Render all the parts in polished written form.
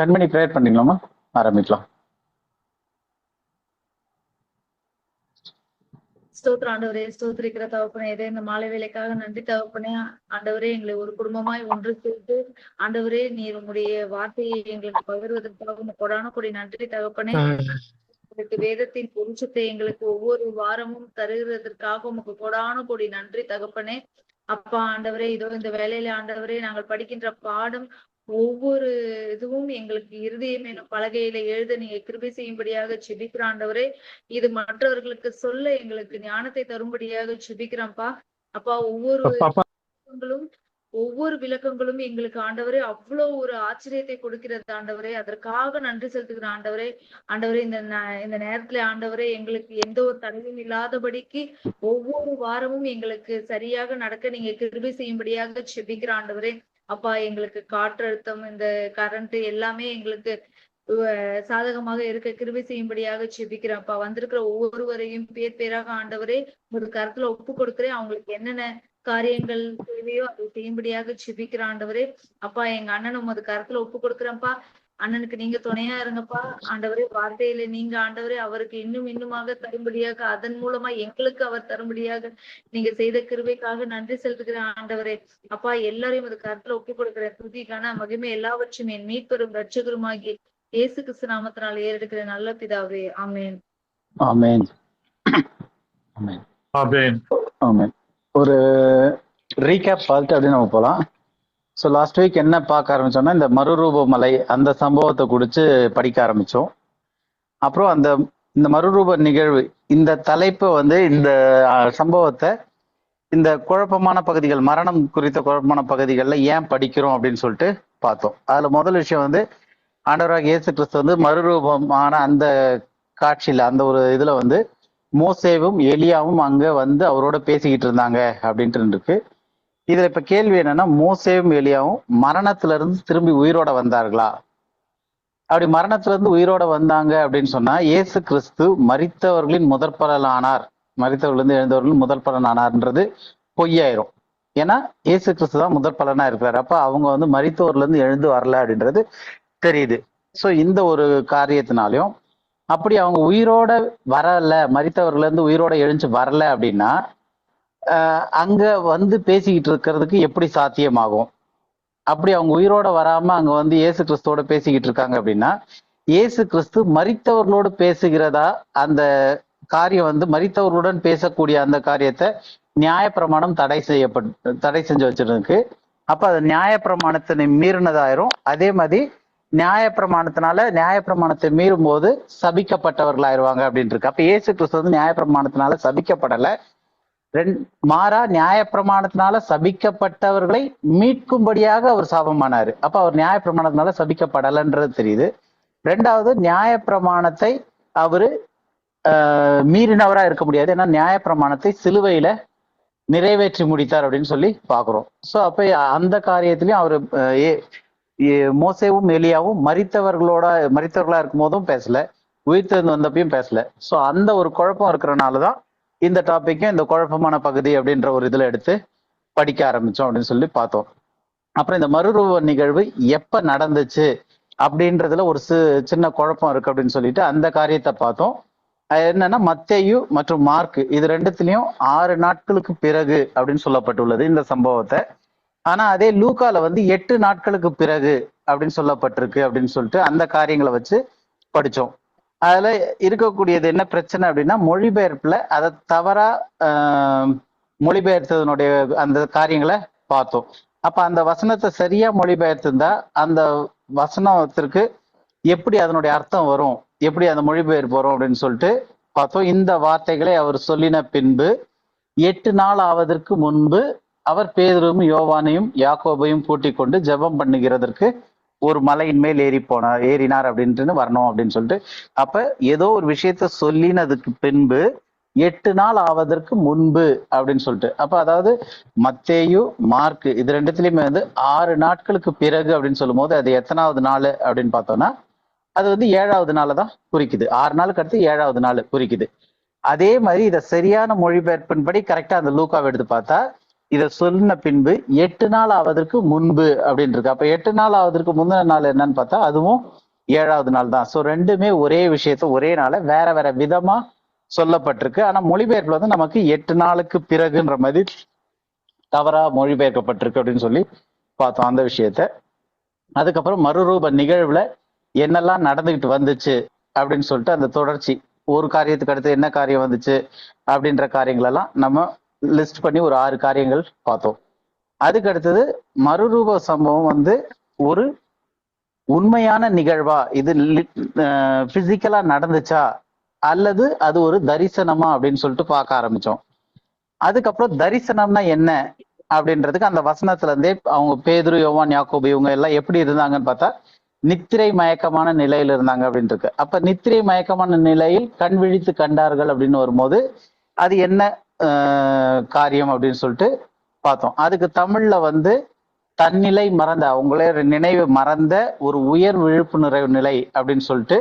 கண்மணி prayer பண்ணிடலாமா? ஆரம்பிக்கலாம். ஸ்தோத்திர ஆண்டவரே, ஸ்தோத்திரிக்கிற தகப்பனே, இதே இந்த மாலை வேலைக்காக நன்றி தகப்பனே. ஆண்டவரே, எங்களை ஒரு குடும்பமாய் ஒன்று சேர்த்து ஆண்டவரே நீர் உங்களுடைய வார்த்தையை எங்களுக்கு பகிர்வதற்காக கொடான கொடி நன்றி தகப்பனே. உங்களுக்கு வேதத்தின் பொருச்சத்தை எங்களுக்கு ஒவ்வொரு வாரமும் தருகிறதற்காக உமக்கு கொடான கொடி நன்றி தகப்பனே. அப்பா ஆண்டவரே, இதோ இந்த வேலையில ஆண்டவரே நாங்கள் படிக்கின்ற பாடம் ஒவ்வொரு இதுவும் எங்களுக்கு இருதயம் எனும் பலகையில எழுத நீங்க கிருபை செய்யும்படியாக செபிக்கிற ஆண்டவரே. இது மற்றவர்களுக்கு சொல்ல எங்களுக்கு ஞானத்தை தரும்படியாக செபிக்கிறோம்ப்பா. அப்பா, ஒவ்வொரு விளக்கங்களும் எங்களுக்கு ஆண்டவரே அவ்வளவு ஒரு ஆச்சரியத்தை கொடுக்கிறது ஆண்டவரே. அதற்காக நன்றி செலுத்துகிற ஆண்டவரே. ஆண்டவரே, இந்த நேரத்துல ஆண்டவரே எங்களுக்கு எந்த ஒரு தடையும் இல்லாதபடிக்கு ஒவ்வொரு வாரமும் எங்களுக்கு சரியாக நடக்க நீங்க கிருபை செய்யும்படியாக செபிக்கிற ஆண்டவரே. அப்பா, எங்களுக்கு காற்றழுத்தம், இந்த கரண்ட் எல்லாமே எங்களுக்கு சாதகமாக இருக்க கிருபை செய்யும்படியாக செபிக்கிறேன். அப்பா, வந்திருக்கிற ஒவ்வொருவரையும் பேர் பேராக ஆண்டவரே ஒரு கருத்துல ஒப்பு கொடுக்கிறேன். அவங்களுக்கு என்னென்ன காரியங்கள் தேவையோ அதை செய்யும்படியாக செபிக்கிற ஆண்டவரே. அப்பா, எங்க அண்ணன் உமது கருத்துல ஒப்பு கொடுக்குறேன்ப்பா. அண்ணனுக்கு நீங்க துணையா இருங்கப்பா ஆண்டவரே. வார்த்தையில நீங்க ஆண்டவரே அவருக்கு இன்னும் இன்னுமாக தரும்படியாக, அதன் மூலமா எங்களுக்கு அவர் தரும்படியாக நீங்க செய்த கிருபைக்காக நன்றி செலுத்துகிற ஆண்டவரே. அப்பா, எல்லாரையும் அது கருத்துல ஒப்பு கொடுக்கிற துதிக்கான மகிமை எல்லாவற்றும் என் மீட்பெரும் ரட்சகருமாகி இயேசு கிறிஸ்து நாமத்தினால் ஏறெடுக்கிற நல்ல பிதாவே, ஆமென். ஆமென். ஆமென். ஆமென். ஆமென். ஒரு ரீகேப் பார்த்துட்டு அப்படியே நம்ம போகலாம். ஸோ லாஸ்ட் வீக் என்ன பார்க்க ஆரம்பிச்சோம்னா, இந்த மறுரூப மலை அந்த சம்பவத்தை குறித்து படிக்க ஆரம்பித்தோம். அப்புறம் இந்த மறுரூப நிகழ்வு, இந்த தலைப்பை இந்த சம்பவத்தை இந்த குழப்பமான பகுதிகள், மரணம் குறித்த குழப்பமான பகுதிகளில் ஏன் படிக்கிறோம் அப்படின்னு சொல்லிட்டு பார்த்தோம். அதில் முதல் விஷயம் ஆண்டவராக இயேசு கிறிஸ்து மறுரூபமான அந்த காட்சியில், அந்த ஒரு இதில் மோசேவும் எலியாவும் அங்கே அவரோட பேசிக்கிட்டு இருந்தாங்க அப்படின்ட்டு இருக்கு. இதுல இப்ப கேள்வி என்னன்னா, மோசேவும் எலியாவும் மரணத்துல இருந்து திரும்பி உயிரோட வந்தார்களா? அப்படி மரணத்துல இருந்து உயிரோட வந்தாங்க அப்படின்னு சொன்னா, இயேசு கிறிஸ்து மரித்தவர்களின் முதற்பலனானார், மரித்தவர்களிருந்து எழுந்தவர்களின் முதற்பலனானார்ன்றது பொய்யாயிரும். ஏன்னா இயேசு கிறிஸ்து தான் முதற்பலனா இருக்கிறார். அப்ப அவங்க மரித்தவர்ல இருந்து எழுந்து வரல அப்படின்றது தெரியுது. ஸோ இந்த ஒரு காரியத்தினாலையும், அப்படி அவங்க உயிரோட வரல, மரித்தவர்ல இருந்து உயிரோட எழுந்து வரல அப்படின்னா அங்க பேசிக்கிட்டு இருக்கிறதுக்கு எப்படி சாத்தியமாகும்? அப்படி அவங்க உயிரோட வராம அங்க இயேசு கிறிஸ்துவோட பேசிக்கிட்டு இருக்காங்க அப்படின்னா, இயேசு கிறிஸ்து மரித்தவர்களோடு பேசுகிறதா அந்த காரியம் மரித்தவர்களுடன் பேசக்கூடிய அந்த காரியத்தை நியாயப்பிரமாணம் தடை செஞ்சு வச்சிருக்கு. அப்ப அது நியாயப்பிரமாணத்தினை மீறினதாயிரும். அதே மாதிரி நியாயப்பிரமாணத்தை மீறும் போது சபிக்கப்பட்டவர்களாயிருவாங்க அப்படின்னு இருக்கு. அப்ப இயேசு கிறிஸ்து நியாயப்பிரமாணத்தினால சபிக்கப்படலை, மாறா நியாயப்பிரமாணத்தினால சபிக்கப்பட்டவர்களை மீட்கும்படியாக அவர் சாபமானாரு. அப்ப அவர் நியாயப்பிரமாணத்தினால சபிக்கப்படலைன்றது தெரியுது. ரெண்டாவது, நியாயப்பிரமாணத்தை அவரு மீறினவரா இருக்க முடியாது. ஏன்னா நியாயப்பிரமாணத்தை சிலுவையில நிறைவேற்றி முடித்தார் அப்படின்னு சொல்லி பாக்குறோம். ஸோ அப்ப அந்த காரியத்திலையும் அவரு மோசேவும் எலியாவும் மரித்தவர்களா இருக்கும் போதும் பேசல, உயிர்த்தெழுந்து வந்தப்பையும் பேசல. ஸோ அந்த ஒரு குழப்பம் இருக்கிறனாலதான் இந்த டாபிக்கும் இந்த குழப்பமான பகுதி அப்படின்ற ஒரு இதுல எடுத்து படிக்க ஆரம்பிச்சோம் அப்படின்னு சொல்லி பார்த்தோம். அப்புறம் இந்த மறுரூப நிகழ்வு எப்ப நடந்துச்சு அப்படின்றதுல ஒரு சின்ன குழப்பம் இருக்கு அப்படின்னு சொல்லிட்டு அந்த காரியத்தை பார்த்தோம். என்னன்னா, மத்தேயு மற்றும் மார்க் இது ரெண்டுத்திலையும் 6 நாட்களுக்கு பிறகு அப்படின்னு சொல்லப்பட்டுள்ளது இந்த சம்பவத்தை. ஆனா அதே லூக்கால 8 நாட்களுக்கு பிறகு அப்படின்னு சொல்லப்பட்டிருக்கு அப்படின்னு சொல்லிட்டு அந்த காரியங்களை வச்சு படிச்சோம். அதுல இருக்கக்கூடியது என்ன பிரச்சனை அப்படின்னா, மொழிபெயர்ப்புல அதை தவறா மொழிபெயர்த்ததனுடைய அந்த காரியங்களை பார்த்தோம். அப்ப அந்த வசனத்தை சரியா மொழிபெயர்த்திருந்தா அந்த வசனத்திற்கு எப்படி அதனுடைய அர்த்தம் வரும், எப்படி அந்த மொழிபெயர்ப்பு வரும் அப்படின்னு சொல்லிட்டு பார்த்தோம். இந்த வார்த்தைகளை அவர் சொல்லின பின்பு 8 நாள் ஆவதற்கு முன்பு அவர் பேதுருவும் யோவானையும் யாக்கோபையும் கூட்டிக் கொண்டு ஜெபம் பண்ணுகிறதற்கு ஒரு மலையின் மேல் ஏறினார் அப்படின்ட்டு வரணும் அப்படின்னு சொல்லிட்டு, அப்ப ஏதோ ஒரு விஷயத்த சொல்லினதுக்கு பின்பு 8 நாள் ஆவதற்கு முன்பு அப்படின்னு சொல்லிட்டு, அப்ப அதாவது மத்தேயு மார்க் இது ரெண்டுத்திலயுமே 6 நாட்களுக்கு பிறகு அப்படின்னு சொல்லும் போது அது எத்தனாவது நாள் அப்படின்னு பார்த்தோம்னா அது 7வது நாளை தான் குறிக்குது. 6 நாளுக்கு அடுத்து 7வது நாள் குறிக்குது. அதே மாதிரி இதை சரியான மொழிபெயர்ப்பின்படி கரெக்டா அந்த லூக்காவை எடுத்து பார்த்தா இத சொன்ன பின்பு 8 நாள் ஆவதற்கு முன்பு அப்படின்னு இருக்கு. அப்ப 8 நாள் ஆவதற்கு முந்தின நாள் என்னன்னு பார்த்தா அதுவும் 7வது நாள் தான். ஸோ ரெண்டுமே ஒரே விஷயத்த ஒரே நாளை வேற வேற விதமா சொல்லப்பட்டிருக்கு. ஆனா மொழிபெயர்ப்புல வந்து நமக்கு 8 நாளுக்கு பிறகுன்ற மாதிரி தவறா மொழிபெயர்க்கப்பட்டிருக்கு அப்படின்னு சொல்லி பார்த்தோம் அந்த விஷயத்த. அதுக்கப்புறம் மறுரூப நிகழ்வுல என்னெல்லாம் நடந்துகிட்டு வந்துச்சு அப்படின்னு சொல்லிட்டு அந்த தொடர்ச்சி, ஒரு காரியத்துக்கு அடுத்து என்ன காரியம் வந்துச்சு அப்படின்ற காரியங்கள் எல்லாம் நம்ம லிஸ்ட் பண்ணி ஒரு 6 காரியங்கள் பார்த்தோம். அதுக்கு அடுத்தது மறுரூப சம்பவம் வந்து ஒரு உண்மையான நிகழ்வா, இது பிசிக்கலா நடந்துச்சா அல்லது அது ஒரு தரிசனமா அப்படின்னு சொல்லிட்டு பார்க்க ஆரம்பிச்சோம். அதுக்கப்புறம் தரிசனம்னா என்ன அப்படின்றதுக்கு அந்த வசனத்துல இருந்தே அவங்க பேதுரு, யோவான், யாக்கோபு இவங்க எல்லாம் எப்படி இருந்தாங்கன்னு பார்த்தா நித்திரை மயக்கமான நிலையில இருந்தாங்க அப்படின்னு இருக்கு. அப்ப நித்திரை மயக்கமான நிலையில் கண் விழித்து கண்டார்கள் அப்படின்னு வரும்போது அது என்ன காரியம் அப்படின்னு சொல்லிட்டு பார்த்தோம். அதுக்கு தமிழ்ல வந்து தன்னிலை மறந்த, அவங்களே நினைவு மறந்த ஒரு உயர் விழிப்புணர்வு நிலை அப்படின்னு சொல்லிட்டு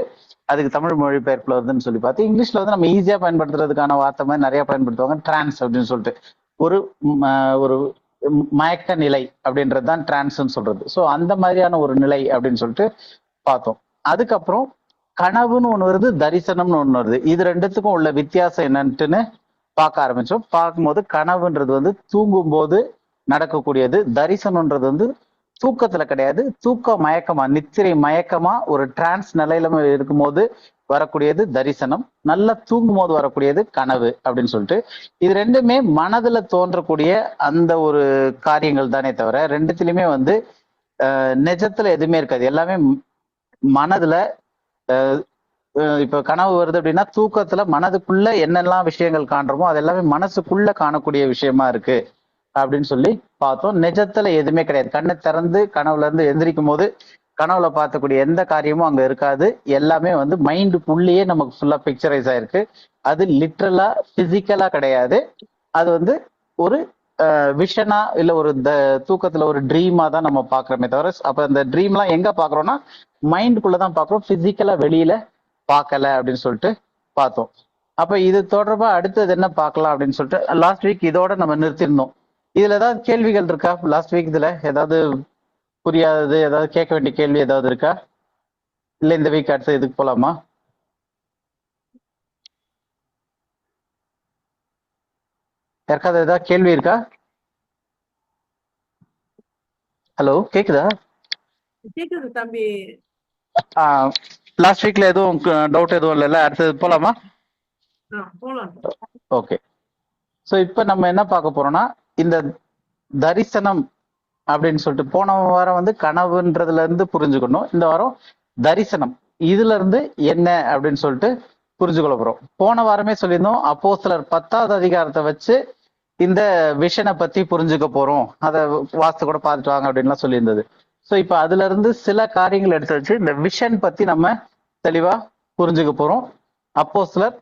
அதுக்கு தமிழ் மொழிபெயர்ப்புல வருதுன்னு சொல்லி பார்த்து, இங்கிலீஷ்ல வந்து நம்ம ஈஸியா பயன்படுத்துறதுக்கான வார்த்தை மாதிரி நிறைய பயன்படுத்துவாங்க, டிரான்ஸ் அப்படின்னு சொல்லிட்டு. ஒரு ஒரு மயக்க நிலை அப்படின்றது தான் டிரான்ஸ்ன்னு சொல்றது. ஸோ அந்த மாதிரியான ஒரு நிலை அப்படின்னு சொல்லிட்டு பார்த்தோம். அதுக்கப்புறம் கனவுன்னு ஒண்ணு வருது, தரிசனம்னு ஒண்ணு வருது. இது ரெண்டுத்துக்கும் உள்ள வித்தியாசம் என்னன்ட்டுன்னு பார்க்க ஆரம்பிச்சோம். பார்க்கும்போது கனவுன்றது வந்து தூங்கும் போது நடக்கக்கூடியது, தரிசனம்ன்றது வந்து தூக்கத்துல கிடையாது, தூக்க மயக்கமா, நித்திரை மயக்கமா ஒரு டிரான்ஸ் நிலையில இருக்கும்போது வரக்கூடியது தரிசனம், நல்லா தூங்கும் போது வரக்கூடியது கனவு அப்படின்னு சொல்லிட்டு. இது ரெண்டுமே மனதுல தோன்றக்கூடிய அந்த ஒரு காரியங்கள் தானே தவிர ரெண்டுத்திலுமே வந்து நிஜத்துல எதுவுமே இருக்காது. எல்லாமே மனதுல இப்ப கனவு வருது அப்படின்னா தூக்கத்துல மனதுக்குள்ள என்னெல்லாம் விஷயங்கள் காண்றோமோ அது எல்லாமே மனசுக்குள்ள காணக்கூடிய விஷயமா இருக்கு அப்படின்னு சொல்லி பார்த்தோம். நிஜத்துல எதுவுமே கிடையாது. கண்ணை திறந்து கனவுல இருந்து எந்திரிக்கும் போது கனவுல பார்க்கக்கூடிய எந்த காரியமும் அங்க இருக்காது. எல்லாமே வந்து மைண்டுக்குள்ளேயே நமக்கு ஃபுல்லா பிக்சரைஸ் ஆயிருக்கு. அது லிட்ரலா பிசிக்கலா கிடையாது. அது வந்து ஒரு விஷனா இல்ல ஒரு தூக்கத்துல ஒரு ட்ரீமா தான் நம்ம பாக்குறோமே தவிர, அப்ப அந்த ட்ரீம்லாம் எங்க பாக்குறோம்னா மைண்டுக்குள்ளதான் பாக்குறோம், பிசிக்கலா வெளியில பார்க்கல அப்படின்னு சொல்லிட்டு பார்த்தோம். அப்ப இது தொடர்பா அடுத்தது என்ன பார்க்கலாம் அப்படின்னு சொல்லிட்டு லாஸ்ட் வீக் இதோட நம்ம நிறுத்திருந்தோம். இதுல ஏதாவது கேள்விகள் இருக்கா? லாஸ்ட் வீக் இதுல ஏதாவது புரியாதது, ஏதாவது கேட்க வேண்டிய கேள்வி ஏதாவது இருக்கா? இல்ல இந்த வீக் அடுத்த இதுக்கு போலாமா? யாருக்காவது ஏதாவது கேள்வி இருக்கா? ஹலோ, கேக்குதா? கேக்குது தம்பி. லாஸ்ட் வீக்ல எதுவும் டவுட் எதுவும் இல்லைல்ல? அடுத்தது போலாமா? போலாம். ஓகே. ஸோ இப்போ நம்ம என்ன பார்க்க போறோம்னா இந்த தரிசனம் அப்படின்னு சொல்லிட்டு போன வாரம் வந்து கனவுன்றதுல இருந்து புரிஞ்சுக்கணும். இந்த வாரம் தரிசனம் இதுல இருந்து என்ன அப்படின்னு சொல்லிட்டு புரிஞ்சுக்கொள்ள போறோம். போன வாரமே சொல்லியிருந்தோம் அப்போஸ்தலர் 10வது அதிகாரத்தை வச்சு இந்த விஷனை பத்தி புரிஞ்சுக்க போறோம், அதை வாஸ்து கூட பார்த்துட்டு வாங்க அப்படின்லாம் சொல்லியிருந்தது. ஸோ இப்போ அதுல இருந்து சில காரியங்கள் எடுத்து வச்சு இந்த விஷன் பத்தி நம்ம தெளிவா புரிஞ்சுக்க போறோம். அப்போஸ்தலர்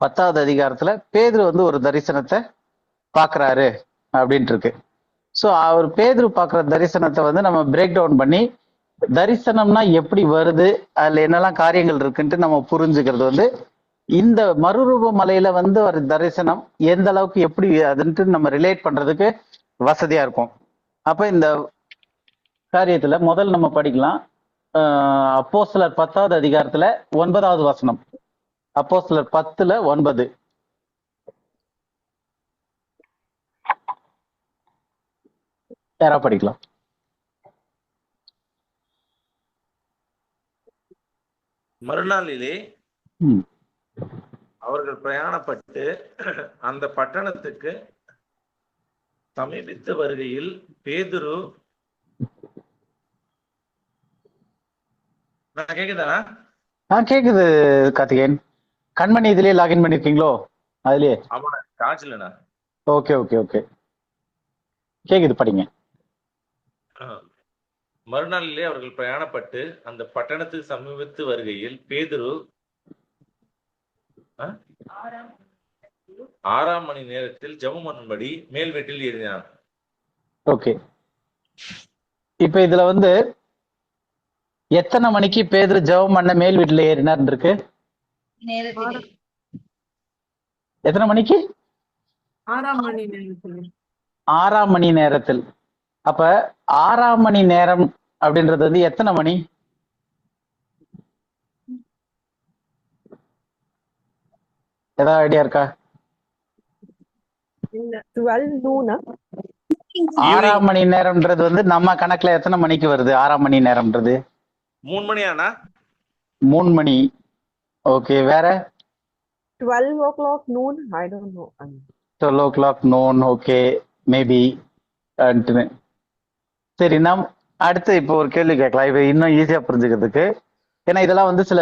10வது அதிகாரத்துல பேதுரு வந்து ஒரு தரிசனத்தை பாக்குறாரு அப்படின்ட்டு இருக்கு. ஸோ அவர் பேதுரு பார்க்குற தரிசனத்தை வந்து நம்ம பிரேக் டவுன் பண்ணி தரிசனம்னா எப்படி வருது, அதுல என்னெல்லாம் காரியங்கள் இருக்குன்ட்டு நம்ம புரிஞ்சுக்கிறது வந்து இந்த மறுரூப மலையில வந்து ஒரு தரிசனம் எந்த அளவுக்கு எப்படி அதுன்ட்டு நம்ம ரிலேட் பண்றதுக்கு வசதியா இருக்கும். அப்ப இந்த காரியத்துல முதல் நம்ம படிக்கலாம். அப்போஸ்தலர் 10வது அதிகாரத்துல 9வது வசனம். அப்போஸ்தலர் 10:9. யாரா படிக்கலாம்? மறுநாளிலே அவர்கள் பிரயாணப்பட்டு அந்த பட்டணத்துக்கு சமீபித்து வருகையில் பேதுரு, கேக்குதா? கேக்குது கார்த்திகேயன். கண்மணி இதுலயே லாகின் பண்ணிருக்கீங்களோ? அதுலயே? ஆமா, காய்ச்சலண்ணா. ஓகே ஓகே ஓகே, கேக்குது, படிங்க. மறுநாளிலே அவர்கள் பிரயாணப்பட்டு அந்த பட்டணத்துக்கு சமீபித்து வருகையில் பேதுரு 6ஆம் மணி நேரத்தில் ஜெபம் பண்ணும்படி மேல் வீட்டில் ஏறினான். ஓகே, இப்ப இதுல வந்து எத்தனை மணிக்கு பேதுரு ஜெபம் பண்ண மேல் வீட்டுல ஏறினார் இருக்கு? எத்தனை மணிக்கு? 6ஆம் மணி நேரத்தில். 6ஆம் மணி நேரத்தில். அப்ப 6ஆம் மணி நேரம் அப்படின்றது வந்து எத்தனை மணி? ஏதாவது ஐடியா இருக்கா? In 12 noon, ஈவினிங் 6ஆம் மணி நேரம்ன்றது வந்து நம்ம கணக்குல எத்தனை மணிக்கு வருது? 6ஆம் மணி நேரம்ன்றது 3 மணி ஆனா 3 மணி. ஓகே, வேற 12 o'clock noon, I don't know. 12 o'clock noon. Okay, maybe. சரி, நாம் அடுத்து இப்போ ஒரு கேள்வி கேட்கலாம், இது இன்னும் ஈஸியா புரிஞ்சுக்கிறதுக்கு. ஏன்னா இதெல்லாம் வந்து சில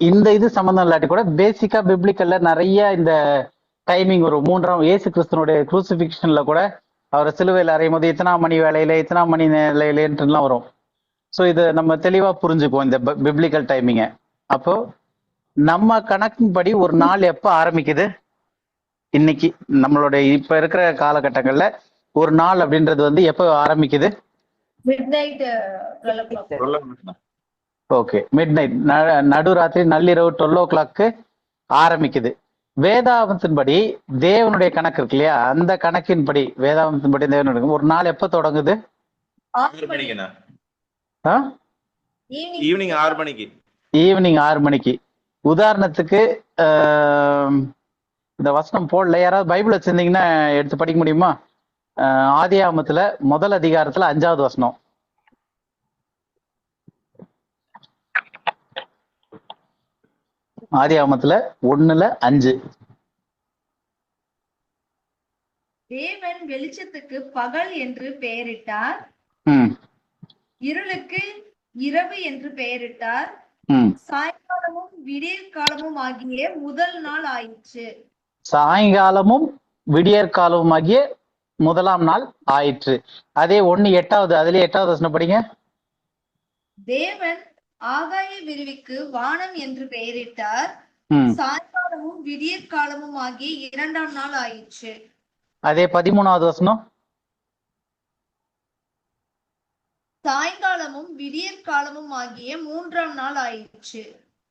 இந்த இது சம்பந்தம் இல்லாட்டி கூட பேசிக்கா பிப்ளிக்கல்ல நிறைய இந்த டைமிங் வரும். 3ஆம் இயேசு கிறிஸ்துனுடைய குரூசிபிக்ஷன்ல கூட அவரை சிலுவையில் அறையும் போது இத்தனாம் மணி வேலையில இத்தனாம் மணி நிலையிலலாம் வரும். ஸோ இதை நம்ம தெளிவா புரிஞ்சுக்குவோம் இந்த பிப்ளிக்கல் டைமிங்கை. அப்போ நம்ம கணக்கின்படி ஒரு நாள் எப்போ ஆரம்பிக்குது? இன்னைக்கு நம்மளுடைய இப்ப இருக்கிற காலகட்டங்கள்ல ஒரு நாள் அப்படின்றது வந்து எப்போ ஆரம்பிக்குது? midnight 12 o'clock. Okay, mid night, நடுராத்திரி, நள்ளிரவு 12 o'clock ஆரம்பிக்குது. வேதாகமத்தின்படி தேவனுடைய கணக்கு இருக்கு இல்லையா, அந்த கணக்கின்படி வேதாகமத்தின்படி தேவனுடைய ஒரு நாள் எப்போ தொடங்குது? 6 மணிக்குண்ணா. Evening. ஈவினிங் 6 மணிக்கு. ஈவினிங் 6 மணிக்கு. உதாரணத்துக்கு இந்த வசனம் போடல, யாராவது பைபிள் வச்சிருந்தீங்கன்னா எடுத்து படிக்க முடியுமா? ஆதியாகமத்துல முதல் அதிகாரத்துல 5வது வசனம். ஆதியாகமத்துல 1:5. தேவன் வெளிச்சத்துக்கு பகல் என்று பெயரிட்டார், ம் இருளுக்கு இரவு என்று பெயரிட்டார், ம் சாயங்காலமும் விடியற் காலமும் ஆகிய முதல் நாள் ஆயிற்று. சாயங்காலமும் விடியற்காலமும் ஆகிய முதலாம் நாள் ஆயிற்று. அதே 1:8, அதுலயே 8வது வசனம் படிங்க. தேவன் ஆகாய விரிவுக்கு வானம் என்று பெயரிட்டார், ம் சாயங்காலமும் விடியற் காலமும் ஆகிய 2ஆம் நாள் ஆயிற்று. அதே 13வது வசனம். சாயங்காலமும் விடியற் காலமும் ஆகிய 3ஆம் நாள் ஆயிற்று.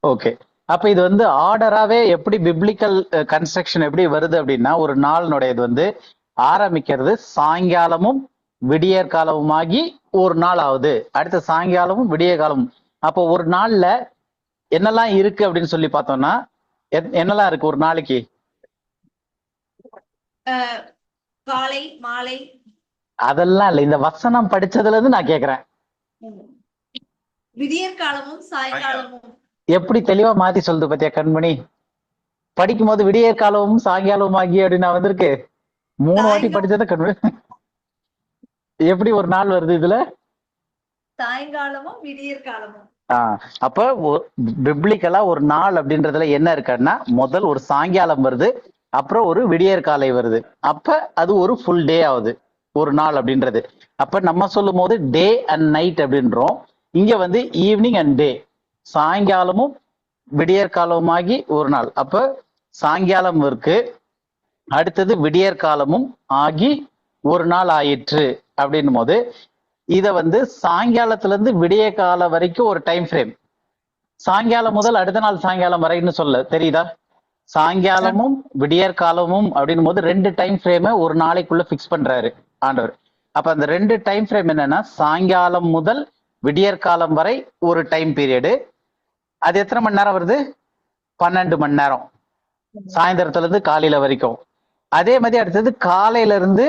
ஓகே, அப்ப இது வந்து ஆர்டராவே எப்படி பிப்ளிக்கல் கன்ஸ்ட்ரக்ஷன் எப்படி வருது அப்படின்னா, ஒரு நாளினுடையது வந்து ஆரம்பிக்கிறது சாயங்காலமும் விடியற்காலமுமாகி ஒரு நாள் ஆகுது, அடுத்த சாயங்காலமும் விடிய காலமும். அப்போ ஒரு நாள்ல என்னெல்லாம் இருக்கு அப்படின்னு சொல்லி பார்த்தோம்னா, என்னெல்லாம் இருக்கு ஒரு நாளைக்கு? காலை மாலை. அதெல்லாம் இல்ல, இந்த வசனம் படிச்சதுல இருந்து நான் கேக்குறேன். விடியற் காலமும் சாயங்காலமும். எப்படி தெளிவா மாத்தி சொல்லுது பத்தியா கண்மணி? படிக்கும் போது விடியற்காலமும் சாயங்காலமும் ஆகி அப்படின்னு நான் வந்திருக்கு. 3 வாட்டி படிச்சதை கண்மணி. எப்படி ஒரு நாள் வருது இதுல? சாயங்காலமும் விடியற் காலமும். அப்ப பிப்ளிக்கலா ஒரு நாள் அப்படின்றதுல என்ன இருக்குன்னா, முதல் ஒரு சாயங்காலம் வருது, அப்புறம் ஒரு விடியற் காலை வருது. அப்ப அது ஒரு ஃபுல் டே ஆகுது ஒரு நாள் அப்படின்றது. அப்ப நம்ம சொல்லும் போது டே அண்ட் நைட் அப்படின்றோம். இங்க வந்து ஈவினிங் அண்ட் டே, சாயங்காலமும் விடியற்காலமுமாகி ஒரு நாள். அப்ப சாயங்காலம் இருக்கு, அடுத்தது விடியற்காலமும் ஆகி ஒரு நாள் ஆயிற்று அப்படின்னும் போது இத வந்து சாயங்காலத்துல இருந்து விடிய காலம் வரைக்கும் ஒரு டைம் ஃப்ரேம். சாயங்காலம் முதல் அடுத்த நாள் சாயங்காலம் வரைன்னு சொல்ல தெரியுதா? சாயங்காலமும் விடியற்காலமும் அப்படின்னும் போது 2 டைம் ஃப்ரேமை ஒரு நாளைக்குள்ள பிக்ஸ் பண்றாரு ஆண்டவர். அப்ப அந்த 2 டைம் ஃப்ரேம் என்னன்னா, சாயங்காலம் முதல் விடியற்காலம் வரை ஒரு டைம் பீரியடு. அது எத்தனை மணி நேரம் வருது? 12 மணி நேரம், சாயந்தரத்துல இருந்து காலையில வரைக்கும். அதே மாதிரி அடுத்தது காலையில இருந்து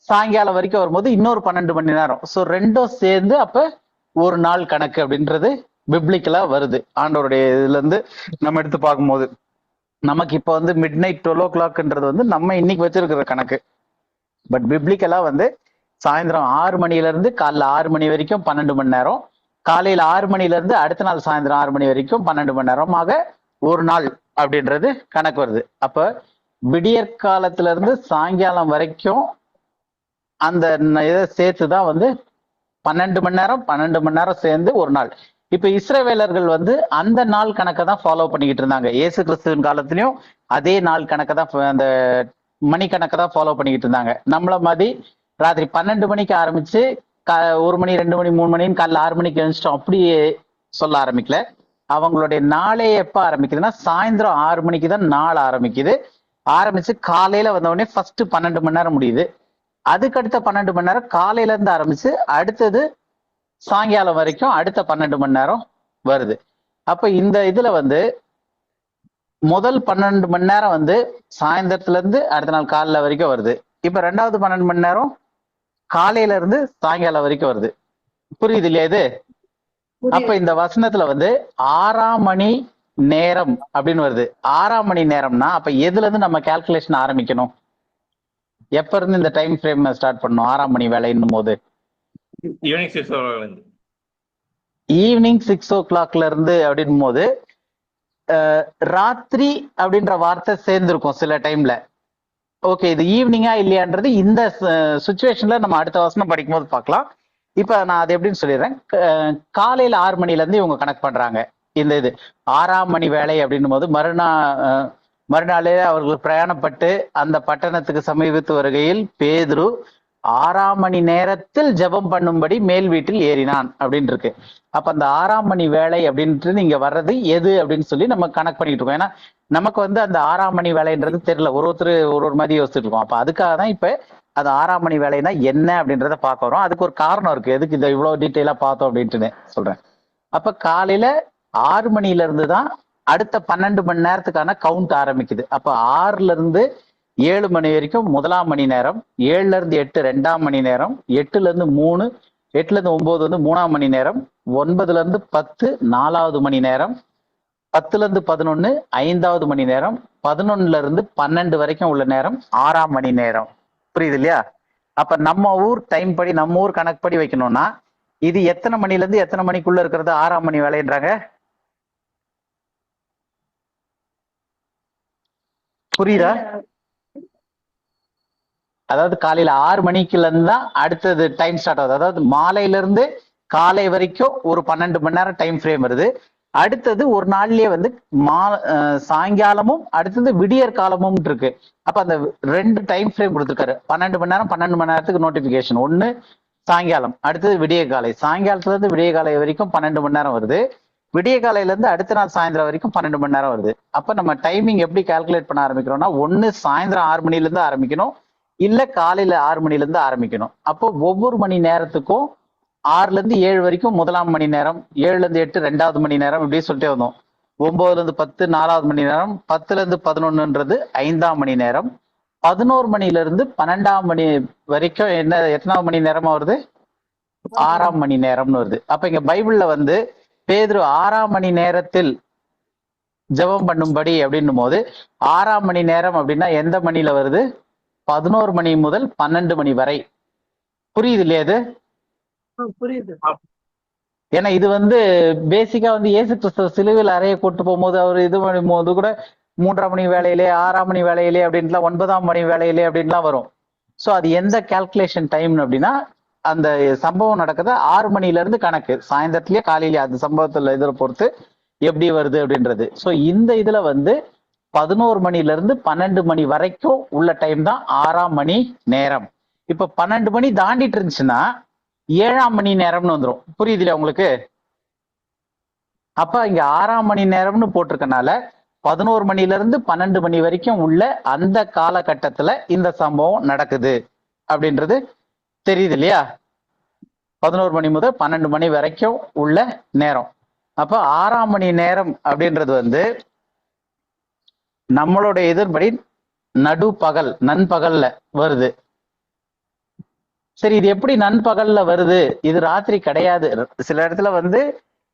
சாயங்காலம் வரைக்கும் வரும்போது இன்னொரு 12 மணி நேரம். ஸோ 2ம் சேர்ந்து அப்ப ஒரு நாள் கணக்கு அப்படின்றது பிப்ளிக்கலா வருது ஆண்டவருடைய இதுல இருந்து நம்ம எடுத்து பார்க்கும்போது. நமக்கு இப்போ வந்து மிட் நைட் 12 o'clockன்றது வந்து நம்ம இன்னைக்கு வச்சிருக்கிற கணக்கு. பட் பிப்ளிக்கலா வந்து சாயந்தரம் 6 மணில இருந்து காலைல 6 மணி வரைக்கும் 12 மணி நேரம், காலையில 6 மணில இருந்து அடுத்த நாள் சாயந்தரம் 6 மணி வரைக்கும் 12 மணி நேரமாக ஒரு நாள் அப்படின்றது கணக்கு வருது. அப்ப விடியற்காலத்துல இருந்து சாயங்காலம் வரைக்கும் அந்த இதை சேர்த்துதான் வந்து 12 மணி நேரம் 12 மணி நேரம் சேர்ந்து ஒரு நாள். இப்ப இஸ்ரவேலர்கள் வந்து அந்த நாள் கணக்கை தான் ஃபாலோ பண்ணிக்கிட்டு இருந்தாங்க. இயேசு கிறிஸ்துவின் காலத்திலயும் அதே நாள் கணக்கை தான், அந்த மணி கணக்கை தான் ஃபாலோ பண்ணிக்கிட்டு இருந்தாங்க. நம்மள மாதிரி ராத்திரி 12 மணிக்கு ஆரம்பிச்சு 1 மணி 2 மணி 3 மணின்னு காலைல 6 மணிக்கு எழுந்துட்டோம் அப்படியே சொல்ல ஆரம்பிக்கல. அவங்களுடைய நாளே எப்ப ஆரம்பிக்குதுன்னா சாயந்தரம் 6 மணிக்கு தான் நாள் ஆரம்பிக்குது. ஆரம்பிச்சு காலையில வந்த உடனே ஃபர்ஸ்ட் 12 மணி நேரம் முடியுது. அதுக்கு அடுத்த 12 மணி நேரம் காலையில இருந்து ஆரம்பிச்சு அடுத்தது சாயங்காலம் வரைக்கும் அடுத்த 12 மணி நேரம் வருது. அப்ப இந்த இதுல வந்து முதல் 12 மணி நேரம் வந்து சாயந்தரத்துல இருந்து அடுத்த நாள் காலைல வரைக்கும் வருது. இப்ப ரெண்டாவது 12 மணி நேரம் காலையில இருந்து சாயங்காலம் வரைக்கும் வருது. புரியுது இல்லையா இது? அப்ப புரியுது. இந்த வசனத்துல வந்து 6ஆம் மணி நேரம் அப்படின்னு வருது. 6ஆம் மணி நேரம்னா அப்ப எதுல இருந்து நம்ம கால்குலேஷன் ஆரம்பிக்கணும்? எப்ப இருந்து இந்த டைம் ஃப்ரேம் ஸ்டார்ட் பண்ணணும் 6ஆம் மணி வேலைன்னும் போது? Evening 6 o'clock. ஈவினிங் 6 o'clockல இருந்து அப்படின் போது ராத்திரி அப்படின்ற வார்த்தை சேர்ந்திருக்கும் சில டைம்ல. ஓகே, இது ஈவினிங்கா இல்லையான்றது இந்த சுச்சுவேஷன்ல நம்ம அடுத்த வசனம் படிக்கும் போது பார்க்கலாம். இப்ப நான் அது எப்படின்னு சொல்லிடுறேன். காலையில 6 மணில இருந்து இவங்க கனெக்ட் பண்றாங்க. இந்த இது 6ஆம் மணி வேலை அப்படின்னும் போது மறுநாளே அவர்கள் பிரயாணப்பட்டு அந்த பட்டணத்துக்கு சமீபத்து வருகையில் பேதுரு 6ஆம் மணி நேரத்தில் ஜெபம் பண்ணும்படி மேல் வீட்டில் ஏறினான் அப்படின்னு இருக்கு. அப்ப அந்த 6ஆம் மணி வேலை அப்படின்ட்டு நீங்க வர்றது எது அப்படின்னு சொல்லி நம்ம கனெக்ட் பண்ணிட்டு இருக்கோம். ஏன்னா நமக்கு வந்து அந்த 6ஆம் மணி வேலைன்றது தெரியல, ஒருத்தர் ஒரு மாதிரி யோசிச்சுட்டு இருக்கோம். அப்ப அதுக்காக தான் இப்ப அது 6ஆம் மணி வேலைன்னா என்ன அப்படின்றத பார்க்க வரோம். அதுக்கு ஒரு காரணம் இருக்கு, எதுக்கு இதை இவ்வளவு டீட்டெயிலா பார்த்தோம் அப்படின்ட்டு சொல்றேன். அப்ப காலையில 6 மணில இருந்து தான் அடுத்த 12 மணி நேரத்துக்கான கவுண்ட் ஆரம்பிக்குது. அப்ப 6ல இருந்து 7 மணி வரைக்கும் 1ஆம் மணி நேரம், 7ல இருந்து 8 2ஆம் மணி நேரம், 8ல இருந்து 3, 8ல இருந்து 9 வந்து 3ஆம் மணி நேரம், 9ல இருந்து 10 4வது மணி நேரம், 10ல இருந்து 11 5வது மணி நேரம், 11ல இருந்து 12 வரைக்கும் உள்ள நேரம் 6ஆம் மணி நேரம். புரியுது இல்லையா? அப்ப நம்ம ஊர் டைம் படி, நம்ம ஊர் கணக்கு படி வைக்கணும்னா இது எத்தனை மணில இருந்து எத்தனை மணிக்குள்ள இருக்கிறது 6ஆம் மணி வேலைன்றாங்க? புரியுதா? அதாவது காலையில 6 மணிக்குல இருந்து தான் அடுத்தது டைம் ஸ்டார்ட் ஆகுது. அதாவது மாலையில இருந்து காலை வரைக்கும் ஒரு 12 மணி நேரம் டைம் ஃப்ரேம் வருது. அடுத்தது ஒரு நாள்லயே வந்து சாயங்காலமும் அடுத்தது விடியற் காலமும் இருக்கு. அப்ப அந்த 2 டைம் ஃப்ரேம் கொடுத்துருக்காரு. 12 மணி நேரம் 12 மணி நேரத்துக்கு நோட்டிபிகேஷன். ஒண்ணு சாயங்காலம், அடுத்தது விடிய காலை. சாயங்காலத்துல இருந்து விடிய காலை வரைக்கும் 12 மணி நேரம் வருது. விடிய காலையில இருந்து அடுத்த நாள் சாயந்தரம் வரைக்கும் 12 மணி நேரம் வருது. அப்ப நம்ம டைமிங் எப்படி கால்குலேட் பண்ண ஆரம்பிக்கிறோம்னா, ஒண்ணு சாயந்தரம் 6 மணில இருந்து ஆரம்பிக்கணும், இல்ல காலையில 6 மணில இருந்து ஆரம்பிக்கணும். அப்போ ஒவ்வொரு மணி நேரத்துக்கும் 6ல இருந்து 7 வரைக்கும் 1ஆம் மணி நேரம், 7ல இருந்து 8 2வது மணி நேரம், இப்படி சொல்லிட்டே வந்தோம். 9ல இருந்து 10 4வது மணி நேரம், 10ல இருந்து 11ன்றது 5ஆம் மணி நேரம், 11 மணில இருந்து 12ஆம் மணி வரைக்கும் எத்தனாவது மணி நேரமா வருது? 6ஆம் மணி நேரம்னு வருது. அப்ப இங்க பைபிள்ல வந்து பேதுரு 6ஆம் மணி நேரத்தில் ஜெபம் பண்ணும்படி அப்படின்னும் போது 6ஆம் மணி நேரம் அப்படின்னா எந்த மணில வருது? 11 மணி முதல் 12 மணி வரை. புரியுது இல்லையா இது? புரியுது. ஏன்னா இது வந்து பேசிக்கா வந்து இயேசு கிறிஸ்துவ சிலுவையில் அறைய கூட்டு போகும்போது அவர் இது பண்ணும்போது கூட 3ஆம் மணி வேலையிலே 6ஆம் மணி வேலையிலே அப்படின்லாம் 9ஆம் மணி வேலையிலே அப்படின்லாம் வரும். ஸோ அது எந்த கால்குலேஷன் டைம் அப்படின்னா அந்த சம்பவம் நடக்குது 6 மணில இருந்து கணக்கு, சாயந்தரத்திலேயே காலையிலேயே அந்த சம்பவத்துல இதில் பொறுத்து எப்படி வருது அப்படின்றது. ஸோ இந்த இதுல வந்து 11 மணில இருந்து 12 மணி வரைக்கும் உள்ள டைம் தான் 6ஆம் மணி நேரம். இப்ப 12 மணி தாண்டிட்டு இருந்துச்சுன்னா 7ஆம் மணி நேரம்னு வந்துடும். புரியுது இல்லையா உங்களுக்கு? அப்ப இங்க 6ஆம் மணி நேரம்னு போட்டிருக்கனால 11 மணில இருந்து 12 மணி வரைக்கும் உள்ள அந்த காலகட்டத்துல இந்த சம்பவம் நடக்குது அப்படின்றது தெரியுது இல்லையா? 11 மணி முதல் 12 மணி வரைக்கும் உள்ள நேரம். அப்ப 6ஆம் மணி நேரம் அப்படின்றது வந்து நம்மளுடைய இதன்படி நடுப்பகல், நண்பகல்ல வருது. சரி, இது எப்படி நண்பகல்ல வருது? இது ராத்திரி கிடையாது. சில இடத்துல வந்து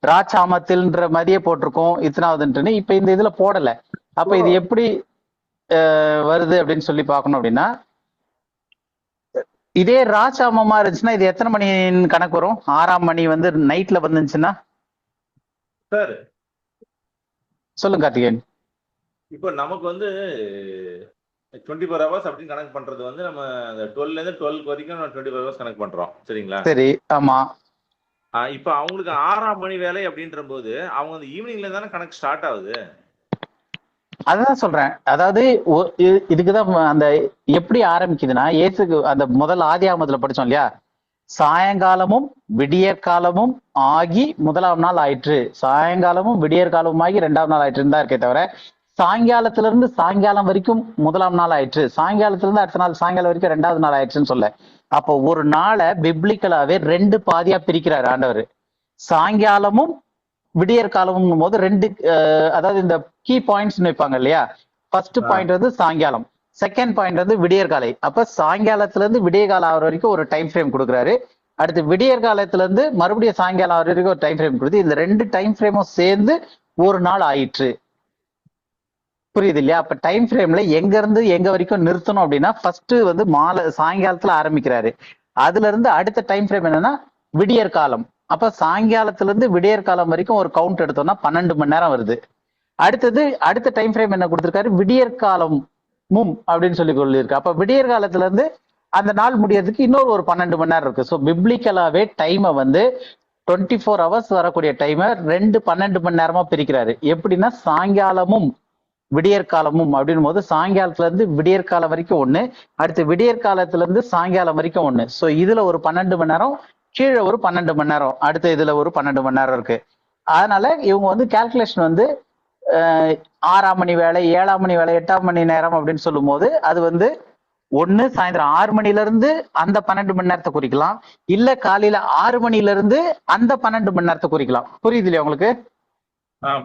ராச்சாமத்தில்ன்ற மாதிரியே போட்டிருக்கோம் இத்தனாவதுன்ட்டுன்னு. இப்ப இந்த இதுல போடல. அப்ப இது எப்படி வருது அப்படின்னு சொல்லி பார்க்கணும் அப்படின்னா, இதே ராச்சாமமா இருந்துச்சுன்னா இது எத்தனை மணின்னு கணக்கு வரும்? 6ஆம் மணி வந்து நைட்ல வந்துச்சுன்னா சார் சொல்லுங்க கார்த்திகேயன். இப்போ நமக்கு வந்து 24 hours அப்படின்னு கணக்கு பண்றது வந்து நம்ம அந்த 12ல இருந்து 12 வரைக்கும் நம்ம 24 hours கணக்கு பண்றோம். சரிங்களா? சரி, ஆமா. இப்ப அவங்களுக்கு 6ஆம் மணி வேலை அப்படின்ற போது அவங்க அந்த ஈவினிங்ல தானே கணக்கு ஸ்டார்ட் ஆகுது. அதான் சொல்றேன். அதாவது இதுக்குதான் அந்த எப்படி ஆரம்பிக்குதுன்னா, இயேசுக்கு அந்த முதல் ஆதியாகமத்துல படிச்சோம் இல்லையா, சாயங்காலமும் விடியற்காலமும் ஆகி 1ஆம் நாள் ஆயிற்று, சாயங்காலமும் விடியற்காலமும் ஆகி 2ஆம் நாள் ஆயிற்றுன்னு தான் இருக்கே தவிர சாயங்காலத்துல இருந்து சாயங்காலம் வரைக்கும் முதலாம் நாள் ஆயிடுச்சு, சாயங்காலத்துல இருந்து அடுத்த நாள் சாயங்காலம் வரைக்கும் ரெண்டாவது நாள் ஆயிடுச்சுன்னு சொல்ல. அப்போ ஒரு நாளை பிப்ளிக்கலாவே ரெண்டு பாதியா பிரிக்கிறாரு ஆண்டவர். சாயங்காலமும் விடியற் காலமும் போது ரெண்டு அதாவது இந்த கீ பாயிண்ட்ஸ் வைப்பாங்க இல்லையா. ஃபர்ஸ்ட் பாயிண்ட் வந்து சாயங்காலம், செகண்ட் பாயிண்ட் வந்து விடியற் காலை. அப்ப சாயங்காலத்துல இருந்து விடிய காலம் ஆகிற வரைக்கும் ஒரு டைம் ஃப்ரேம் கொடுக்குறாரு. அடுத்து விடியற் காலத்துல இருந்து மறுபடியும் சாயங்காலம் ஆகிற வரைக்கும் ஒரு டைம் ஃப்ரேம் கொடுத்து இந்த ரெண்டு டைம் ஃப்ரேமும் சேர்ந்து ஒரு நாள் ஆயிற்று. புரியுது இல்லையா? அப்ப டைம் ஃப்ரேம்ல எங்க இருந்து எங்க வரைக்கும் நிறுத்தணும் அப்படின்னா ஃபர்ஸ்ட் வந்து மாலை சாயங்காலத்துல ஆரம்பிக்கிறாரு. அதுல இருந்து அடுத்த டைம் ஃப்ரேம் என்னன்னா விடியற் காலம். அப்ப சாயங்காலத்துல இருந்து விடியற் காலம் வரைக்கும் ஒரு கவுண்ட் எடுத்தோம்னா 12 மணி நேரம் வருது. அடுத்தது அடுத்த டைம் ஃப்ரேம் என்ன கொடுத்திருக்காரு, விடியற் காலமும் அப்படின்னு சொல்லி சொல்லியிருக்கு. அப்ப விடியற் காலத்துல இருந்து அந்த நாள் முடியறதுக்கு இன்னொரு ஒரு 12 மணி நேரம் இருக்கு. ஸோ பிப்ளிக்கலாவே டைமை வந்து 24 ஹவர்ஸ் வரக்கூடிய டைமை 12 மணி நேரமா பிரிக்கிறாரு. எப்படின்னா சாயங்காலமும் விடியற்காலமும் அப்படின் போது சாயங்காலத்துல இருந்து விடியற்காலம் வரைக்கும் ஒண்ணு, அடுத்து விடியற்காலத்துல இருந்து சாயங்காலம் வரைக்கும் ஒண்ணு. ஸோ இதுல ஒரு 12 மணி நேரம், கீழே ஒரு 12 மணி நேரம், அடுத்து இதுல ஒரு 12 மணி நேரம் இருக்கு. அதனால இவங்க வந்து கால்குலேஷன் வந்து 6ஆம் மணி வேலை, 7ஆம் மணி வேலை, 8ஆம் மணி நேரம் அப்படின்னு சொல்லும் போது அது வந்து ஒண்ணு சாயந்தரம் 6 மணில இருந்து அந்த 12 மணி நேரத்தை குறிக்கலாம், இல்ல காலையில 6 மணில இருந்து அந்த 12 மணி நேரத்தை குறிக்கலாம். புரியுது இல்லையா உங்களுக்கு?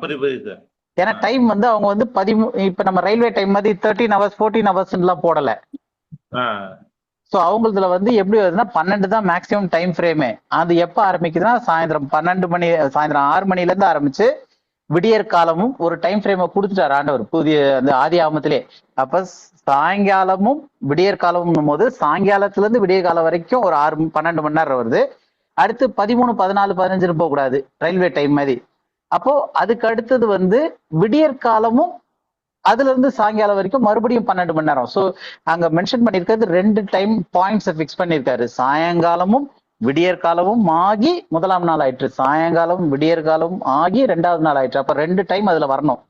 புரியுது. ஏன்னா டைம் வந்து அவங்க வந்து இப்ப நம்ம ரயில்வே டைம் மாதிரி 13 ஹவர்ஸ் 14 ஹவர்ஸ் எல்லாம் போடல. சோ அவங்களதுல வந்து எப்படி வருதுன்னா 12 தான் மேக்சிமம் டைம் ஃப்ரேமே. அது எப்ப ஆரம்பிக்குதுன்னா சாயந்தரம் 12 மணி, சாயந்தரம் 6 மணில இருந்து ஆரம்பிச்சு விடியற் காலமும் ஒரு டைம் ஃப்ரேமை கொடுத்துட்டாரு ஆண்டவர் புதிய அந்த ஆதி ஆகமத்திலே. அப்ப சாயங்காலமும் விடியற் காலமும் போது சாயங்காலத்துல இருந்து விடிய காலம் வரைக்கும் ஒரு 12 மணி நேரம் வருது. அடுத்து 13, 14, 15 போக கூடாது ரயில்வே டைம் மாதிரி. அப்போ அதுக்கு அடுத்தது வந்து விடியற் காலமும் அதுல இருந்து சாயங்காலம் வரைக்கும் மறுபடியும் 12 மணி நேரம். ஸோ அங்க மென்ஷன் பண்ணிருக்கிறது ரெண்டு டைம் பாயிண்ட்ஸை ஃபிக்ஸ் பண்ணிருக்காரு. சாயங்காலமும் விடியற் காலமும் ஆகி முதலாம் நாள் ஆயிற்று, சாயங்காலம் விடியற் காலம் ஆகி ரெண்டாவது நாள் ஆயிற்று. அப்ப ரெண்டு டைம் அதுல வரணும்.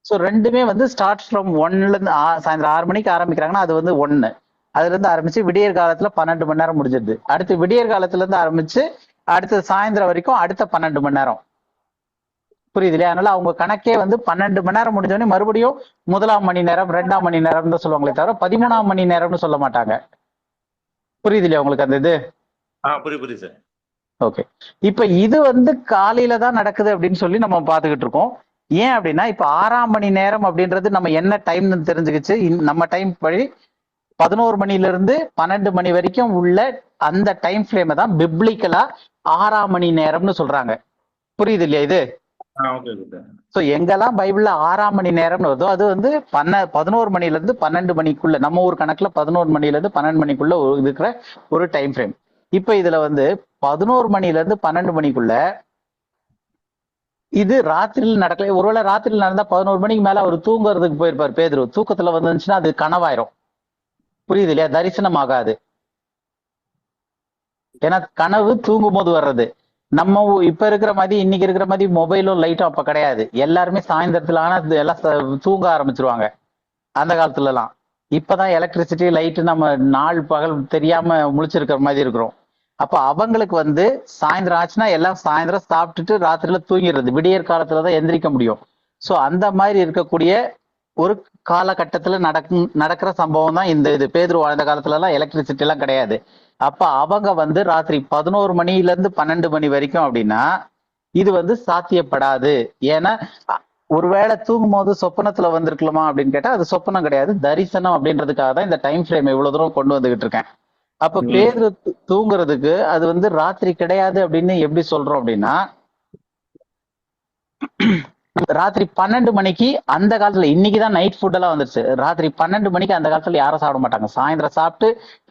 ஸோ ரெண்டுமே வந்து ஸ்டார்ட் ஃப்ரம் 1ல இருந்து சாயந்தரம் 6 மணிக்கு ஆரம்பிக்கிறாங்கன்னா அது வந்து 1, அதுல இருந்து ஆரம்பிச்சு விடியற் காலத்துல 12 மணி நேரம் முடிஞ்சிருது. அடுத்து விடியற் காலத்துல இருந்து ஆரம்பிச்சு அடுத்த சாயந்தரம் வரைக்கும் அடுத்த 12 மணி நேரம். புரியுது இல்லையா? அதனால அவங்க கணக்கே வந்து 12 மணி நேரம் முடிஞ்சோடனே மறுபடியும் முதலாம் மணி நேரம், 2ஆம் மணி நேரம் தான் சொல்லுவாங்களே தவிர 13ஆம் மணி நேரம்னு சொல்ல மாட்டாங்க. புரியுது இல்லையா உங்களுக்கு அந்த இது? புரியுது சார். ஓகே. இப்ப இது வந்து காலையில தான் நடக்குது அப்படின்னு சொல்லி நம்ம பாத்துக்கிட்டு இருக்கோம். ஏன் அப்படின்னா இப்ப 6ஆம் மணி நேரம் அப்படின்றது நம்ம என்ன டைம்னு தெரிஞ்சுக்கிச்சு. நம்ம டைம் படி 11 மணில இருந்து 12 மணி வரைக்கும் உள்ள அந்த டைம் ஃப்ரேமை தான் பிப்ளிக்கலா 6ஆம் மணி நேரம்னு சொல்றாங்க. புரியுது இல்லையா இது? சோ எங்கெல்லாம் பைபிள்ல 6ஆம் மணி நேரம்னு வருதோ அது வந்து 11 மணில இருந்து 12 மணிக்குள்ள, நம்ம ஊர் கணக்குல 11 மணில இருந்து 12 மணிக்குள்ள இருக்கிற ஒரு டைம் ஃப்ரேம். இப்ப இதுல வந்து 11 மணில இருந்து 12 மணிக்குள்ள இது ராத்திரியில் நடக்கல. ஒருவேளை ராத்திரியில் நடந்தா 11 மணிக்கு மேல அவர் தூங்குறதுக்கு போயிருப்பார் பேதுரு. தூக்கத்துல வந்துச்சுன்னா அது கனவாயிரும். புரியுது இல்லையா? தரிசனம் ஆகாது. ஏன்னா கனவு தூங்கும் போது வர்றது. நம்ம இப்ப இருக்கிற மாதிரி இன்னைக்கு இருக்கிற மாதிரி மொபைலும் லைட்டும் அப்ப கிடையாது. எல்லாருமே சாயந்தரத்துல ஆனா எல்லாம் தூங்க ஆரம்பிச்சிருவாங்க அந்த காலத்துல எல்லாம். இப்பதான் எலக்ட்ரிசிட்டி லைட்டு நம்ம நாள் பகல் தெரியாம முழிச்சிருக்கிற மாதிரி இருக்கிறோம். அப்ப அவங்களுக்கு வந்து சாயந்தரம் ஆச்சுன்னா எல்லாம் சாயந்தரம் சாப்பிட்டுட்டு ராத்திரில தூங்கிடுறது. விடியற் காலத்துலதான் எந்திரிக்க முடியும். சோ அந்த மாதிரி இருக்கக்கூடிய ஒரு காலகட்டத்துல நடக்கிற சம்பவம் தான் இந்த இது. பேதுரு வாழ்ந்த காலத்துல எல்லாம் எலக்ட்ரிசிட்டி எல்லாம் கிடையாது. அப்ப அவங்க வந்து ராத்திரி 11 மணில இருந்து 12 மணி வரைக்கும் அப்படின்னா இது வந்து சாத்தியப்படாது. ஏன்னா ஒருவேளை தூங்கும் போது சொப்பனத்துல வந்திருக்கலாமா அப்படின்னு கேட்டா அது சொப்பனம் கிடையாது, தரிசனம் அப்படின்றதுக்காக தான் இந்த டைம் ஃப்ரேம் இவ்வளவு தூரம் கொண்டு வந்துகிட்டு இருக்கேன். அப்ப பேதுரு தூங்குறதுக்கு அது வந்து ராத்திரி கிடையாது அப்படின்னு எப்படி சொல்றோம் அப்படின்னா ராத்திரி 12 மணிக்கு அந்த காலத்துல, இன்னைக்குதான் நைட் ஃபுட் எல்லாம் வந்துருச்சு. ராத்திரி 12 மணிக்கு அந்த காலத்துல யாரும் சாப்பிட மாட்டாங்க. சாயந்தரம் சாப்பிட்டு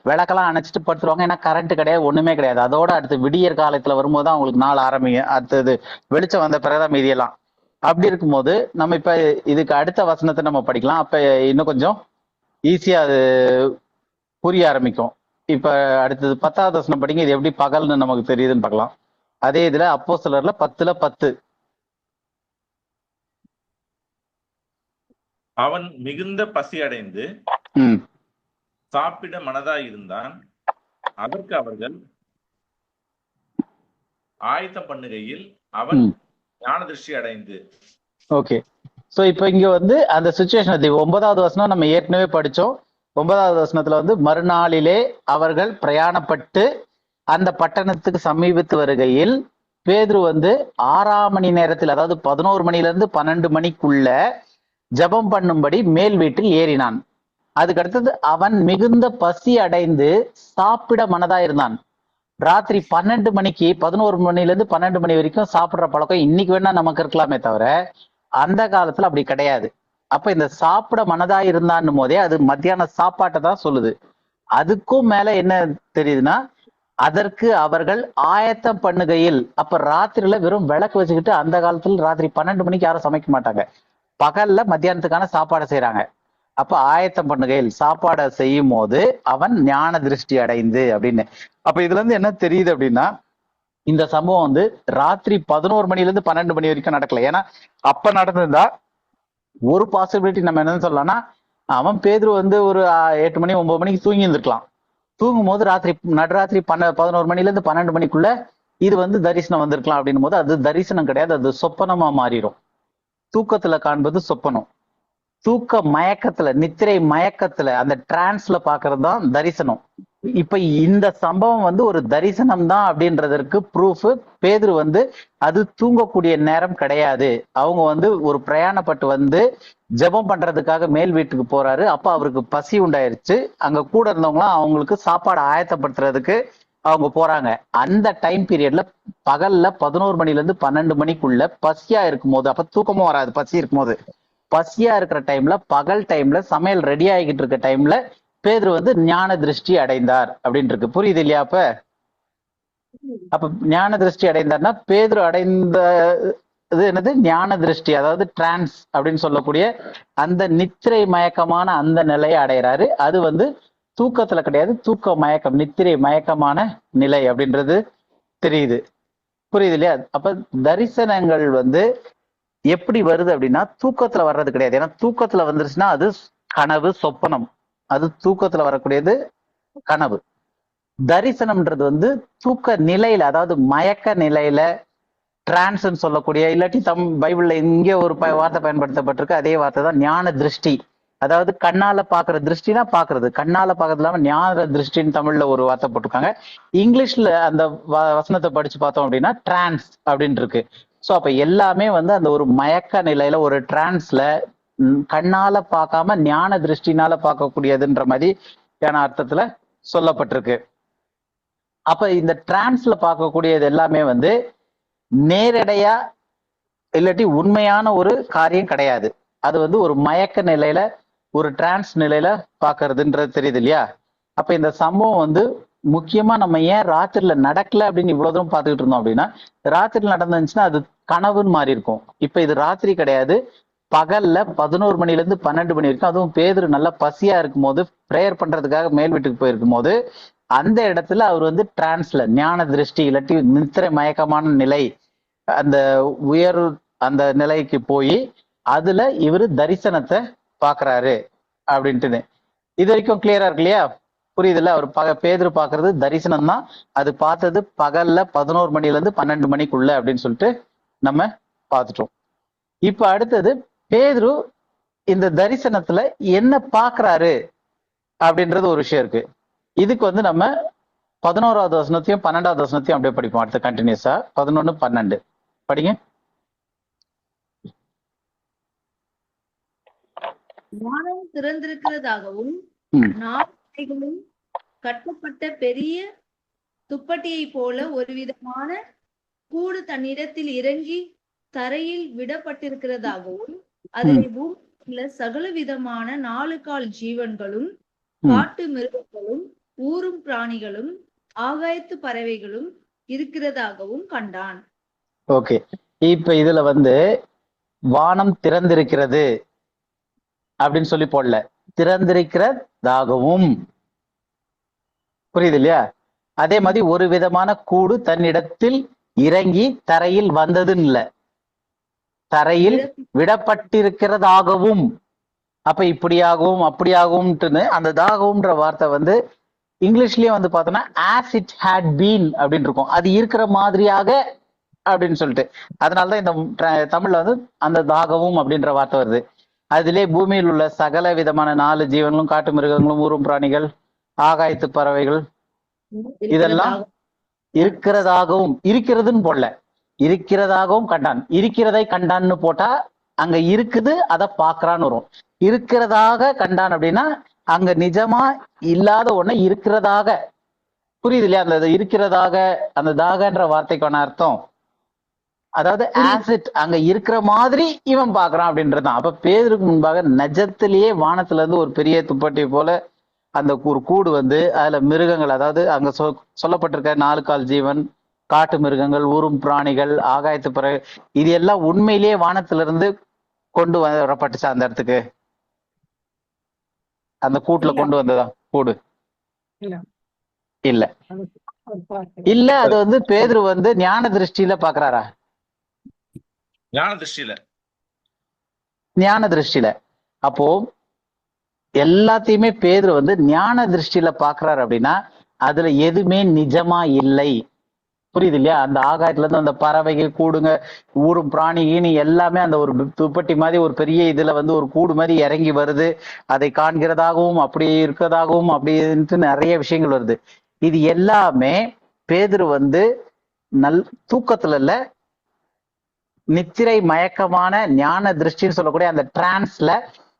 விளக்கெல்லாம் அணைச்சிட்டு படுத்துருவாங்க. ஏன்னா கரண்ட் கிடையாது, ஒண்ணுமே கிடையாது. அதோட அடுத்து விடியற் காலத்துல வரும்போது அவங்களுக்கு நாள் ஆரம்பிங்க. அடுத்தது வெளிச்சம் வந்த பிறகுதான் மீதியெல்லாம். அப்படி இருக்கும்போது நம்ம இப்ப இதுக்கு அடுத்த வசனத்தை நம்ம படிக்கலாம். அப்ப இன்னும் கொஞ்சம் ஈஸியா அது புரிய ஆரம்பிக்கும். இப்ப அடுத்தது 10வது வசனம் படிங்க. இது எப்படி பகல்னு நமக்கு தெரியுதுன்னு பார்க்கலாம். அதே இதுல அப்போஸ்தலர்ல 10:10 அவன் மிகுந்த பசி அடைந்து சாப்பிட மனதாய் இருந்தான். அதற்கு அவர்கள் ஆயத்தம் பண்ணுகையில் அவன் ஞான திருஷ்டி அடைந்து. ஓகே. சோ இப்போ இங்க வந்து அந்த சுச்சுவேஷன் 9வது வசனம் நம்ம ஏற்கனவே படிச்சோம். 9வது வசனத்துல வந்து மறுநாளிலே அவர்கள் பிரயாணப்பட்டு அந்த பட்டணத்துக்கு சமீபத்து வருகையில் பேதுரு வந்து 6ஆம் மணி நேரத்தில், அதாவது 11 மணில இருந்து 12 மணிக்குள்ள ஜெபம் பண்ணும்படி மேல் வீட்டில் ஏறினான். அதுக்கு அடுத்தது அவன் மிகுந்த பசி அடைந்து சாப்பிட மனதா இருந்தான். ராத்திரி 12 மணிக்கு 11 மணில இருந்து 12 மணி வரைக்கும் சாப்பிடுற பழக்கம் இன்னைக்கு வேணா நமக்கு இருக்கலாமே தவிர அந்த காலத்துல அப்படி கிடையாது. அப்ப இந்த சாப்பிட மனதா இருந்தான்னும் போதே அது மத்தியான சாப்பாட்டை தான் சொல்லுது. அதுக்கும் மேல என்ன தெரியுதுன்னா, அதற்கு அவர்கள் ஆயத்தம் பண்ணுகையில், அப்ப ராத்திரில வெறும் விளக்கு வச்சுக்கிட்டு, அந்த காலத்துல ராத்திரி 12 மணிக்கு யாரும் சமைக்க மாட்டாங்க. பகல்ல மத்தியானத்துக்கான சாப்பாடை செய்யறாங்க. அப்ப ஆயத்தம் பண்ணுகையில் சாப்பாடை செய்யும் போது அவன் ஞான திருஷ்டி அடைந்து அப்படின்னு. அப்ப இதுல இருந்து என்ன தெரியுது அப்படின்னா, இந்த சம்பவம் வந்து ராத்திரி 11 மணில இருந்து 12 மணி வரைக்கும் நடக்கல. ஏன்னா அப்ப நடந்திருந்தா ஒரு பாசிபிலிட்டி நம்ம என்னன்னு சொல்லலாம்னா, அவன் பேதுரு வந்து ஒரு 8 மணி 9 மணிக்கு தூங்கி இருந்திருக்கலாம். தூங்கும் போது நடுராத்திரி 11 மணில இருந்து 12 மணிக்குள்ள இது வந்து தரிசனம் வந்திருக்கலாம் அப்படின்னும் போது அது தரிசனம் கிடையாது, அது சொப்பனமா மாறிடும். தூக்கத்துல காண்பது சொப்பனம். தூக்க மயக்கத்துல, நித்திரை மயக்கத்துல, அந்த டிரான்ஸ்ல பாக்குறது தான் தரிசனம். இப்ப இந்த சம்பவம் வந்து ஒரு தரிசனம் தான் அப்படின்றதற்கு ப்ரூஃப் பேதுரு வந்து அது தூங்கக்கூடிய நேரம் கிடையாது. அவங்க வந்து ஒரு பிரயாணப்பட்டு வந்து ஜெபம் பண்றதுக்காக மேல் வீட்டுக்கு போறாரு. அப்ப அவருக்கு பசி உண்டாயிருச்சு. அங்க கூட இருந்தவங்களாம் அவங்களுக்கு சாப்பாடு ஆயத்தப்படுத்துறதுக்கு அவங்க போறாங்க. அந்த டைம் பீரியட்ல பகல்ல 11 மணில இருந்து 12 மணிக்குள்ள பசியா இருக்கும் போது, அப்ப தூக்கமும் வராது, பசி இருக்கும் போது, பசியா இருக்கிற டைம்ல, பகல் டைம்ல சமையல் ரெடி ஆகிட்டு இருக்க டைம்ல பேதுரு வந்து ஞான திருஷ்டி அடைந்தார் அப்படின்னு இருக்கு. புரியுது இல்லையா? அப்ப ஞான திருஷ்டி அடைந்தார்னா பேதுரு அடைந்த இது என்னது? ஞான திருஷ்டி, அதாவது டிரான்ஸ் அப்படின்னு சொல்லக்கூடிய அந்த நித்திரை மயக்கமான அந்த நிலையை அடைகிறாரு. அது வந்து தூக்கத்துல கிடையாது, தூக்க மயக்கம், நித்திரை மயக்கமான நிலை அப்படின்றது தெரியுது. புரியுது இல்லையா? அப்ப தரிசனங்கள் வந்து எப்படி வருது அப்படின்னா தூக்கத்துல வர்றது கிடையாது. ஏன்னா தூக்கத்துல வந்துருச்சுன்னா அது கனவு, சொப்பனம். அது தூக்கத்துல வரக்கூடியது கனவு. தரிசனம்ன்றது வந்து தூக்க நிலையில, அதாவது மயக்க நிலையில, டிரான்ஸ்ன்னு சொல்லக்கூடிய, இல்லாட்டி பைபிள்ல இங்கே ஒரு வார்த்தை பயன்படுத்தப்பட்டிருக்கு, அதே வார்த்தை தான் ஞான திருஷ்டி. அதாவது கண்ணால பாக்குற திருஷ்டினா பாக்குறது, கண்ணால பாக்குறது இல்லாம ஞான திருஷ்டின்னு தமிழ்ல ஒரு வார்த்தை போட்டிருக்காங்க. இங்கிலீஷ்ல அந்த வசனத்தை படிச்சு பார்த்தோம் அப்படின்னா டிரான்ஸ் அப்படின்னு இருக்கு. சோ அப்ப எல்லாமே வந்து அந்த ஒரு மயக்க நிலையில, ஒரு டிரான்ஸ்ல, கண்ணால பார்க்காம ஞான திருஷ்டினால பார்க்கக்கூடியதுன்ற மாதிரியான அர்த்தத்துல சொல்லப்பட்டிருக்கு. அப்ப இந்த டிரான்ஸ்ல பார்க்கக்கூடியது எல்லாமே வந்து நேரடியா இல்லாட்டி உண்மையான ஒரு காரியம் கிடையாது. அது வந்து ஒரு மயக்க நிலையில, ஒரு டிரான்ஸ் நிலையில பாக்குறதுன்றது தெரியுது இல்லையா? அப்ப இந்த சம்பவம் வந்து முக்கியமா நம்ம ஏன் ராத்திரில நடக்கல அப்படின்னு இவ்வளவு தூரம் பார்த்துக்கிட்டு இருந்தோம் அப்படின்னா, ராத்திரில நடந்துச்சுன்னா அது கனவுன்னு மாறி இருக்கும். இப்ப இது ராத்திரி கிடையாது, பகல்ல 11 மணில இருந்து 12 மணி வரைக்கும். அதுவும் பேதுரு நல்லா பசியா இருக்கும் போது, பிரேயர் பண்றதுக்காக மேல் வீட்டுக்கு போயிருக்கும் போது, அந்த இடத்துல அவர் வந்து டிரான்ஸ்ல, ஞான திருஷ்டி இல்லாட்டி நித்திரை மயக்கமான நிலை, அந்த உயர் அந்த நிலைக்கு போய் அதுல இவரு தரிசனத்தை பாக்குறாரு அப்படின்ட்டு. இது வரைக்கும் கிளியரா இருக்கு இல்லையா? புரியுதுல்ல? அவர் பேதுரு பாக்குறது தரிசனம் தான். அது பார்த்தது பகல்ல 11 மணில இருந்து 12 மணிக்குள்ள அப்படின்னு சொல்லிட்டு நம்ம பார்த்துட்டோம். இப்ப அடுத்தது பேதுரு இந்த தரிசனத்துல என்ன பாக்குறாரு அப்படின்றது ஒரு விஷயம் இருக்கு. இதுக்கு வந்து நம்ம 11வது வசனத்தையும் 12வது வசனத்தையும் அப்படியே படிப்போம் அடுத்த கண்டினியூஸா. 11, 12 படிங்க. வானம் திறந்திருக்கிறதாகவும் நாடுகளும் கட்டப்பட்ட பெரிய துப்பட்டியை போல ஒரு விதமான கூடு தன்னிடத்தில் இறங்கி தரையில் விடப்பட்டிருக்கிறதாகவும் அதிலே பூமியிலுள்ள சகல விதமான 4 கால் ஜீவன்களும், காட்டு மிருகங்களும், ஊரும் பிராணிகளும், ஆகாயத்து பறவைகளும் இருக்கிறதாகவும் கண்டான். ஓகே, இப்ப இதுல வந்து வானம் திறந்திருக்கிறது அப்படின்னு சொல்லி போடல, திறந்திருக்கிறதாகவும். புரியுது இல்லையா? அதே மாதிரி ஒரு விதமான கூடு தன்னிடத்தில் இறங்கி தரையில் வந்ததுன்னு இல்ல, தரையில் விடப்பட்டிருக்கிறதாகவும். அப்ப இப்படியாகவும் அப்படியாகும்ட்டுன்னு அந்த தாகவும்ன்ற வார்த்தை வந்து இங்கிலீஷ்லயே வந்து பார்த்தோம்னா as it had been அப்படின்னு இருக்கும். அது இருக்கிற மாதிரியாக அப்படின்னு சொல்லிட்டு. அதனாலதான் இந்த தமிழ்ல வந்து அந்த தாகவும் அப்படின்ற வார்த்தை வருது. அதிலே பூமியில் உள்ள சகல விதமான 4 ஜீவன்களும், காட்டு மிருகங்களும், ஊரும் பிராணிகள், ஆகாயத்து பறவைகள் இதெல்லாம் இருக்கிறதாகவும், இருக்கிறதுன்னு போடல, இருக்கிறதாகவும் கண்டான். இருக்கிறதை கண்டான்னு போட்டா அங்க இருக்குது, அதை பாக்குறான்னு வரும். இருக்கிறதாக கண்டான் அப்படின்னா அங்க நிஜமா இல்லாத ஒண்ணு இருக்கிறதாக. புரியுது இல்லையா? அந்த இருக்கிறதாக, அந்த தாகன்ற வார்த்தைக்கான அர்த்தம் அதாவது ஆசிட் அங்க இருக்கிற மாதிரி இவன் பாக்குறான் அப்படின்றதான். அப்ப பேதருக்கு முன்பாக நஜத்திலேயே வானத்துல இருந்து ஒரு பெரிய துப்பட்டி போல அந்த ஒரு கூடு வந்து அதுல மிருகங்கள், அதாவது அங்க சொல்லப்பட்டிருக்க 4 கால் ஜீவன், காட்டு மிருகங்கள், ஊரும் பிராணிகள், ஆகாயத்து பறவை, இது எல்லாம் உண்மையிலேயே வானத்துல இருந்து கொண்டு வரப்பட்டுச்சா அந்த இடத்துக்கு? அந்த கூட்டுல கொண்டு வந்ததா கூடு? இல்ல இல்ல. அது வந்து பேதுரு வந்து ஞான திருஷ்டியில பாக்குறாரா? ஞான திருஷ்டியில. ஞான திருஷ்டியில. அப்போ எல்லாத்தையுமே பேதுரு வந்து ஞான திருஷ்டியில பாக்குறாரு அப்படின்னா அதுல எதுவுமே நிஜமா இல்லை. புரியுது இல்லையா? அந்த ஆகாயத்துல இருந்து அந்த பறவைகள், கூடுங்க, ஊரும் பிராணி ஈனி எல்லாமே அந்த ஒரு துப்பட்டி மாதிரி ஒரு பெரிய இதுல வந்து ஒரு கூடு மாதிரி இறங்கி வருது. அதை காண்கிறதாகவும் அப்படி இருக்கிறதாகவும் அப்படின்ட்டு நிறைய விஷயங்கள் வருது. இது எல்லாமே பேதுரு வந்து தூக்கத்துல இல்ல, நித்திரை மயக்கமான ஞான திருஷ்டின்னு சொல்லக்கூடிய அந்த டிரான்ஸ்ல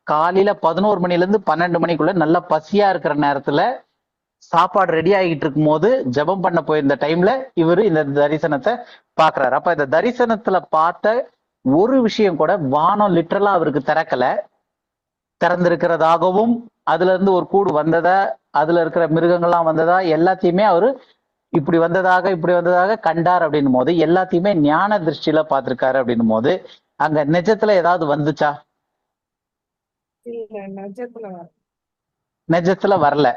காலையில 11 மணில இருந்து 12 மணிக்குள்ள நல்ல பசியா இருக்கிற நேரத்துல சாப்பாடு ரெடி ஆகிட்டு இருக்கும் போது ஜெபம் பண்ண போயிருந்த டைம்ல இவரு இந்த தரிசனத்தை பாக்குறாரு. அப்ப இந்த தரிசனத்துல பார்த்த ஒரு விஷயம் கூட வானம் லிட்டரலா அவருக்கு திறந்திருக்கிறதாகவும், அதுல இருந்து ஒரு கூடு வந்ததா, அதுல இருக்கிற மிருகங்கள்லாம் வந்ததா, எல்லாத்தையுமே அவரு இப்படி வந்ததாக கண்டார் அப்படின்னும் போது, எல்லாத்தையுமே ஞான திருஷ்டியில பார்த்திருக்காரு அப்படின்னும் போது, அங்க நிஜத்துல ஏதாவது வந்துச்சா? நிஜத்துல வரல.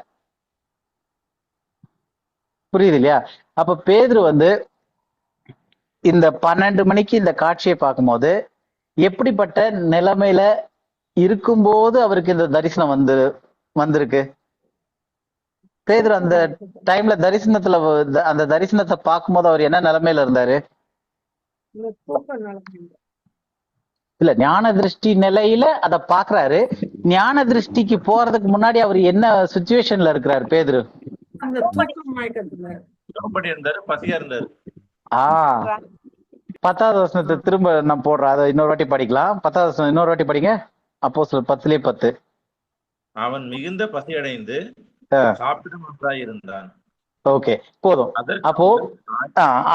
புரியுது இல்லையா? அப்ப பேதுரு வந்து இந்த 12 மணிக்கு இந்த காட்சியை பார்க்கும்போது எப்படிப்பட்ட நிலைமையில இருக்கும்போது அவருக்கு இந்த தரிசனம் வந்திருக்கு? பேதுரு அந்த டைம்ல அந்த தரிசனத்தை பார்க்கும்போது அவர் என்ன நிலைமையில இருந்தாரு? இல்ல, ஞான திருஷ்டி நிலையில அதை பாக்குறாரு. ஞான திருஷ்டிக்கு போறதுக்கு முன்னாடி அவர் என்ன சுச்சுவேஷன்ல இருக்கிறாரு பேதுரு? பசியா இருந்தாரு. 10வது வசனத்தை திரும்ப நான் போடுறேன், அதை இன்னொரு வாட்டி படிக்கலாம். 10வது வசனம் இன்னொரு வாட்டி படிங்க. அப்போஸ்தலர் 10:10. அவன் மிகுந்த பசி அடைந்து சாப்பிடும் இருந்தான். ஓகே, போதும். அப்போ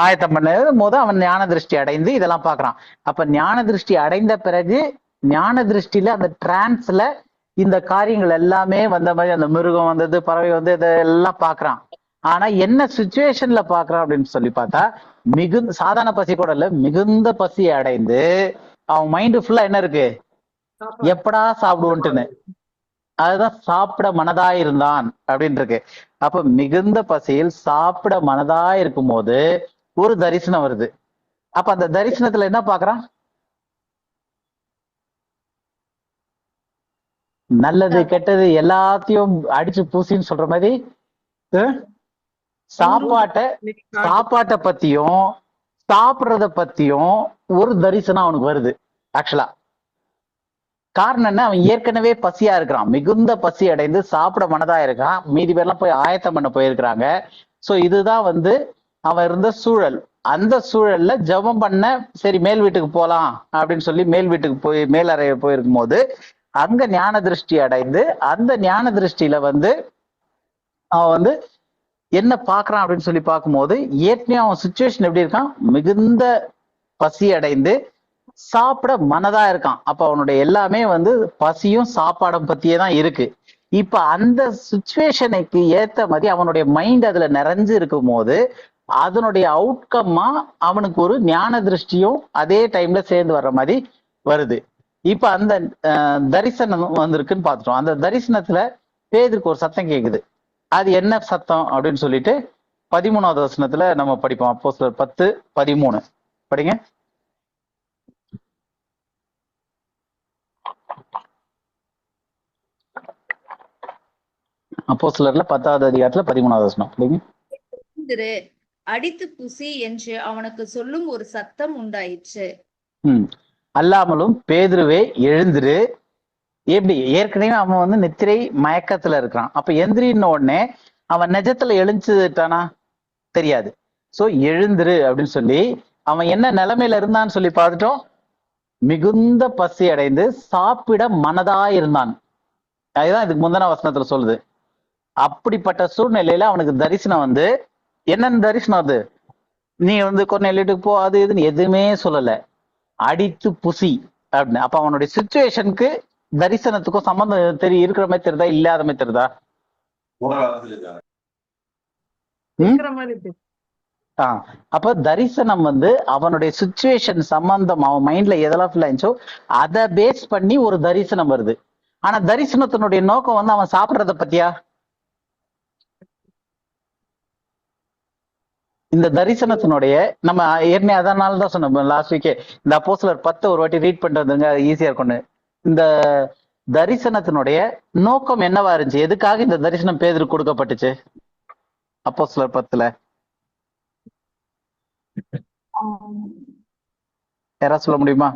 ஆயத்தம் பண்ணது போது அவன் ஞான திருஷ்டி அடைந்து இதெல்லாம் பாக்குறான். அப்ப ஞான திருஷ்டி அடைந்த பிறகு ஞான திருஷ்டியில அந்த டிரான்ஸ்ல இந்த காரியங்கள் எல்லாமே வந்த மாதிரி, அந்த மிருகம் வந்தது, பறவை வந்து இதெல்லாம் பாக்குறான். ஆனா என்ன சுச்சுவேஷன்ல பாக்குறான் அப்படின்னு சொல்லி பார்த்தா, சாதாரண பசி கூட இல்ல, மிகுந்த பசி அடைந்து அவன் மைண்டு ஃபுல்லா என்ன இருக்கு? எப்படா சாப்பிடுவோன்ட்டுன்னு. அதுதான் சாப்பிட மனதாயிருந்தான் அப்படின்னு இருக்கு. அப்ப மிகுந்த பசியில் சாப்பிட மனதாயிருக்கும் போது ஒரு தரிசனம் வருது. அப்ப அந்த தரிசனத்துல என்ன பாக்குறான்? நல்லது கெட்டது எல்லாத்தையும் அடிச்சு பூசின்னு சொல்ற மாதிரி சாப்பாட்டை பத்தியும் சாப்பிடுறத பத்தியும் ஒரு தரிசனம் அவனுக்கு வருது. ஆக்சுவலா காரணம் என்ன? அவன் ஏற்கனவே பசியா இருக்கிறான், மிகுந்த பசி அடைந்து சாப்பிட மனதா இருக்கான். மீதி பேர்லாம் போய் ஆயத்தம் பண்ண போயிருக்கிறாங்க. சோ இதுதான் வந்து அவன் இருந்த சூழல். அந்த சூழல்ல ஜெபம் பண்ண, சரி மேல் வீட்டுக்கு போலாம் அப்படின்னு சொல்லி மேல் வீட்டுக்கு போய் மேலறைய போயிருக்கும் போது அங்க ஞான திருஷ்டி அடைந்து, அந்த ஞான திருஷ்டியில வந்து அவன் வந்து என்ன பாக்குறான் அப்படின்னு சொல்லி பார்க்கும்போது, ஏற்கனவே அவன் சுச்சுவேஷன் எப்படி இருக்கான்? மிகுந்த பசி அடைந்து சாப்பிட மனதா இருக்கான். அப்ப அவனுடைய எல்லாமே வந்து பசியும் சாப்பாடும் பத்தியே தான் இருக்கு. இப்ப அந்த சுச்சுவேஷனுக்கு ஏத்த மாதிரி அவனுடைய மைண்ட் அதுல நிறைஞ்சு இருக்கும் போது அதனுடைய அவுட்கம்மா அவனுக்கு ஒரு ஞான திருஷ்டியும் அதே டைம்ல சேர்ந்து வர்ற மாதிரி வருது. இப்ப அந்த தரிசனம் வந்திருக்குன்னு பார்த்துட்டோம். அந்த தரிசனத்துல பேதுருக்கு ஒரு சத்தம் கேக்குது. அது என்ன சத்தம் அப்படின்னு சொல்லிட்டு 13வது வசனத்துல நம்ம படிப்போம். அப்போஸ்தலர் 10:13 படிங்க. அப்போஸ்தலர்ல 10வது அதிகாரத்துல 13வது வசனம் படிங்க. அடித்து புசி என்று அவனுக்கு சொல்லும் ஒரு சத்தம் உண்டாயிற்று. ம். அல்லாமலும் பேதுருவே எழுந்திரு. எப்படி ஏற்கனவே அவன் வந்து நித்திரை மயக்கத்துல இருக்கிறான். அப்ப எந்திரின்ன உடனே அவன் நிஜத்துல எழுந்துட்டானா? தெரியாது. சோ எழுந்திரு அப்படின்னு சொல்லி அவன் என்ன நிலைமையில இருந்தான்னு சொல்லி பார்த்துட்டோம். மிகுந்த பசி அடைந்து சாப்பிட மனதாயிருந்தான். அதுதான் இதுக்கு முந்தின வசனத்துல சொல்லுது. அப்படிப்பட்ட சூழ்நிலையில அவனுக்கு தரிசனம் வந்து என்னன்னு தரிசனம் அது? நீ வந்து கொர்நேலியுக்கு போ, அது இதுன்னு எதுவுமே சொல்லல. அடித்து புசி அப்படின்னு. அப்ப அவனுடைய சுச்சுவேஷனுக்கு தரிசனத்துக்கும் சம்பந்தம் இருக்கிற மாதிரி தெரியுதா, இல்லாத மாதிரி தெரியுதா? இருக்கிற மாதிரி இருக்கு. அப்ப தரிசனம் வந்து அவனுடைய சுச்சுவேஷன் சம்பந்தம், அவன் மைண்ட்ல எதெல்லாம் ஃபீல் ஆயிடுச்சோ அதை பேஸ் பண்ணி ஒரு தரிசனம் வருது. ஆனா தரிசனத்தினுடைய நோக்கம் வந்து அவன் சாப்பிடுறத பத்தியா? இந்த தரிசனத்தினுடைய நம்ம ஏற்கனவே அதனாலதான் சொன்னோம் லாஸ்ட் வீக்கே, இந்த அப்போஸ்தலர் 10 ஒரு வாட்டி ரீட் பண்ணிட்டு வந்துங்க, ஈஸியா இருக்கும்னு. இந்த தரிசனத்தினுடைய நோக்கம் என்னவா இருந்துச்சு? எதுக்காக இந்த தரிசனம் பேதுருக்கு கொடுக்கப்பட்டுச்சு அப்போஸ்தலர் 10ல? யாராவது சொல்ல முடியுமா?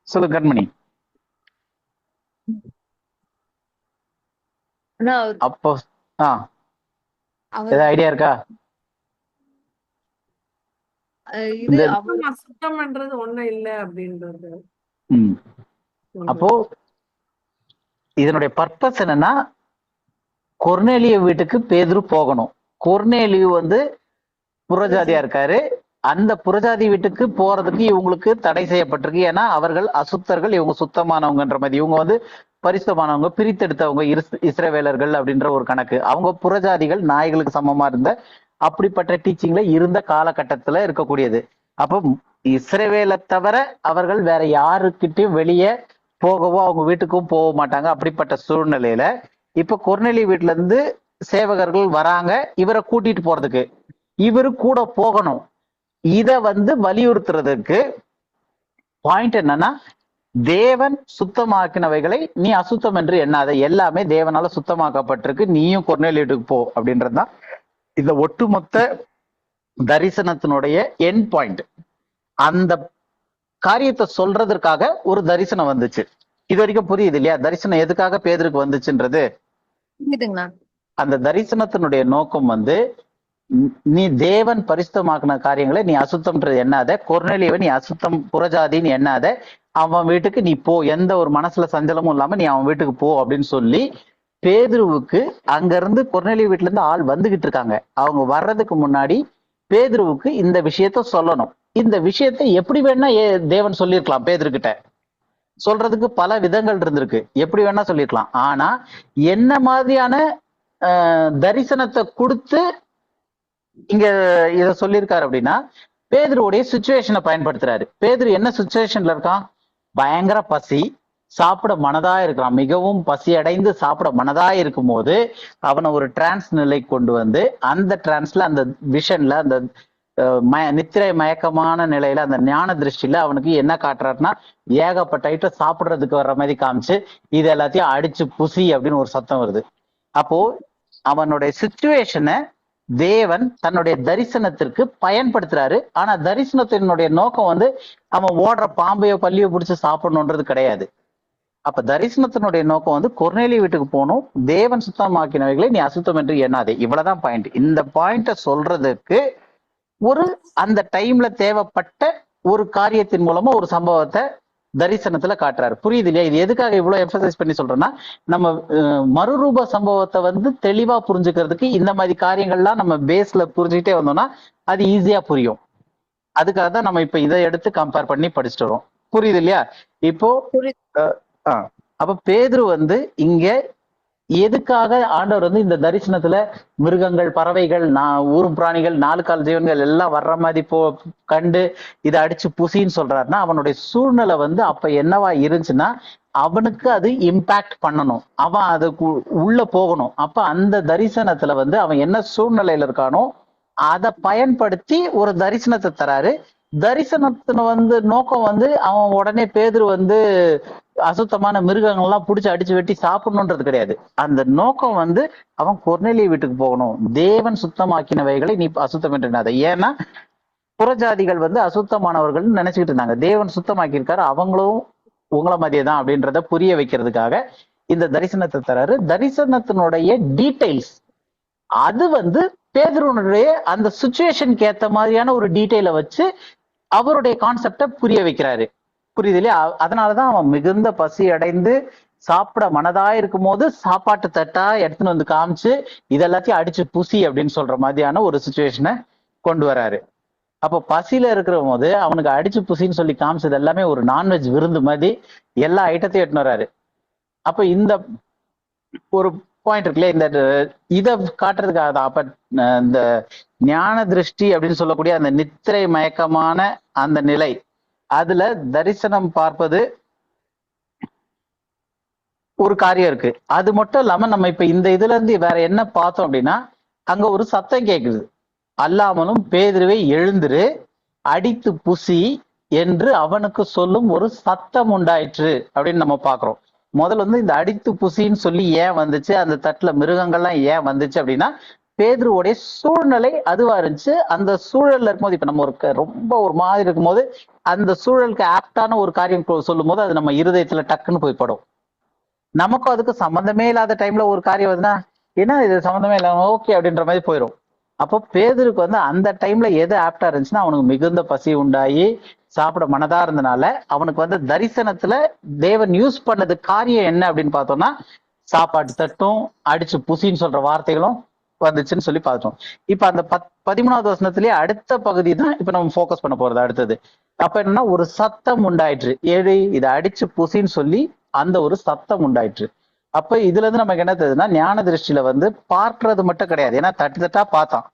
சொல்லு கண்மணி. ஆனா அவர் அப்போ அவர் ஏதாவது ஐடியா இருக்கா? இது இந்த அவர் சுத்தம் பண்றது ஒண்ணும் இல்ல அப்படின்றது. அப்போ இதனுடைய பர்பஸ் என்னன்னா, கொர்நேலிய வீட்டுக்கு பேதுரு போகணும். கொர்நேலியு வந்து புறஜாதியா இருக்காரு. அந்த புறஜாதி வீட்டுக்கு போறதுக்கு இவங்களுக்கு தடை செய்யப்பட்டிருக்கு. ஏன்னா அவர்கள் அசுத்தர்கள், இவங்க சுத்தமானவங்கன்ற மாதிரி. இவங்க வந்து பரிசுத்தமானவங்க, பிரித்தெடுத்தவங்க, இஸ்ரவேலர்கள் அப்படின்ற ஒரு கணக்கு. அவங்க புறஜாதிகள், நாய்களுக்கு சமமா இருந்த அப்படிப்பட்ட டீச்சிங்ல இருந்த காலகட்டத்துல இருக்கக்கூடியது. அப்போ இஸ்ரவேலை தவிர அவர்கள் வேற யாருக்கிட்டையும் வெளியே போகவோ அவங்க வீட்டுக்கும் போக மாட்டாங்க. அப்படிப்பட்ட சூழ்நிலையில இப்ப கொர்நேலிய வீட்டுல இருந்து சேவகர்கள் வராங்க இவரை கூட்டிட்டு போறதுக்கு. இவரு கூட போகணும். இத வந்து வலியுறுத்துறதுக்கு பாயிண்ட் என்னன்னா, தேவன் சுத்தமாக்கினவைகளை நீ அசுத்தம் என்று எண்ணாத, எல்லாமே தேவனால சுத்தமாக்கப்பட்டிருக்கு, நீயும் கொர்நேலிய வீட்டுக்கு போ அப்படின்றதுதான் இந்த ஒட்டுமொத்த தரிசனத்தினுடைய எண்ட் பாயிண்ட். அந்த காரியத்தை சொல்றதற்காக ஒரு தரிசனம் வந்துச்சு. இது வரைக்கும் புரியுது இல்லையா தரிசனம் எதுக்காக பேதுருக்கு வந்துச்சுன்றது? அந்த தரிசனத்தினுடைய நோக்கம் வந்து, நீ தேவன் பரிசுத்தமாக்கின காரியங்களை நீ அசுத்தம்ன்றது எண்ணாத, கொர்நேலியவை நீ அசுத்தம் புறஜாதின்னு எண்ணாத, அவன் வீட்டுக்கு நீ போ, எந்த ஒரு மனசுல சஞ்சலமும் இல்லாம நீ அவன் வீட்டுக்கு போ அப்படின்னு சொல்லி பேதுருவுக்கு அங்க இருந்து கொர்நேலிய வீட்டுல இருந்து ஆள் வந்துகிட்டு இருக்காங்க. அவங்க வர்றதுக்கு முன்னாடி பேதுருவுக்கு இந்த விஷயத்த சொல்லணும். இந்த விஷயத்தை எப்படி வேணா தேவன் சொல்லியிருக்கலாம். பேதுருக்கிட்ட சொல்றதுக்கு பல விதங்கள் இருந்திருக்கு, எப்படி வேணா சொல்லியிருக்கலாம். ஆனா என்ன மாதிரியான தரிசனத்தை கொடுத்து இங்க இத சொல்லியிருக்காரு அப்படின்னா, பேதுருவுடைய சுச்சுவேஷனை பயன்படுத்துறாரு. பேதுரு என்ன சுச்சுவேஷன்ல இருக்கான்? பயங்கர பசி, சாப்பிட மனதா இருக்கிறான். மிகவும் பசி அடைந்து சாப்பிட மனதா இருக்கும் போது அவனை ஒரு டிரான்ஸ் நிலை கொண்டு வந்து, அந்த டிரான்ஸ்ல, அந்த விஷன்ல, அந்த நித்திரை மயக்கமான நிலையில, அந்த ஞான திருஷ்டியில அவனுக்கு என்ன காட்டுறாருன்னா, ஏகப்பட்ட ஐட்டம் சாப்பிடுறதுக்கு வர்ற மாதிரி காமிச்சு இது எல்லாத்தையும் அடிச்சு புசி அப்படின்னு ஒரு சத்தம் வருது. அப்போ அவனுடைய சுச்சுவேஷனை தேவன் தன்னுடைய தரிசனத்திற்கு பயன்படுத்துறாரு. ஆனா தரிசனத்தினுடைய நோக்கம் வந்து அவன் ஓடுற பாம்பையோ பள்ளியோ பிடிச்சு சாப்பிடணுன்றது கிடையாது. அப்ப தரிசனத்தினுடைய நோக்கம் வந்து கொர்நேலிய வீட்டுக்கு போகணும், தேவன் சுத்தமாக்கினவைகளை நீ அசுத்தம் என்று எண்ணாதே. இவ்வளவுதான் பாயிண்ட். இந்த பாயிண்ட சொல்றதுக்கு ஒரு அந்த டைம்ல தேவைப்பட்ட ஒரு காரியத்தின் மூலமா ஒரு சம்பவத்தை தரிசனத்துல காட்டுறாரு. புரியுது இல்லையா? இது எதுக்காக இவ்வளவு எம்பசைஸ் பண்ணி சொல்றேன்னா, நம்ம மறுரூப சம்பவத்தை வந்து தெளிவா புரிஞ்சுக்கிறதுக்கு இந்த மாதிரி காரியங்கள்லாம் நம்ம பேஸ்ல புரிஞ்சுக்கிட்டே வந்தோம்னா அது ஈஸியா புரியும். அதுக்காக தான் நம்ம இப்ப இதை எடுத்து கம்பேர் பண்ணி படிச்சுட்டு வரோம். புரியுது இல்லையா? இப்போ அப்ப பேதுரு வந்து இங்க எதுக்காக ஆண்டவர் வந்து இந்த தரிசனத்துல மிருகங்கள், பறவைகள், ஊரும் பிராணிகள், 4 கால் ஜீவன்கள் எல்லாம் வர்ற மாதிரி கண்டு இதை அடிச்சு புசின்னு சொல்றாருன்னா, அவனுடைய சூழ்நிலை வந்து அப்ப என்னவா இருந்துச்சுன்னா, அவனுக்கு அது இம்பாக்ட் பண்ணணும், அவன் அதுக்கு உள்ள போகணும். அப்ப அந்த தரிசனத்துல வந்து அவன் என்ன சூழ்நிலையில இருக்கானோ அதை பயன்படுத்தி ஒரு தரிசனத்தை தராரு. தரிசனத்தின வந்து நோக்கம் வந்து அவன் உடனே பேதுரு வந்து அசுத்தமான மிருகங்கள்லாம் பிடிச்சி அடிச்சு வெட்டி சாப்பிடணுன்றது கிடையாது. அந்த நோக்கம் வந்து அவன் கொர்நேலிய வீட்டுக்கு போகணும். தேவன் சுத்தமாக்கினவைகளை நீ அசுத்தம் என்று. ஏன்னா புறஜாதிகள் வந்து அசுத்தமானவர்கள் நினைச்சுக்கிட்டு இருந்தாங்க. தேவன் சுத்தமாக்கி இருக்காரு, அவங்களும் உங்களை மாதிரியே தான் அப்படின்றத புரிய வைக்கிறதுக்காக இந்த தரிசனத்தை தராரு. தரிசனத்தினுடைய டீடைல்ஸ் அது வந்து பேதுருனுடைய அந்த சுச்சுவேஷனுக்கு ஏத்த மாதிரியான ஒரு டீட்டெயிலை வச்சு அவருடைய கான்செப்டை புரிய வைக்கிறாரு. புரியுது இல்லையா? அதனாலதான் அவன் மிகுந்த பசி அடைந்து சாப்பிட மனதா இருக்கும் போது சாப்பாட்டு தட்டா எடுத்துன்னு வந்து காமிச்சு இதெல்லாத்தையும் அடிச்சு புசி அப்படின்னு சொல்ற மாதிரியான ஒரு சுச்சுவேஷனை கொண்டு வராரு. அப்போ பசியில இருக்கிற போது அவனுக்கு அடிச்சு புசின்னு சொல்லி காமிச்சது எல்லாமே ஒரு நான்வெஜ் விருந்து மாதிரி எல்லா ஐட்டத்தையும் எடுத்துன்னு வராரு. அப்ப இந்த ஒரு பாயிண்ட் இருக்குல்ல, இந்த இதை காட்டுறதுக்காக தான். அப்ப இந்த ஞான திருஷ்டி அப்படின்னு சொல்லக்கூடிய அந்த நித்திரை மயக்கமான அந்த நிலை, அதுல தரிசனம் பார்ப்பது ஒரு காரியம் இருக்கு. அது மட்டும் இல்லாம நம்ம இப்ப இந்த இதுல இருந்து வேற என்ன பார்த்தோம் அப்படின்னா, அங்க ஒரு சத்தம் கேக்குது. அல்லாமலும் பேதுருவை எழுந்திரு, அடித்து புசி என்று அவனுக்கு சொல்லும் ஒரு சத்தம் உண்டாயிற்று அப்படின்னு நம்ம பாக்குறோம். முதல்ல வந்து இந்த அடித்து புசின்னு சொல்லி ஏன் வந்துச்சு, அந்த தட்டுல மிருகங்கள்லாம் ஏன் வந்துச்சு அப்படின்னா, பேதுருவோடைய சூழ்நிலை அதுவா இருந்துச்சு. அந்த சூழல்ல இருக்கும்போது இப்ப நம்ம ரொம்ப ஒரு மாதிரி இருக்கும்போது அந்த சூழலுக்கு ஆப்டான ஒரு காரியம் சொல்லும் போது அது நம்ம இருதயத்துல டக்குன்னு போய் படும். நமக்கும் அதுக்கு சம்மந்தமே இல்லாத டைம்ல ஒரு காரியம் வருதுன்னா ஏன்னா இது சம்மந்தமே இல்லாம ஓகே அப்படின்ற மாதிரி போயிடும். அப்போ பேதுருக்கு வந்து அந்த டைம்ல எது ஆப்டா இருந்துச்சுன்னா அவனுக்கு மிகுந்த பசி உண்டாகி சாப்பிட மனதா இருந்தனால அவனுக்கு வந்து தரிசனத்துல தேவன் யூஸ் பண்ணது காரியம் என்ன அப்படின்னு பார்த்தோம்னா சாப்பாட்டு தட்டும் அடிச்சு புசின்னு சொல்ற வார்த்தைகளும் வந்துச்சுன்னு சொல்லி பார்த்தோம். இப்ப அந்த 13வது வசனத்திலேயே அடுத்த பகுதி தான் இப்ப நம்ம ஃபோக்கஸ் பண்ண போறது அடுத்தது. அப்ப என்னன்னா ஒரு சத்தம் உண்டாயிற்று. ஏழு இதை அடிச்சு புசின்னு சொல்லி அந்த ஒரு சத்தம் உண்டாயிற்று. அப்ப இதுல இருந்து நமக்கு என்ன தெரியுதுன்னா ஞான திருஷ்டியில வந்து பார்க்கறது மட்டும் கிடையாது. ஏன்னா தட்டு தட்டா பார்த்தான்,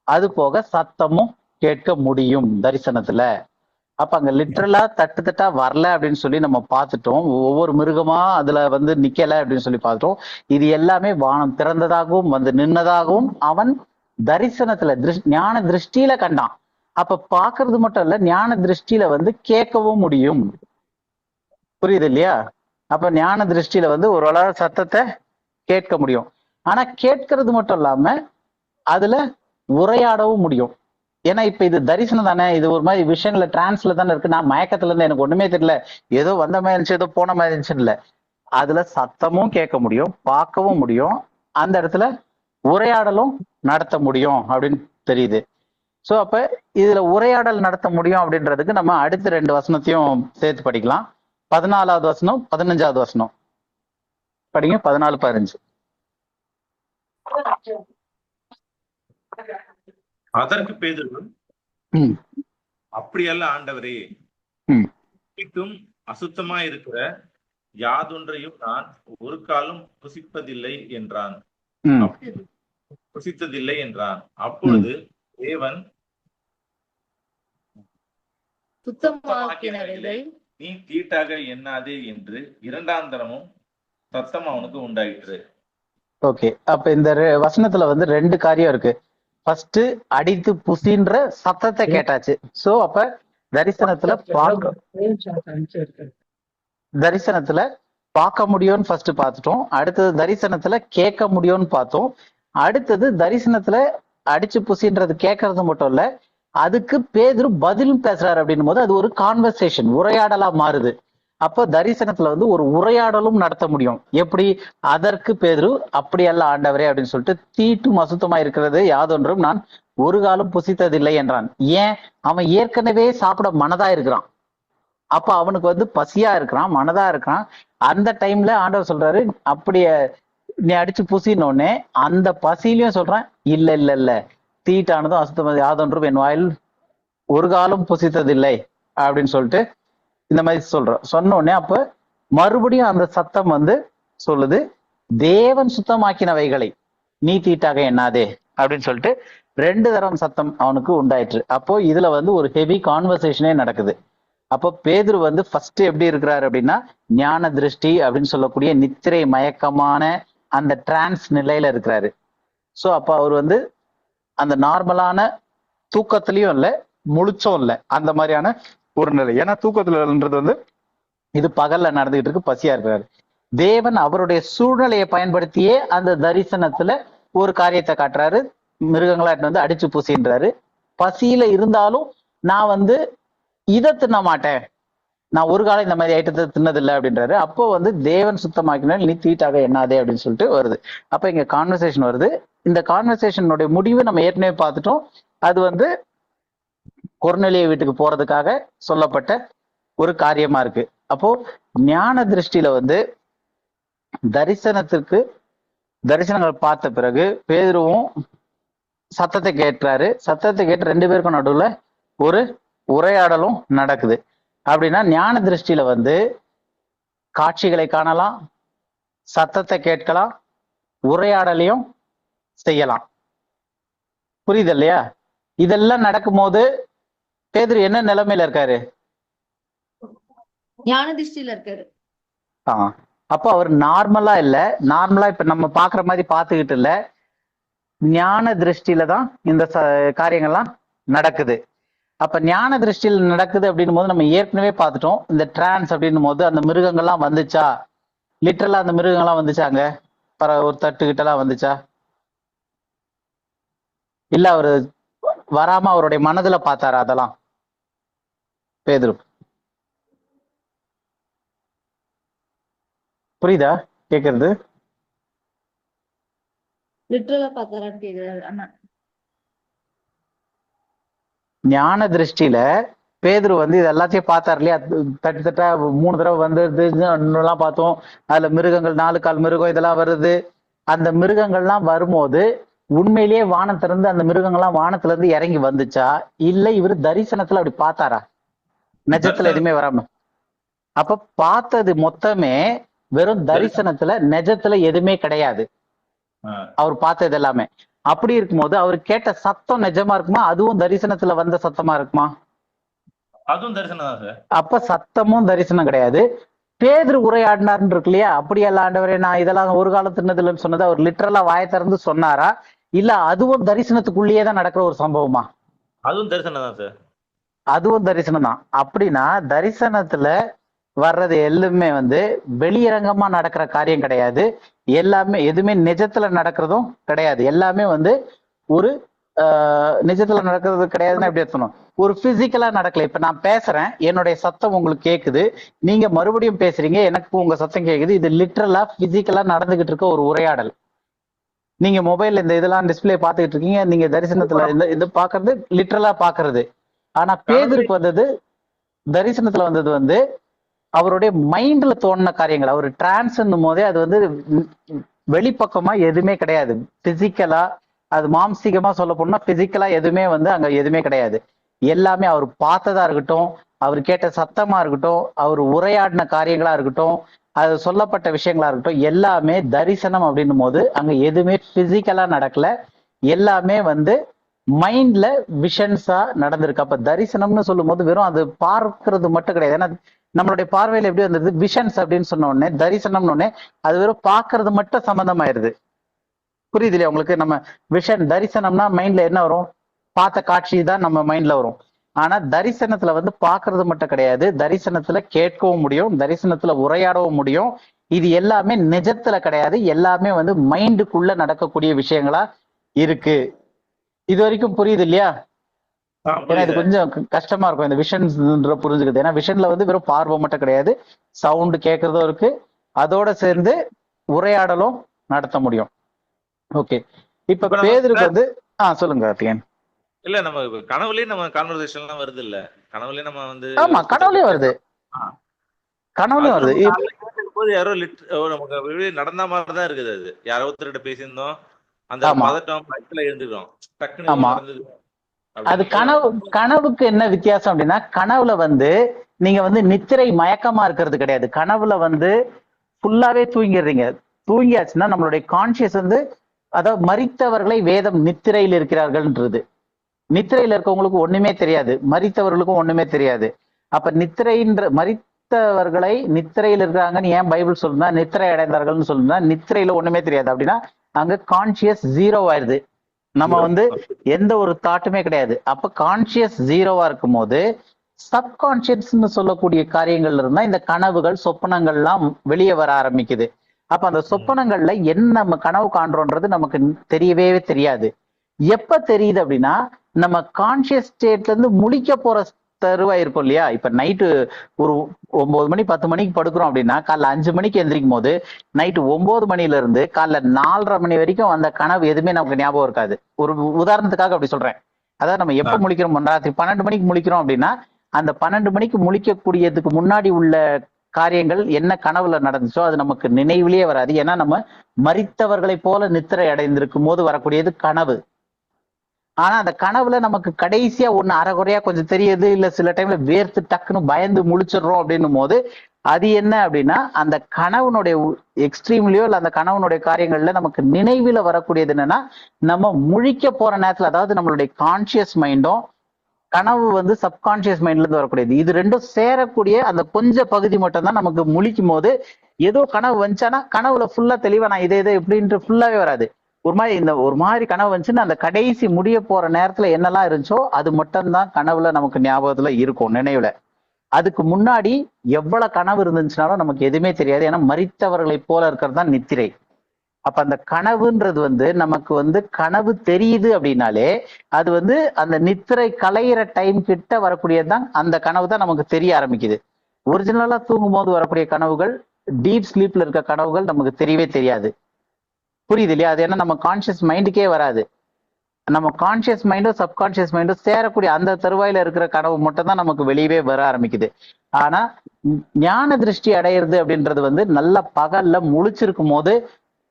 அது போக சத்தமும் கேட்க முடியும் தரிசனத்துல. அப்ப அங்க லிட்ரலா தட்டு தட்டா வரல அப்படின்னு சொல்லி நம்ம பார்த்துட்டோம். ஒவ்வொரு மிருகமா அதுல வந்து நிக்கல அப்படின்னு சொல்லி பார்த்துட்டோம். இது எல்லாமே வானம் திறந்ததாகவும் வந்து நின்னதாகவும் அவன் தரிசனத்துல ஞான திருஷ்டியில கண்டான். அப்ப பாக்குறது மட்டும் இல்ல, ஞான திருஷ்டியில வந்து கேட்கவும் முடியும். புரியுது இல்லையா? அப்ப ஞான திருஷ்டியில வந்து ஒரு சத்தத்தை கேட்க முடியும். ஆனா கேட்கறது மட்டும் இல்லாம அதுல உரையாடவும் முடியும். ஏன்னா இப்ப இது தரிசனம் தானே, இது ஒரு மாதிரி விஷன்ல டிரான்ஸ்ல தானே இருக்கு. நான் மயக்கத்துல இருந்து எனக்கு ஒண்ணுமே தெரியல, ஏதோ வந்த மாதிரி இருந்துச்சு ஏதோ போன மாதிரி இருந்துச்சு இல்ல. அதுல சத்தமும் கேட்க முடியும், பார்க்கவும் முடியும், அந்த இடத்துல உரையாடலும் நடத்த முடியும் அப்படின்னு தெரியுது. சோ அப்ப இதுல உரையாடல் நடத்த முடியும் அப்படின்றதுக்கு நம்ம அடுத்த 2 வசனத்தையும் சேர்த்து படிக்கலாம். 14வது வசனம் 15வது வசனம் படிங்க. 14, 15. அதற்கு பேதுரு, அப்படியல்ல ஆண்டவரே, அசுத்தமா இருக்கிற யாதொன்றையும் நான் ஒரு காலம் புசிப்பதில்லை என்றான். புசித்ததில்லை என்றான். அப்பொழுது தேவன் சுத்தமாக்கினவைகளை நீ தீட்டாக எண்ணாதே என்று 2ஆம் தரமும் சத்தம் அவனுக்கு உண்டாயிற்று. ஓகே, அப்ப இந்த வசனத்துல வந்து 2 காரியம் இருக்கு. ஃபர்ஸ்ட் அடித்து புசின்ற சத்தத்தை கேட்டாச்சு. சோ அப்ப தரிசனத்துல பார்க்க முடியும்னு ஃபர்ஸ்ட் பார்த்துட்டோம். அடுத்தது தரிசனத்துல கேட்க முடியும்னு பார்த்தோம். அடுத்தது தரிசனத்துல அடிச்சு புசின்றது கேட்கறது மட்டும் இல்ல, அதுக்கு பேதுரு பதிலும் பேசுறாரு அப்படின்னும் போது அது ஒரு கான்வர்சேஷன், உரையாடலா மாறுது. அப்போ தரிசனத்துல வந்து ஒரு உரையாடலும் நடத்த முடியும். எப்படி? அதற்கு பேதுரு அப்படியல்ல ஆண்டவரே அப்படின்னு சொல்லிட்டு தீட்டும் அசுத்தமா இருக்கிறது யாதொன்றும் நான் ஒரு காலம் புசித்ததில்லை என்றான். ஏன்? அவன் ஏற்கனவே சாப்பிட மனதா இருக்கிறான். அப்ப அவனுக்கு வந்து பசியா இருக்கிறான், மனதா இருக்கிறான். அந்த டைம்ல ஆண்டவர் சொல்றாரு அப்படியே நீ அடிச்சு புசினோடனே அந்த பசியிலையும் சொல்றான் இல்ல இல்ல இல்ல, தீட்டானதும் அசுத்தம் யாதொன்றும் என் வாயில் ஒரு காலம் புசித்ததில்லை அப்படின்னு சொல்லிட்டு இந்த மாதிரி சொன்ன உடனே அப்ப மறுபடியும் அந்த சத்தம் வந்து சொல்லுது, தேவன் சுத்தமாக்கினவைகளை நீ தீட்டாக எண்ணாதே அப்படின்னு சொல்லிட்டு 2 தரம் சத்தம் அவனுக்கு உண்டாயிற்று. அப்போ இதுல வந்து ஒரு ஹெவி கான்வர்சேஷனே நடக்குது. அப்போ பேதுரு வந்து ஃபர்ஸ்ட் எப்படி இருக்கிறாரு அப்படின்னா ஞான திருஷ்டி அப்படின்னு சொல்லக்கூடிய நித்திரை மயக்கமான அந்த டிரான்ஸ் நிலையில இருக்கிறாரு. சோ அப்ப அவர் வந்து அந்த நார்மலான தூக்கத்திலயும் இல்ல, முழிச்சோம் இல்ல அந்த மாதிரியான ஒரு நிலை. ஏன்னா தூக்கத்துலன்றது வந்து இது பகல்ல நடந்துகிட்டு இருக்கு, பசியா இருக்கிறாரு. தேவன் அவருடைய சூழ்நிலையை பயன்படுத்தியே அந்த தரிசனத்துல ஒரு காரியத்தை காட்டுறாரு. மிருகங்களா வந்து அடிச்சு பூசின்றாரு. பசியில இருந்தாலும் நான் வந்து இதை தின்ன மாட்டேன், நான் ஒரு காலம் இந்த மாதிரி ஐட்டத்தை தின்னதில்லை அப்படின்றாரு. அப்போ வந்து தேவன் சுத்தமாக்கினால் நீ தீட்டாக எண்ணாதே அப்படின்னு சொல்லிட்டு வருது. அப்ப இங்க கான்வர்சேஷன் வருது. இந்த கான்வர்சேஷனுடைய முடிவு நம்ம ஏற்கனவே பார்த்துட்டோம். அது வந்து கொர்நேலிய வீட்டுக்கு போறதுக்காக சொல்லப்பட்ட ஒரு காரியமா இருக்கு. அப்போ ஞான திருஷ்டியில வந்து தரிசனங்கள் பார்த்த பிறகு பேதுருவும் சத்தத்தை கேட்கிறாரு. சத்தத்தை கேட்டு 2 பேருக்கும் நடுவுல ஒரு உரையாடலும் நடக்குது. அப்படின்னா ஞான திருஷ்டியில வந்து காட்சிகளை காணலாம், சத்தத்தை கேட்கலாம், உரையாடலையும் செய்யலாம். புரியுது இல்லையா? இதெல்லாம் நடக்கும்போது பேதுரு என்ன நிலைமையில இருக்காரு? ஞான திருஷ்டியில இருக்காரு. அப்போ அவர் நார்மலா இல்ல, நார்மலா இப்ப நம்ம பாக்குற மாதிரி பாத்துக்கிட்டு இல்ல, ஞான திருஷ்டியில தான் இந்த காரியங்கள்லாம் நடக்குது. அப்ப ஞான திருஷ்டியில் நடக்குது அப்படின்னும் போது நம்ம ஏற்கனவே பார்த்துட்டோம். இந்த டிரான்ஸ் அப்படின்னும் போது அந்த மிருகங்கள்லாம் வந்துச்சா, லிட்டரலா அந்த மிருகங்கள்லாம் வந்துச்சாங்க, ஒரு தட்டுக்கிட்ட எல்லாம் வந்துச்சா, இல்ல அவரு வராம அவருடைய மனதுல பார்த்தாரா? அதெல்லாம் பேதுரு புரியுதா கேக்குறது? லிட்டரலா பார்த்தாரான்னு கேக்குறாரு அண்ணா. ஞான திருஷ்டியில பேதுரு வந்து இது எல்லாத்தையும் பார்த்தாரு இல்லையா? தட்டு தட்டா 3 தடவை வந்துருது எல்லாம் பார்த்தோம். அதுல மிருகங்கள் 4 கால் மிருகம் இதெல்லாம் வருது. அந்த மிருகங்கள்லாம் வரும்போது உண்மையிலேயே வானம் திறந்து அந்த மிருகங்கள்லாம் வானத்துல இருந்து இறங்கி வந்துச்சா, இல்ல இவரு தரிசனத்துல அப்படி பார்த்தாரா, நெஜத்துல எதுவுமே வராம? அப்ப பார்த்தது மொத்தமே வெறும் தரிசனத்துல, நெஜத்துல எதுவுமே கிடையாது அவர் பார்த்தது எல்லாமே. அப்படி இருக்கும்போது அவர் கேட்ட சத்தம் நிஜமா இருக்குமா, அதுவும் தரிசனத்துல வந்த சத்தமா இருக்குமா? அதுவும் தரிசனம் தான் சார். அப்ப சத்தமும் தரிசனம் கிடையாது. பேதுரு உரையாடினார்னு இருக்கு இல்லையா? அப்படியெல்லாம் ஆண்டவரே நான் இதெல்லாம் ஒரு காலத்தினதுலன்னு சொன்னது அவர் லிட்டரலா வாயை திறந்து சொன்னாரா, இல்ல அதுவும் தரிசனத்துக்குள்ளேயே தான் நடக்கிற ஒரு சம்பவமா? அதுவும் தரிசனம் தான் சார். அதுவும் தரிசனம் தான். அப்படின்னா தரிசனத்துல வர்றது எல்லாமே வந்து வெளியரங்கமா நடக்கிற காரியம் கிடையாது. எல்லாமே எதுவுமே நிஜத்துல நடக்கிறதும் கிடையாது. எல்லாமே வந்து ஒரு நிஜத்துல நடக்கிறது கிடையாதுன்னா எப்படி எடுத்தணும், ஒரு பிசிக்கலா நடக்கல. இப்ப நான் பேசுறேன், என்னுடைய சத்தம் உங்களுக்கு கேக்குது, நீங்க மறுபடியும் பேசுறீங்க, எனக்கு உங்க சத்தம் கேக்குது. இது லிட்டரலா பிசிக்கலா நடந்துகிட்டு இருக்க ஒரு உரையாடல். நீங்க மொபைல்ல இந்த இதெல்லாம் டிஸ்பிளே பாத்துக்கிட்டு இருக்கீங்க, நீங்க தரிசனத்துல இது பாக்குறது லிட்டரலா பாக்குறது. ஆனா பேதுருக்கு வந்தது, தரிசனத்துல வந்தது வந்து அவருடைய மைண்ட்ல தோணுன காரியங்கள். அவர் டிரான்ஸ்ன்னும் போதே அது வந்து வெளிப்பக்கமா எதுவுமே கிடையாது. பிசிக்கலா, அது மாம்சீகமா சொல்ல போனா பிசிக்கலா எதுவுமே வந்து அங்க எதுவுமே கிடையாது. எல்லாமே அவர் பார்த்ததா இருக்கட்டும், அவர் கேட்ட சத்தமா இருக்கட்டும், அவர் உரையாடின காரியங்களா இருக்கட்டும், அது சொல்லப்பட்ட விஷயங்களா இருக்கட்டும், எல்லாமே தரிசனம் அப்படின்னும் போது அங்க எதுவுமே பிசிக்கலா நடக்கல. எல்லாமே வந்து மைண்ட்ல விஷன்ஸா நடந்திருக்கு. அப்ப தரிசனம்னு சொல்லும் போது வெறும் அது பார்க்கறது மட்டும் கிடையாது. ஏன்னா நம்மளுடைய பார்வையில எப்படி வந்தது, விஷன்ஸ் அப்படின்னு சொன்ன உடனே, தரிசனம்னு உடனே அது வெறும் பார்க்கறது மட்டும் சம்பந்தமாயிருது. புரியுது இல்லையா உங்களுக்கு? நம்ம விஷன் தரிசனம்னா மைண்ட்ல என்ன வரும், பார்த்த காட்சி தான் நம்ம மைண்ட்ல வரும். ஆனா தரிசனத்துல வந்து பார்க்கறது மட்டும் கிடையாது, தரிசனத்துல கேட்கவும் முடியும், தரிசனத்துல உரையாடவும் முடியும். இது எல்லாமே நிஜத்துல கிடையாது, எல்லாமே வந்து மைண்டுக்குள்ள நடக்கக்கூடிய விஷயங்களா இருக்கு. இது வரைக்கும் புரியுது இல்லையா? ஏன்னா இது கொஞ்சம் கஷ்டமா இருக்கும் இந்த விஷன்ஸ் புரிஞ்சுக்கிறது. ஏன்னா விஷன்ல வந்து வெறும் பார்வை மட்டும் கிடையாது, சவுண்ட் கேட்கறதும் இருக்கு, அதோட சேர்ந்து உரையாடலும் நடத்த முடியும். ஓகே, இப்ப பேதுருக்கு வந்து சொல்லுங்க கார்த்திகேயன். இல்ல நம்ம கனவுலயே நம்ம கான்வர்சேஷன் எல்லாம் வருது இல்ல, கனவுலயே நம்ம வந்து ஆமா கனவுலயே வருது, கனவுலயும் வருது. யாரோ நமக்கு நடந்த மாதிரிதான் இருக்குது. அது யாரோ ஒருத்தர்கிட்ட பேசியிருந்தோம், அந்த பதட்டம் எழுந்துக்கிறோம் டக்குனு நடந்தது. அது கனவுக்கு என்ன வித்தியாசம் அப்படின்னா, கனவுல வந்து நீங்க வந்து நித்திரை மயக்கமா இருக்கிறது கிடையாது. கனவுல வந்து ஃபுல்லாவே தூங்கிடுறீங்க. தூங்கியாச்சுன்னா நம்மளுடைய கான்சியஸ் வந்து, அதாவது மரித்தவர்களை வேதம் நித்திரையில் இருக்கிறார்கள்ன்றது. நித்திரையில இருக்கவங்களுக்கு ஒண்ணுமே தெரியாது, மரித்தவர்களுக்கும் ஒண்ணுமே தெரியாது. அப்ப மரித்தவர்களை நித்திரையில் இருக்கிறாங்கன்னு ஏன் பைபிள் சொல்லுனா, நித்திரை அடைந்தார்கள்னு சொல்லுனா, நித்திரையில ஒண்ணுமே தெரியாது அப்படின்னா அங்க கான்சியஸ் 0 ஆயிடுது. நம்ம ஜீரோ. வந்து எந்த ஒரு தாட்டுமே கிடையாது. அப்ப கான்சியஸ் ஜீரோவா இருக்கும் போது சப்கான்சியஸ்னு சொல்லக்கூடிய காரியங்கள்ல இருந்தா இந்த கனவுகள் சொப்பனங்கள்லாம் வெளியே வர ஆரம்பிக்குது. அப்ப அந்த சொப்பனங்கள்ல என்ன நம்ம கனவு காண்றோன்றது நமக்கு தெரியவே தெரியாது. எப்ப தெரியுது அப்படின்னா நம்ம கான்சியஸ் ஸ்டேட்ல இருந்து முழிக்க போற தருவாய் இருக்கும் இல்லையா? இப்ப நைட்டு ஒரு 9 மணி 10 மணிக்கு படுக்கிறோம் அப்படின்னா காலைல 5 மணிக்கு எந்திரிக்கும் போது நைட்டு 9 மணில இருந்து காலைல 4:30 மணி வரைக்கும் அந்த கனவு எதுவுமே நமக்கு ஞாபகம் இருக்காது. ஒரு உதாரணத்துக்காக அப்படி சொல்றேன். அதாவது நம்ம எப்ப முழிக்கிறோம், ராத்திரி 12 மணிக்கு முழிக்கிறோம் அப்படின்னா அந்த 12 மணிக்கு முழிக்கக்கூடியதுக்கு முன்னாடி உள்ள காரியங்கள் என்ன கனவுல நடந்துச்சோ அது நமக்கு நினைவிலேயே வராது. ஏன்னா நம்ம மரித்தவர்களை போல நித்திரை அடைந்திருக்கும் போது வரக்கூடியது கனவு. ஆனா அந்த கனவுல நமக்கு கடைசியா ஒண்ணு அரைகுறையா கொஞ்சம் தெரியுது, இல்ல சில டைம்ல வேர்த்து டக்குன்னு பயந்து முழிச்சிடுறோம் அப்படின்னும் போது அது என்ன அப்படின்னா அந்த கனவுனுடைய எக்ஸ்ட்ரீம்லயோ இல்ல அந்த கனவுனுடைய காரியங்கள்ல நமக்கு நினைவுல வரக்கூடியது என்னன்னா நம்ம முழிக்க போற நேரத்துல, அதாவது நம்மளுடைய கான்சியஸ் மைண்டும் கனவு வந்து சப்கான்சியஸ் மைண்ட்ல இருந்து வரக்கூடியது, இது ரெண்டும் சேரக்கூடிய அந்த கொஞ்சம் பகுதி மட்டும் தான் நமக்கு முழிக்கும் போது ஏதோ கனவு வந்துச்சானா கனவுல ஃபுல்லா தெளிவா நான் இதே இப்படின்ட்டு ஃபுல்லாவே வராது. ஒரு மாதிரி கனவு வந்துச்சுன்னா அந்த கடைசி முடிய போற நேரத்துல என்னெல்லாம் இருந்துச்சோ அது மட்டும்தான் கனவுல நமக்கு ஞாபகத்துல இருக்கும், நினைவுல. அதுக்கு முன்னாடி எவ்வளவு கனவு இருந்துச்சுனாலும் நமக்கு எதுவுமே தெரியாது. ஏன்னா மரித்தவர்களை போல இருக்கிறது தான் நித்திரை. அப்ப அந்த கனவுன்றது வந்து நமக்கு வந்து கனவு தெரியுது அப்படின்னாலே அது வந்து அந்த நித்திரை கலையிற டைம் கிட்ட வரக்கூடியதுதான் அந்த கனவு தான் நமக்கு தெரிய ஆரம்பிக்குது. ஒரிஜினலா தூங்கும் போது வரக்கூடிய கனவுகள், டீப் ஸ்லீப்ல இருக்க கனவுகள் நமக்கு தெரியவே தெரியாது. புரியுது இல்லையா? அது ஏன்னா நம்ம கான்சியஸ் மைண்டுக்கே வராது. நம்ம கான்சியஸ் மைண்டும் சப்கான்சியஸ் மைண்டும் சேரக்கூடிய அந்த தருவாயில இருக்கிற கனவு மட்டும் தான் நமக்கு வெளியவே வர ஆரம்பிக்குது. ஆனா ஞான திருஷ்டி அடையிறது அப்படின்றது வந்து நல்ல பகல்ல முழிச்சிருக்கும் போது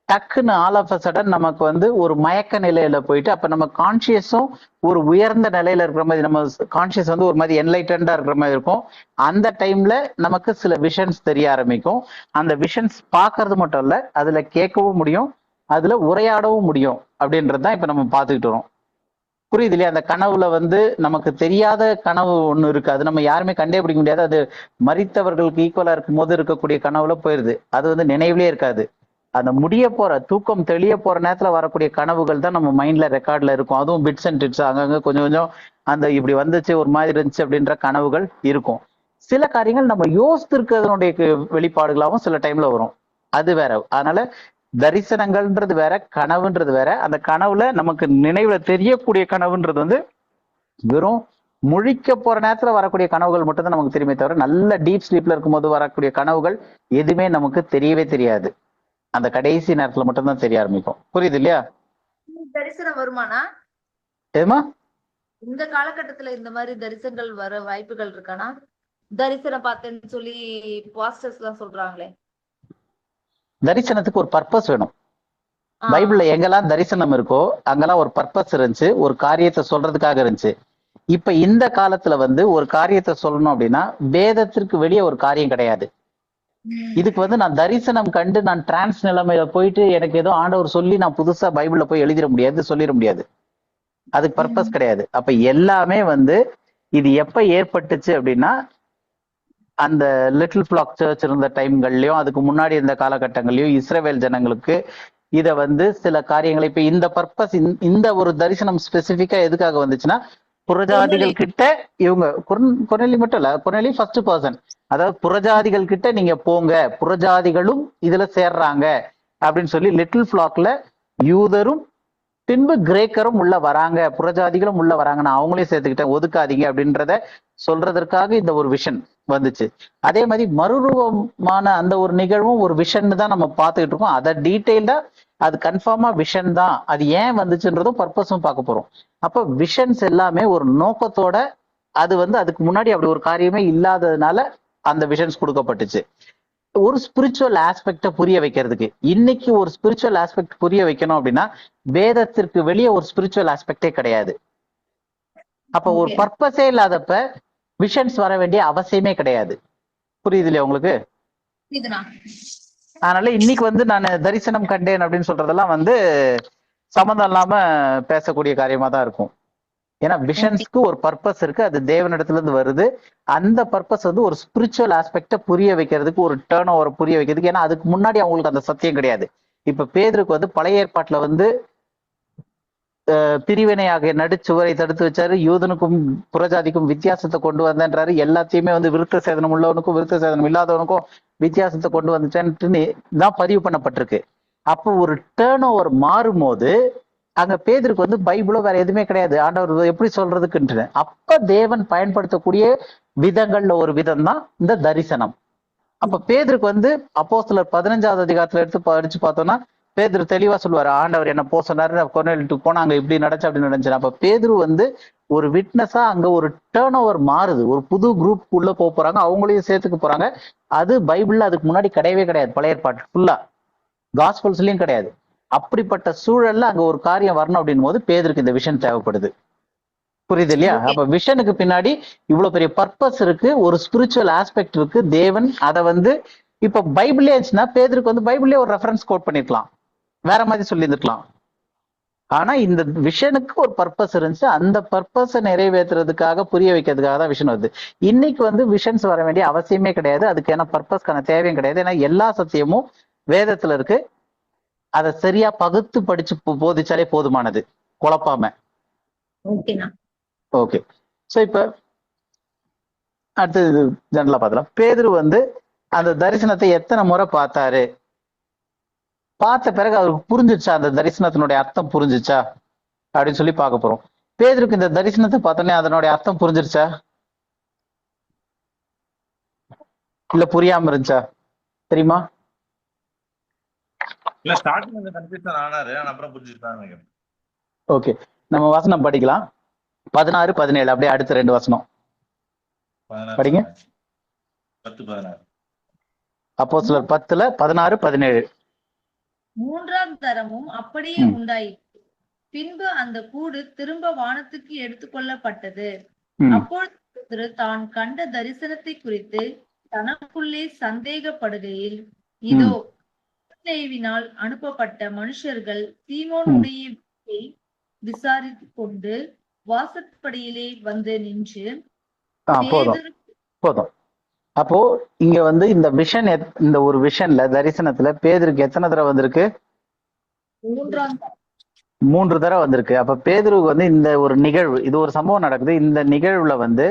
டக்குன்னு ஆல் ஆஃப் அ சடன் நமக்கு வந்து ஒரு மயக்க நிலையில போயிட்டு அப்ப நம்ம கான்சியஸும் ஒரு உயர்ந்த நிலையில இருக்கிற மாதிரி, நம்ம கான்சியஸ் வந்து ஒரு மாதிரி என்லைட்டண்டா இருக்கிற மாதிரி இருக்கும். அந்த டைம்ல நமக்கு சில விஷன்ஸ் தெரிய ஆரம்பிக்கும். அந்த விஷன்ஸ் பாக்குறது மட்டும் இல்ல, அதுல கேட்கவும் முடியும், அதுல உரையாடவும் முடியும் அப்படின்றது தான் இப்ப நம்ம பார்த்துக்கிட்டு வரோம். புரியுது இல்லையா? அந்த கனவுல வந்து நமக்கு தெரியாத கனவு ஒண்ணு இருக்கு, அது நம்ம யாருமே கண்டே பிடிக்க முடியாது. அது மரித்தவர்களுக்கு ஈக்குவலா இருக்கும் போது இருக்கக்கூடிய கனவுல போயிருது, அது வந்து நினைவுலயே இருக்காது. அந்த முடிய போற தூக்கம் தெளிய போற நேரத்துல வரக்கூடிய கனவுகள் தான் நம்ம மைண்ட்ல ரெக்கார்ட்ல இருக்கும். அதுவும் பிட்ஸ் அண்ட் டிப்ஸ் அங்கங்க கொஞ்சம் கொஞ்சம் அந்த இப்படி வந்துச்சு ஒரு மாதிரி இருந்துச்சு அப்படின்ற கனவுகள் இருக்கும். சில காரியங்கள் நம்ம யோசித்திருக்கிறதுனுடைய வெளிப்பாடுகளாகவும் சில டைம்ல வரும், அது வேற. அதனால தரிசனங்கள்ன்றது வேற, கனவுன்றது வேற. அந்த கனவுல நமக்கு நினைவுல தெரியக்கூடிய கனவுன்றது வந்து வெறும் முழிக்க போற நேரத்துல வரக்கூடிய கனவுகள் மட்டும் தான் நமக்கு தெரியுமே தவிர நல்ல டீப் ஸ்லீப்ல இருக்கும்போது வரக்கூடிய கனவுகள் எதுவுமே நமக்கு தெரியவே தெரியாது. அந்த கடைசி நேரத்துல மட்டும்தான் தெரிய ஆரம்பிக்கும். புரியுது இல்லையா? தரிசனம் வருமானா ஏமா இந்த காலகட்டத்துல இந்த மாதிரி தரிசனங்கள் வர வாய்ப்புகள் இருக்கானா? தரிசனம் பார்த்தேன்னு சொல்லி பாஸ்டர்ஸ் எல்லாம் சொல்றாங்களே. தரிசனத்துக்கு ஒரு பர்பஸ் வேணும். பைபிள்ல எங்கெல்லாம் தரிசனம் இருக்கோ அங்கெல்லாம் ஒரு பர்பஸ் இருந்துச்சு, ஒரு காரியத்தை சொல்றதுக்காக இருந்துச்சு. இப்ப இந்த காலத்துல வந்து ஒரு காரியத்தை சொல்லணும் அப்படின்னா வேதத்திற்கு வெளியே ஒரு காரியம் கிடையாது. இதுக்கு வந்து நான் தரிசனம் கண்டு நான் டிரான்ஸ் நிலைமையில போயிட்டு எனக்கு ஏதோ ஆண்டவர் சொல்லி நான் புதுசா பைபிள்ல போய் எழுதிட முடியாது, சொல்லிட முடியாது. அதுக்கு பர்பஸ் கிடையாது. அப்ப எல்லாமே வந்து இது எப்ப ஏற்பட்டுச்சு அப்படின்னா அந்த லிட்டில் ஃபிளாக் சர்ச் இருந்த டைம்கள்லயும் அதுக்கு முன்னாடி இருந்த காலகட்டங்கள்லயும் இஸ்ரவேல் ஜனங்களுக்கு இத வந்து சில காரியங்களை இப்ப இந்த பர்பஸ் இந்த ஒரு தரிசனம் ஸ்பெசிபிக்கா எதுக்காக வந்துச்சுன்னா புறஜாதிகள் கிட்ட இவங்க கொர்நேலி மட்டும் இல்ல, கொர்நேலி ஃபர்ஸ்ட் பர்சன், அதாவது புறஜாதிகள் கிட்ட நீங்க போங்க, புறஜாதிகளும் இதுல சேர்றாங்க அப்படின்னு சொல்லி லிட்டில் ஃபிளாக்ல யூதரும் பின்பு கிரேக்கரும் உள்ள வராங்க, புறஜாதிகளும் உள்ள வராங்க, நான் அவங்களையும் சேர்த்துக்கிட்டேன், ஒதுக்காதீங்க அப்படின்றத சொல்றதற்காக இந்த ஒரு விஷன் வந்துச்சு. அதே மாதிரி மறுரூபமான அந்த ஒரு நிகழ்வும் ஒரு விஷன் தான் நம்ம பார்த்துக்கிட்டு இருக்கோம். அதை டீட்டெயில்டா அது கன்ஃபார்மா விஷன் தான், அது ஏன் வந்துச்சுன்றதும் பர்பஸும் பார்க்க போறோம். அப்ப விஷன்ஸ் எல்லாமே ஒரு நோக்கத்தோட, அது வந்து அதுக்கு முன்னாடி அப்படி ஒரு காரியமே இல்லாததுனால அந்த விஷன்ஸ் கொடுக்கப்பட்டுச்சு. ஒரு ஸ்பிரிச்சுவல் ஆஸ்பெக்ட புரிய வைக்கிறதுக்கு, இன்னைக்கு ஒரு ஸ்பிரிச்சுவல் ஆஸ்பெக்ட் புரிய வைக்கணும் அப்படின்னா வேதத்திற்கு வெளியே ஒரு ஸ்பிரிச்சுவல் ஆஸ்பெக்டே கிடையாது. அப்ப ஒரு பர்பஸே இல்லாதப்ப விஷன்ஸ் வர வேண்டிய அவசியமே கிடையாது. புரியுது இல்லையா உங்களுக்கு? அதனால இன்னைக்கு வந்து நான் தரிசனம் கண்டேன் அப்படின்னு சொல்றதெல்லாம் வந்து சம்மந்தம் இல்லாம பேசக்கூடிய காரியமா தான் இருக்கும். ஏன்னா விஷன்ஸ்க்கு ஒரு பர்பஸ் இருக்கு, அது தேவனிடத்துல இருந்து வருது. அந்த பர்பஸ் வந்து ஒரு ஸ்பிரிச்சுவல் ஆஸ்பெக்ட புரிய வைக்கிறதுக்கு, ஒரு டேர்ன் ஓவர் புரிய வைக்கிறதுக்கு. ஏன்னா அதுக்கு முன்னாடி அவங்களுக்கு அந்த சத்தியம் கிடையாது. இப்ப பேதுருக்கு வந்து பழைய ஏற்பாட்டுல வந்து பிரிவினையாக நடுச்சுவரை தடுத்து வச்சாரு. யூதனுக்கும் புறஜாதிக்கும் வித்தியாசத்தை கொண்டு வந்தேன்றாரு. எல்லாத்தையுமே வந்து விருத்த சேதனம் உள்ளவனுக்கும் விருத்த சேதனம் இல்லாதவனுக்கும் வித்தியாசத்தை கொண்டு வந்துட்டேன்னு தான் பதிவு பண்ணப்பட்டிருக்கு. அப்போ ஒரு டேர்ன் ஓவர் மாறும்போது அங்க பேதருக்கு வந்து பைபிளோ வேற எதுவுமே கிடையாது, ஆண்டவர் எப்படி சொல்றதுக்குன்னு. அப்ப தேவன் பயன்படுத்தக்கூடிய விதங்கள்ல ஒரு விதம் தான் இந்த தரிசனம். அப்ப பேதருக்கு வந்து அப்போஸ்தலர் 15வது அதிகாரத்துல எடுத்து படிச்சு பார்த்தோம்னா பேதுரு தெளிவா சொல்லுவாரு, ஆண்டவர் என்ன போ சொன்னாரு, கொர்நேலியுக்கு போனா அங்க இப்படி நடந்துச்சு அப்படி நடந்துச்சு. அப்ப பேதுரு வந்து ஒரு விட்னஸா அங்க ஒரு டேர்ன் ஓவர் மாறுது, ஒரு புது குரூப் உள்ள போறாங்க, அவங்களையும் சேர்த்துக்க போறாங்க. அது பைபிள்ல அதுக்கு முன்னாடி கிடையவே கிடையாது, பழைய ஏற்பாட்டு ஃபுல்லா காஸ்பல்ஸ்லயும் கிடையாது. அப்படிப்பட்ட சூழல்ல அங்க ஒரு காரியம் வரணும் அப்படின் போது பேதருக்கு இந்த விஷன் தேவைப்படுது. புரியுது இல்லையா? ஓகே. அப்ப விஷனுக்கு பின்னாடி இவ்வளவு பெரிய பர்பஸ் இருக்கு, ஒரு ஸ்பிரிச்சுவல் ஆஸ்பெக்ட் இருக்கு. தேவன் அதை வந்து இப்ப பைபிளே இருந்துச்சுன்னா பேதருக்கு வந்து பைபிளே ஒரு ரெஃபரன்ஸ் கோட் பண்ணிருக்கலாம், வேற மாதிரி சொல்லி இருந்துக்கலாம். ஆனா இந்த விஷனுக்கு ஒரு பர்பஸ் இருந்துச்சு, அந்த பர்பஸை நிறைவேற்றுறதுக்காக புரிய வைக்கிறதுக்காக தான் விஷன் வருது. இன்னைக்கு வந்து விஷன்ஸ் வர வேண்டிய அவசியமே கிடையாது, அதுக்கான பர்பஸ்க்கான தேவையும் கிடையாது. ஏன்னா எல்லா சத்தியமும் வேதத்துல இருக்கு, அதை சரியா பகுத்து படிச்சு போதிச்சாலே போதுமானது, குழப்பாம. ஓகேண்ணா. ஓகே. சோ இப்ப அடுத்தது ஜெனரலா பார்க்கலாம். பேதுரு வந்து அந்த தரிசனத்தை எத்தனை முறை பார்த்தாரு, பார்த்த பிறகு அவருக்கு புரிஞ்சிச்சா, அந்த தரிசனத்தினுடைய அர்த்தம் புரிஞ்சிச்சா அப்படின்னு சொல்லி பார்க்க போறோம். பேதுருக்கு இந்த தரிசனத்தை பார்த்தோன்னே அதனுடைய அர்த்தம் புரிஞ்சிருச்சா இல்ல புரியாம இருந்துச்சா தெரியுமா? இல்ல ஸ்டார்டிங் வந்து கன்ஃபியூஷன் ஆனாரு, ஆனா அப்புறம் புரிஞ்சுட்டான்னு நினைக்கிறேன். ஓகே, நம்ம வசனம் படிக்கலாம். 16, 17 அப்படியே அடுத்த 2 வசனம் 16, படிங்க. 10, 16. அப்போஸ்தலர் 10ல 16, 17. 3ஆம் தரமும் அப்படியே ம். உண்டாயிற்று. பின்பு அந்த கூடு திரும்ப வானத்துக்கு எடுத்துக்கொள்ளப்பட்டது. ம். அப்பொழுது பேதுரு தான் கண்ட தரிசனத்தை குறித்து தனக்குள்ளே சந்தேகப்படுகையில், இதோ லேவியினால் அனுப்பப்பட்ட மனுஷர்கள் சீமோனுடைய வீட்டை விசாரித்துக் கொண்டு வாசற்படியிலே வந்து நின்று போதும் பேதுரு போதும். அப்போ இங்க வந்து இந்த விஷன், இந்த ஒரு விஷன்ல தரிசனத்துல பேதுருக்கு எத்தனை தடவை வந்திருக்கு? 3ஆம் 3 தடவை வந்திருக்கு. அப்ப பேதுருக்கு வந்து இந்த ஒரு நிகழ்வு, இது ஒரு சம்பவம் நடக்குது, இந்த நிகழ்வுல வந்து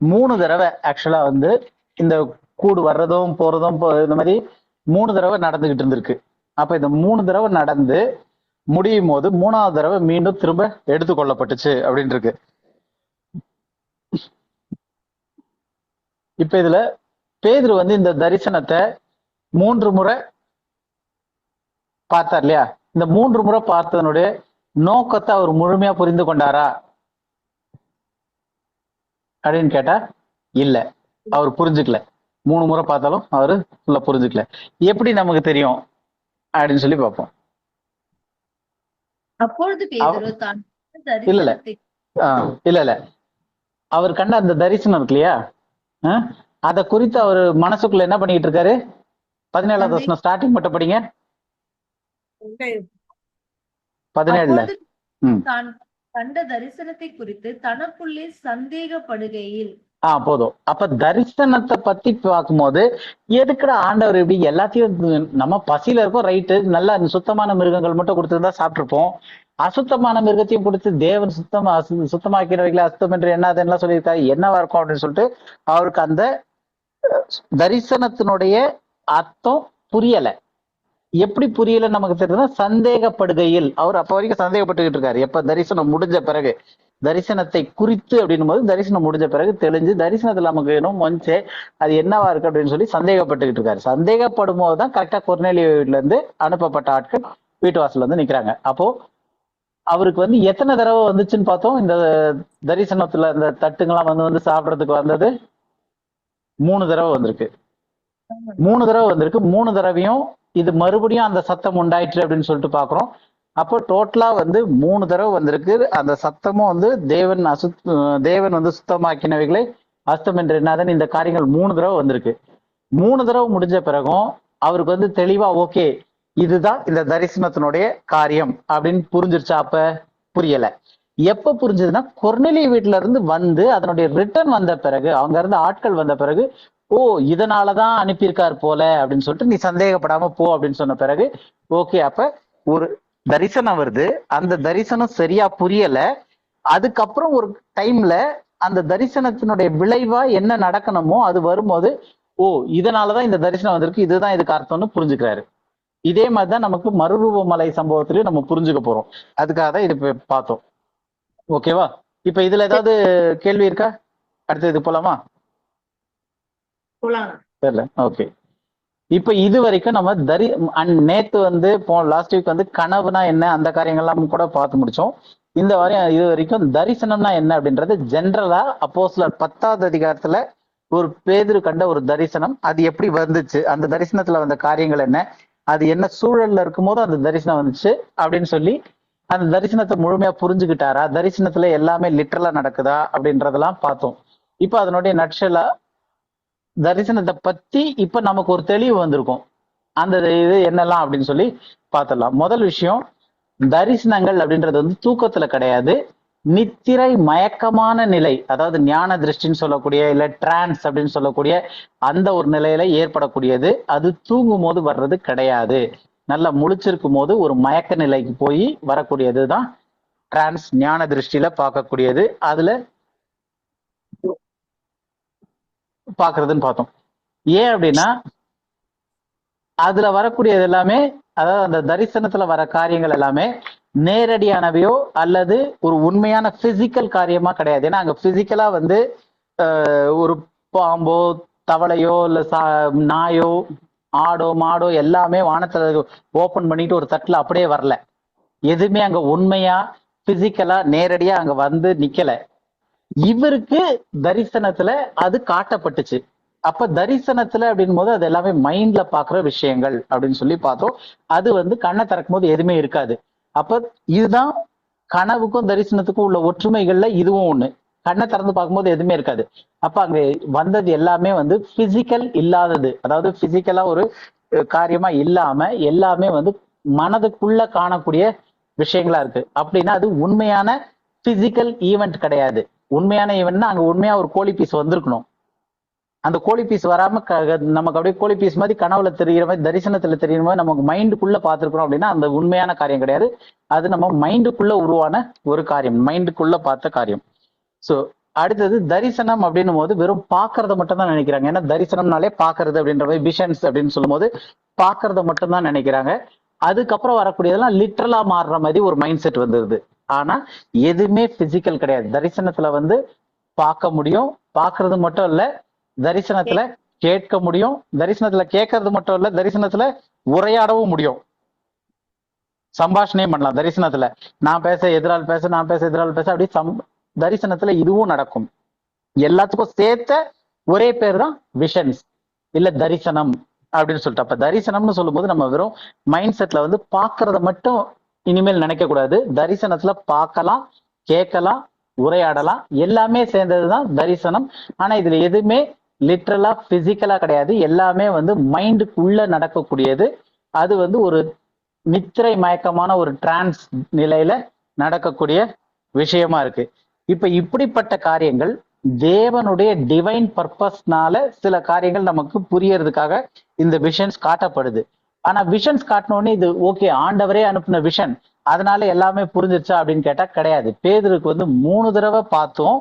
3 தடவை ஆக்சுவலா வந்து இந்த கூடு வர்றதும் போறதும் இந்த மாதிரி 3 தடவை நடந்துகிட்டு இருந்திருக்கு. அப்ப இந்த 3 தடவை நடந்து முடியும் போது 3ஆவது தடவை மீண்டும் திரும்ப எடுத்துக்கொள்ளப்பட்டுச்சு அப்படின்னு இருக்கு. இப்ப இதுல பேதுரு வந்து இந்த தரிசனத்தை 3 முறை பார்த்தார் இல்லையா? இந்த 3 முறை பார்த்ததனுடைய நோக்கத்தை அவர் முழுமையா புரிந்து கொண்டாரா அப்படின்னு கேட்டா இல்ல, அவர் புரிஞ்சுக்கல. 3 முறை பார்த்தாலும் அவரு ஃபுல்லா புரிஞ்சுக்கல. எப்படி நமக்கு தெரியும் அப்படின்னு சொல்லி பார்ப்போம். அப்பொழுது பேதுரு தான் கண்ட இல்ல இல்ல தரிசனத்தை இல்ல அவர் கண்ட அந்த தரிசனம் இருக்கு இல்லையா, அத குறித்து அவர் மனசுக்குள்ள என்ன பண்ணிட்டு இருக்காரு? 17வது வசனம் ஸ்டார்டிங் மட்டும் படிங்க. 17ல அப்பொழுது தான் கண்ட தரிசனத்தை குறித்து தனக்குள்ளே சந்தேகப்படுகையில். போதும். அப்ப தரிசனத்தை பத்தி பார்க்கும்போது எதுக்குடா ஆண்டவர் இப்படி எல்லாத்தையும், நம்ம பசியில இருக்கோம் ரைட்டு, நல்லா சுத்தமான மிருகங்கள் மட்டும் கொடுத்துருந்தா சாப்பிட்டுருப்போம், அசுத்தமான மிருகத்தையும் கொடுத்து தேவன் சுத்தமாக்கிறவைகளை அசுத்தம் என்று என்னதுன்னா சொல்லியிருக்காரு, என்னவா இருக்கும் அப்படின்னு சொல்லிட்டு அவருக்கு அந்த தரிசனத்தினுடைய அர்த்தம் புரியல. எப்படி புரியல நமக்கு தெரியுதுன்னா, சந்தேகப்படுகையில். அவர் அப்ப வரைக்கும் சந்தேகப்பட்டுக்கிட்டு இருக்காரு. எப்ப தரிசனம் முடிஞ்ச பிறகு, தரிசனத்தை குறித்து அப்படின்னும் போது தரிசனம் முடிஞ்ச பிறகு தெளிஞ்சு தரிசனத்துல நமக்கு வேணும் மொஞ்சே அது என்னவா இருக்கு அப்படின்னு சொல்லி சந்தேகப்பட்டுக்கிட்டு இருக்காரு. சந்தேகப்படும் போதுதான் கரெக்டா கொர்நேலியு வீட்டுல இருந்து அனுப்பப்பட்ட ஆட்கள் வீட்டு வாசல்ல வந்து நிக்கிறாங்க. அப்போ அவருக்கு வந்து எத்தனை தடவை வந்துச்சுன்னு பார்த்தோம். இந்த தரிசனத்துல இந்த தட்டுங்கெல்லாம் வந்து சாப்பிடறதுக்கு வந்தது 3 தடவை வந்திருக்கு. 3 தடவை வந்திருக்கு. 3 தடவையும் இது மறுபடியும் அந்த சத்தம் உண்டாயிற்று அப்படின்னு சொல்லிட்டு பாக்குறோம். அப்போ டோட்டலா வந்து 3 தடவை வந்திருக்கு. அந்த சத்தமும் வந்து தேவன் வந்து சுத்தமாக்கினவைகளை அசுத்தம் என்று என்னாதன், இந்த காரியங்கள் 3 தடவை வந்திருக்கு. 3 தடவை முடிஞ்ச பிறகும் அவருக்கு வந்து தெளிவா ஓகே இதுதான் இந்த தரிசனத்தினுடைய காரியம் அப்படின்னு புரிஞ்சிருச்சா? அப்ப புரியல. எப்ப புரிஞ்சதுன்னா, கொர்நேலியு வீட்டுல இருந்து வந்து அதனுடைய ரிட்டர்ன் வந்த பிறகு, அவங்க இருந்து ஆட்கள் வந்த பிறகு, ஓ இதனாலதான் அனுப்பியிருக்கார் போல அப்படின்னு சொல்லிட்டு நீ சந்தேகப்படாம போ அப்படின்னு சொன்ன பிறகு ஓகே. அப்ப ஒரு தரிசனம் வருது, அந்த தரிசனம் சரியா புரியல. அதுக்கப்புறம் ஒரு டைம்ல அந்த தரிசனத்தினுடைய விளைவா என்ன நடக்கணுமோ அது வரும்போது, ஓ இதனாலதான் இந்த தரிசனம் வந்திருக்கு, இதுதான் இதுக்கு அர்த்தம்னு புரிஞ்சுக்கிறாரு. இதே மாதிரிதான் நமக்கு மறுரூபமலை சம்பவத்திலயும் நம்ம புரிஞ்சுக்க போறோம். அதுக்காக தான் இது பார்த்தோம். ஓகேவா? இப்ப இதுல ஏதாவது கேள்வி இருக்கா? அடுத்து இது போலாமா? போலாம். தெரியல. ஓகே. இப்ப இது வரைக்கும் நம்ம நேத்து வந்து லாஸ்ட் வீக் வந்து கனவுனா என்ன அந்த காரியங்கள்லாம் கூட பார்த்து முடிச்சோம். இந்த வாரம் இது வரைக்கும் தரிசனம்னா என்ன அப்படின்றது ஜென்ரலா அப்போஸ்தலர் 10வது அதிகாரத்துல ஒரு பேதுரு கண்ட ஒரு தரிசனம், அது எப்படி வந்துச்சு, அந்த தரிசனத்துல வந்த காரியங்கள் என்ன, அது என்ன சூழல்ல இருக்கும்போது அந்த தரிசனம் வந்துச்சு அப்படின்னு சொல்லி அந்த தரிசனத்தை முழுமையா புரிஞ்சுக்கிட்டாரா, தரிசனத்துல எல்லாமே லிட்டரலா நடக்குதா அப்படின்றதெல்லாம் பார்த்தோம். இப்ப அதனுடைய நட்சலா தரிசனத்தை பத்தி இப்ப நமக்கு ஒரு தெளிவு வந்திருக்கும். அந்த இது என்னெல்லாம் அப்படின்னு சொல்லி பார்த்துடலாம். முதல் விஷயம், தரிசனங்கள் அப்படின்றது வந்து தூக்கத்துல கிடையாது, நித்திரை மயக்கமான நிலை, அதாவது ஞான திருஷ்டின்னு சொல்லக்கூடிய இல்ல டிரான்ஸ் அப்படின்னு சொல்லக்கூடிய அந்த ஒரு நிலையில ஏற்படக்கூடியது. அது தூங்கும் போது வர்றது கிடையாது. நல்லா முழிச்சிருக்கும் போது ஒரு மயக்க நிலைக்கு போய் வரக்கூடியதுதான் டிரான்ஸ், ஞான திருஷ்டியில பார்க்கக்கூடியது. அதுல பாக்குறதுன்னு பார்த்தோம். ஏன் அப்படின்னா அதுல வரக்கூடியது எல்லாமே, அதாவது அந்த தரிசனத்துல வர காரியங்கள் எல்லாமே நேரடியானவையோ அல்லது ஒரு உண்மையான பிசிக்கல் காரியமா கிடையாது. ஏன்னா அங்க பிசிக்கலா வந்து ஒரு பாம்போ தவளையோ இல்ல நாயோ ஆடோ மாடோ எல்லாமே வானத்துல ஓபன் பண்ணிட்டு ஒரு தட்டுல அப்படியே வரல. எதுவுமே அங்க உண்மையா பிசிக்கலா நேரடியா அங்க வந்து நிக்கல. இவருக்கு தரிசனத்துல அது காட்டப்பட்டுச்சு. அப்ப தரிசனத்துல அப்படின் போது அது எல்லாமே மைண்ட்ல பாக்குற விஷயங்கள் அப்படின்னு சொல்லி பார்த்தோம். அது வந்து கண்ணை திறக்கும் போது எதுவுமே இருக்காது. அப்ப இதுதான் கனவுக்கும் தரிசனத்துக்கும் உள்ள ஒற்றுமைகள்ல இதுவும் ஒண்ணு. கண்ணை திறந்து பார்க்கும்போது எதுவுமே இருக்காது. அப்ப அங்க வந்தது எல்லாமே வந்து பிசிக்கல் இல்லாதது, அதாவது பிசிக்கலா ஒரு காரியமா இல்லாம எல்லாமே வந்து மனதுக்குள்ள காணக்கூடிய விஷயங்களா இருக்கு. அப்படின்னா அது உண்மையான பிசிக்கல் ஈவெண்ட் கிடையாது. உண்மையான ஈவெண்ட்னா அங்க உண்மையா ஒரு கோழி பீஸ் வந்திருக்கணும். அந்த கோழி பீஸ் வராம நமக்கு அப்படியே கோழி பீஸ் மாதிரி கனவுல தெரிகிற மாதிரி தரிசனத்துல தெரியுற மாதிரி நமக்கு மைண்டுக்குள்ள பார்த்துருக்கோம் அப்படின்னா அந்த உண்மையான காரியம் கிடையாது. அது நம்ம மைண்டுக்குள்ள உருவான ஒரு காரியம், மைண்டுக்குள்ள பார்த்த காரியம். சோ அடுத்தது தரிசனம் அப்படின்னும் போது வெறும் பாக்குறத மட்டும் தான் நினைக்கிறாங்க. ஏன்னா தரிசனம்னாலே பாக்குறது அப்படின்ற மாதிரி விஷன்ஸ் அப்படின்னு சொல்லும் போது பாக்குறத மட்டும் தான் நினைக்கிறாங்க. அதுக்கப்புறம் வரக்கூடியதெல்லாம் லிட்டரலா மாறுற மாதிரி ஒரு மைண்ட் செட் வந்துருது. ஆனா எதுவுமே பிசிக்கல் கிடையாது. தரிசனத்துல வந்து பார்க்க முடியும், பார்க்கறது மட்டும் இல்ல, தரிசனத்துல கேட்க முடியும், தரிசனத்துல கேட்கறது மட்டும் இல்ல, தரிசனத்துல உரையாடவும் முடியும், சம்பாஷணையும் பண்ணலாம். தரிசனத்துல நான் பேச எதிரால் பேச, நான் பேச எதிரால் பேச, அப்படி தரிசனத்துல இதுவும் நடக்கும். எல்லாத்துக்கும் சேர்த்த ஒரே பேர் தான் விஷன்ஸ் இல்ல தரிசனம் அப்படின்னு சொல்லிட்டு. அப்ப தரிசனம்னு சொல்லும் போது நம்ம வெறும் மைண்ட் செட்ல வந்து பாக்குறத மட்டும் இனிமேல் நினைக்க கூடாது. தரிசனத்துல பார்க்கலாம், கேட்கலாம், உரையாடலாம், எல்லாமே சேர்ந்ததுதான் தரிசனம். ஆனா இதுல எதுவுமே லிட்டரலா பிசிக்கலா கிடையாது. எல்லாமே வந்து மைண்டுக்குள்ள நடக்கக்கூடியது. அது வந்து ஒரு நித்திரை மயக்கமான ஒரு டிரான்ஸ் நிலையில நடக்கக்கூடிய விஷயமா இருக்கு. இப்ப இப்படிப்பட்ட காரியங்கள் தேவனுடைய டிவைன் பர்பஸ்னால சில காரியங்கள் நமக்கு புரியறதுக்காக இந்த விஷன்ஸ் காட்டப்படுது. ஆனா விஷன்ஸ் காட்டினோடனே இது ஓகே ஆண்டவரே அனுப்பின விஷன் அதனால எல்லாமே புரிஞ்சிருச்சா அப்படின்னு கேட்டா கிடையாது. பேதுருக்கு வந்து 3 தடவை பார்த்தோம்,